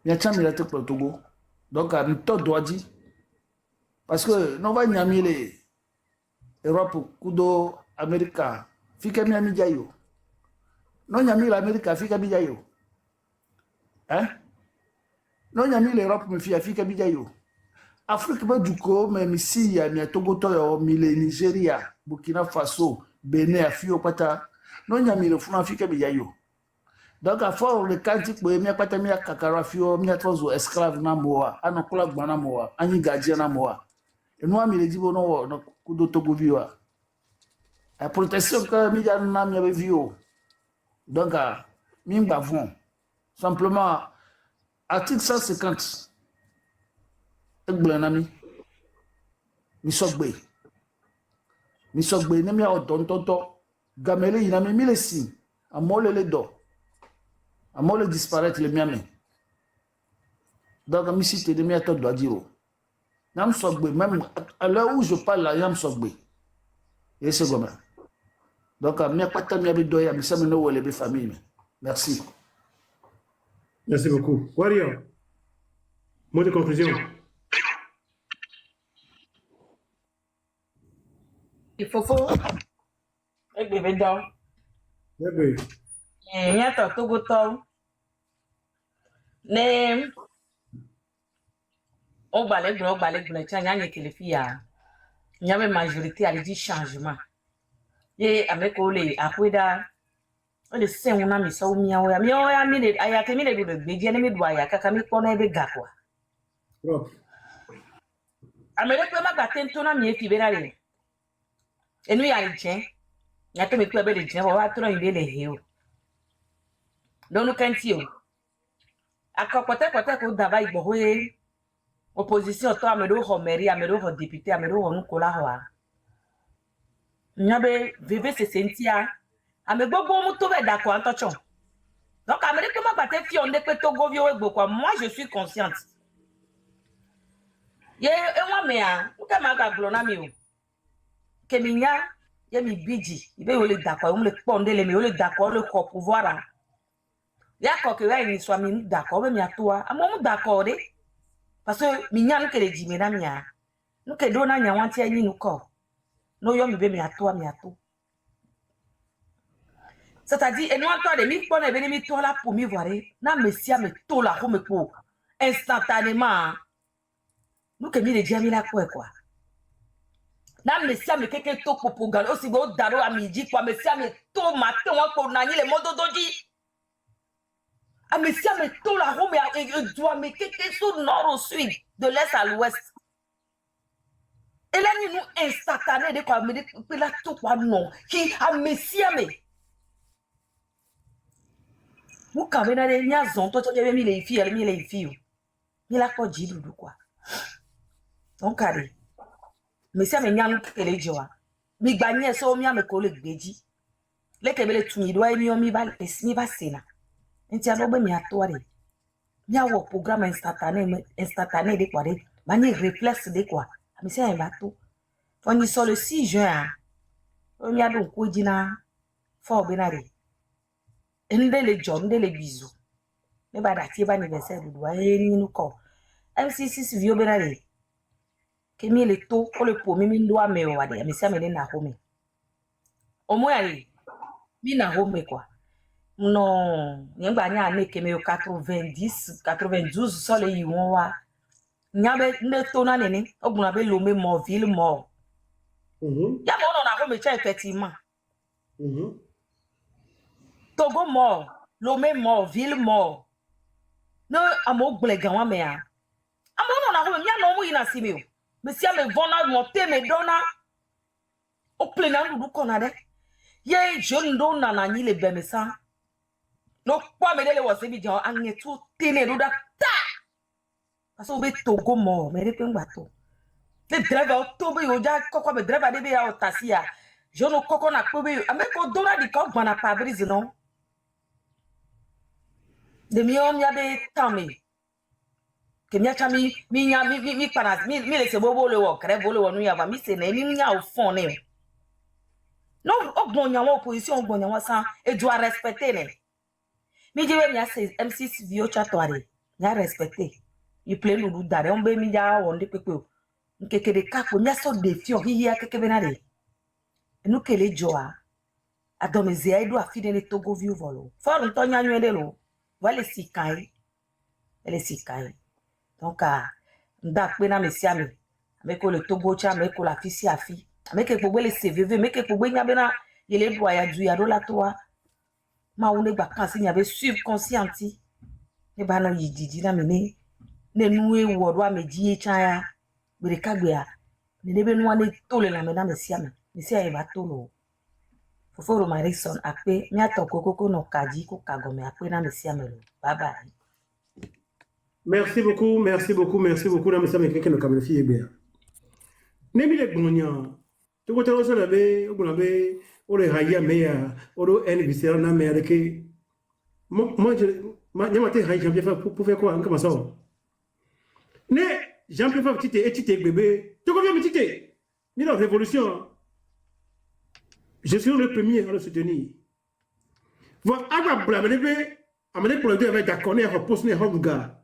Mia chami la te pour le Togo. Donc à mi to doit dire parce que nous va nyami les Europe kudo America fika miami jayo non nyami l'Amérique fika mi jayo hein non nyami l'Europe me fika mi jayo Afrique ba duko mais misi ya mi Togo to yo mi le Nigeria, Burkina Faso, Benin afio pata. Non ya mi le funa Afrique bi yayo. Donc à fort le kanti ko mi pata mi kakara fio mi atwazo esclave na moa, anokola gbana moa, anyi gardien na moa. Et nous mi le dibo no kudo Togo viwa. La protection que mi ya na mi vio. Donc mi bavon. Simplement article 150 Egblonami. Mi sogbe ne mi a tontonto gamele inami mi le si amole le do amole disparaître le miame donc mi cité de mi a to do dire nam sogbe même à l'heure où je parle là yam sogbe et c'est comme donc mi a pas mi a do ya mi ça me no wele be famille merci beaucoup Warrior mot de conclusion. Il faut avec bébé dans il y a tout goût mais on balai tiens y a que les filles il y a une majorité à dit changement et avec les après da le c'est on a mis ça au mia mi aya que mi le do be je ne mi do aya kaka mi ko na be ga kwa amere ko ma ga tento na mi e fi be na le enu ya jen ya to me ku be le jen wa to yin be le he o donu kanti o akopote ko daba igbo hoye opposition to amero ho mairie amero ho député amero ho nkola ho a nyabe veve se sentia ame gbogbo mu to be d'accord antochon donc amere ko ma gbate fi on de pe Togo vi o egbo kwa moi je suis consciente ye enwa me a nke ma ga glo na mi o keminya ye mi biji ibe o le d'accord o le ponde le mi o le d'accord le ko pouvoir a ya ko ke wa ni so mi d'accord be mi atoa amo mu d'accord de parce que minya no kele jime na mia no ke do na nya wanti anyi no ko no yo mi be mi atoa mi ato c'est-à-dire et nous toi de mi pona be mi to la pour mi voir na mesia me to la ko me ko instantanément nous que mi le jami la quoi na mesia me keke to popo gal aussi go daro a midi quoi mesia me to matin wa ko na ni le modo doji a mesia me to la Rome et doit me keke sous nord au sud de l'est à l'ouest et là nous instantané de quoi me de la to quoi non qui a mesia me vous quand même na nya zon to je mi les filles mi la ko ji dudu quoi donc allez mesia me nya no kele joa mi gba ni so mi ame ko le gbeji le kebele tumi do mi o mi ba esni ba sena nti ano be mi atoare mi awo programme instantané de quoi de mani réflexe de quoi mesia en bato on y sur le 6 juin o mi ado ko jina fo benare ndele jo ndele bizu me ba da tie ba anniversaire do wa ni nu ko MC6 vio benare kemi le to ko le po mi ndo ame o wade mesia me na home o mo yari mi na home quoi non nyangba nya ne kemi 90 92 so le yiwon wa nyabe ne to na nene ogbuna be lo me mo ville mo ya mo no na home che effectivement Togo mo lo me mo ville mo no amo gble gan wa me a amo no na home nya no mu ina simi o mesia me vona monter me dona o plena ndu ko na de ye je ndo na na ni le bemesa no kwa me le wo se bi jan anye tu tene do da ta parce que be Togo mo me re pe ngba to le driver to be o ja kokko be driver de be ya o tasia je no kokko na ko be ame ko dona di ko gbana pa brise non de mi on ya be tame que mi acha mi para mi le se bobo le wo kre bo le wo nu ya ba mi se na ni nya o fon ne no ogbonya wa opposition ogbonya wa san e doit respecter ne mi je we mi ase MC vio chatware ya respecter you play lu dare on be mi ja won de pepe o nkeke de kako mi aso défi o hiya keke benare enu kele joa adomeze ai do afide ne Togo vio volo for nto nyanyu ele lo wale sikai ele sikai donc nda pe na mesia me ameko le Togo cha ameko la fisi afi ameke gbogbo le CVV ameke gbogbo nya be na yele do ya du ya do la toa ma wule gba kan si nya be subconscienti e ba no yididi na me ne nu e wo do ameji cha ya bere kagbe ya ne be nu ane tole na me na mesia e ba tolo foforo marison ape nya to kokoko no kaji ko kagome ape na mesia me lo bye bye. Merci beaucoup, merci beaucoup, merci beaucoup. Na mesia me keke no kabele fi egbe. Nebi le gbonya. To ko telo so na be ogun na be o le haya me ya o en visera na me ya ke moi je ma te haya Jean-Pierre pour faire quoi comme ça. Ne Jean-Pierre petite bébé. Tu combien petite? Ni la révolution. Je suis le premier à le soutenir. Voilà, agba bla amene pour le deux avec d'accord ne repose ne hobuga.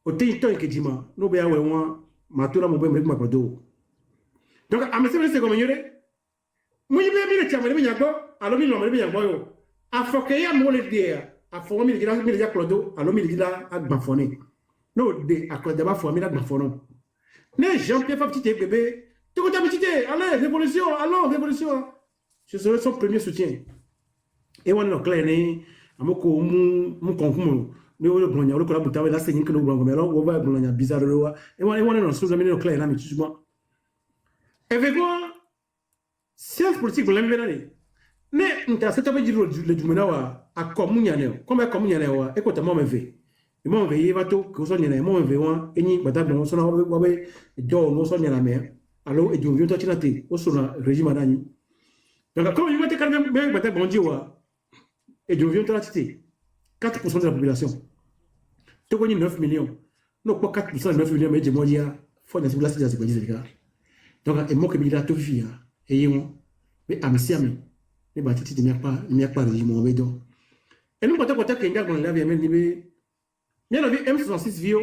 O te ito ke dima no be awe won matura mo be me ma podo. Donc amese me se comme nyore. Mo yibe mi le chama le nyagbo, alo mi no me nyagbo yo. Afoke ya mo le dia, afo mi le ja clodo, alo mi le la agba foni. No de akoda ba fo mi la agba fono. Ne Jean-Pierre fa petite bébé. Tu comptes petite, allez révolution. Je serai son premier soutien. Et on est clair né amoko mu konkumo ne o gbonya o ko la butawe la seyin kilo gbonya melo wo ba gbonya bizarre lo wa e won no so no clair na mi tujumo e ve go science politique gbonya me na ne nta se to be jiro le jumena wa akomunya ne ko me komunya ne wa e ko ta mo me ve e mo ve va to ko so nyana mo ve wa enyi gbata gbo so na wo be do no so nyana me alo e jo to chinate o so na régime adani donc comme il mette quand même gbata gbo njiwa et je viens de la cité, 4% de la population. Tu connais 9 millions. Non, pas 4% de 9 millions, mais je me dis, il faut que la cité soit les gars. Donc, et moi, que je suis tout fait, et moi, mais à mes amis, les bâtis, il n'y a pas de régime, mais donc. Et nous, quand on a quelqu'un qui a vu, il y a M66 Vio,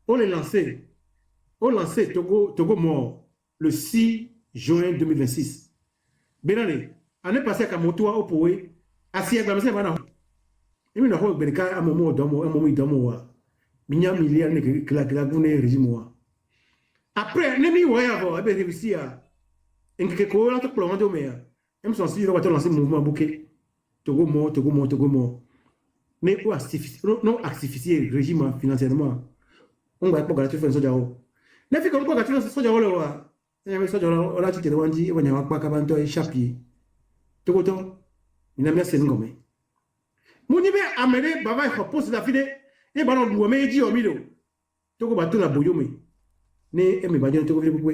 on l'a lancé. On l'a lancé Togo mort le 6 juin 2026. Benane, on est passé à Kamotoa au Poué. Asi agba mse bana imi na ho gberika amomo idomo wa minya milliard ne kila gune régime wa après ne mi wa ya bo abe réussir engeke ko la to plomando me ya em son si ro to lancer mouvement bouquet Togo mo ne ko artificier régime financièrement on va pas garantir faire soja o ne fi ko ko garantir soja o le wa e soja o la ti tere wanji e wanya wa pa ka banto e chapier Togo to ina mia sen ngome muni be amere baba ko post la fide e ba no duo meji o mi do Togo ba to la boyo me ne e me ba je Togo fi bukwe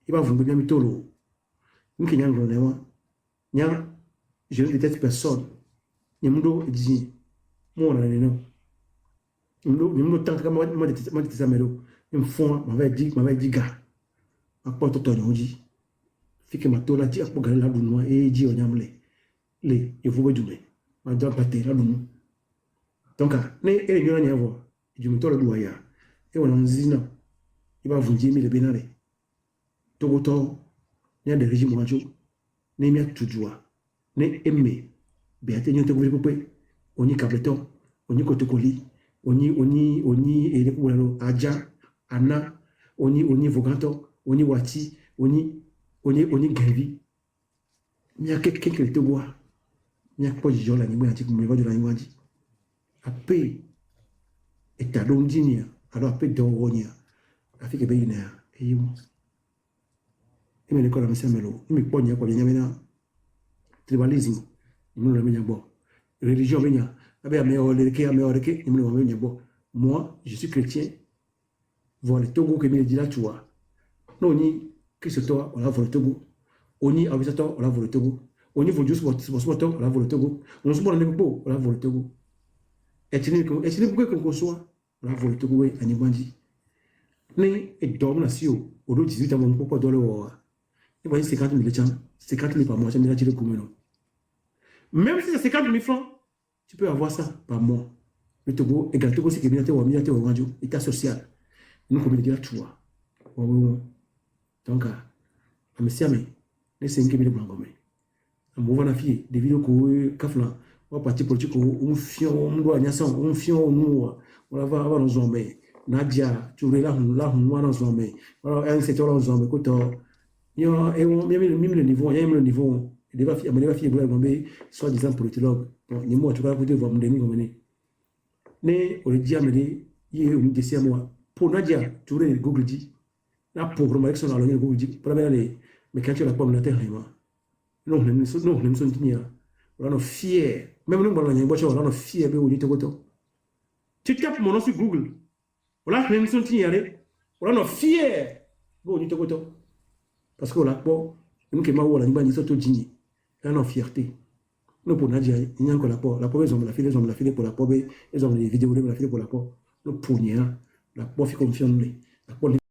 e ba vumbi mi tolo nki nyango ne wa nya je ne déteste personne ni mundo eji mo na ne no mundo tank ka ma de samero ni mfon ma va di ga apo to to nyoji fike ma to la ji apo gari la du no e ji o nyamle le evuwe dume ma do batera dum donc ne e nyora nyevo jume to do ya e wona nzina e ba vunji mi le benare Togo to nya de régime wanjo ne mi atujua ne emme be atenyo to gbe pope oni kableton oni kotokoli oni e le kuwelo aja ana oni voganto oni wati oni gevi mi akeke Togo nya ko jola ni mwa tiku mwa jola ni wanji ape etadondinia alo ape dowonia afike be ina eyo ime ne ko la mesemelo ime ponya ko nyamena tribalisme ime le menya bo religion menya abe ameoreke ime le menya bo moi je suis chrétien voir le Togo que me dit là tu vois non ni Christo on la voir le Togo oni abisato on la voir le Togo au niveau du sport, on a volé Togo. On se voit on a volé Togo. Et tu n'es pas qu'on soit, on a volé Togo et Anibandi. Mais et dorme la sio, au lieu de 18 ans, on ne peut pas dormir. Et voyez 50 000 francs, 50 000 par mois, ça me l'a tiré comme non. Même si c'est 50 000 francs, tu peux avoir ça par mois. Le Togo, et le Togo, c'est que bien au milieu de radio, état social. Nous, comme il dit là, tu vois. Donc, à mes amis, les 5 000 blancs comme mouvement fille des vidéos que kafla ou parti politique ou fion on doit nyasa on fion nous on va avoir nos hommes Nadia, tu es là, on zombie. Alors, un c'est toi, zombie, écoute, yo, et on, même le niveau, il y a même le niveau, il va faire, soi-disant politologue. Ni moi, tu vas vous dire, vous me donner, vous mener. Ne, on dit, amener, il y a une décision, moi. Pour Nadia, tu es Google dit, là, pour le mec, sur la Google dit, pour la mais quand tu la pomme, la terre, non, nous sommes fiers. On est fiers. Même nous, on est fiers, mais on est fiers. Tu tapes mon nom sur Google. Voilà, nous sommes fiers. On est fiers. Bon, on est fiers. Parce que là, nous sommes fiers. Nous sommes fiers. On est fierté. Nous, pour Nadia, il y a encore la peau. La peau, ils ont la fille pour la peau. Ils ont les vidéos, la fille pour la peau. Nous, pour Nia, la peau fait confiance. La peau,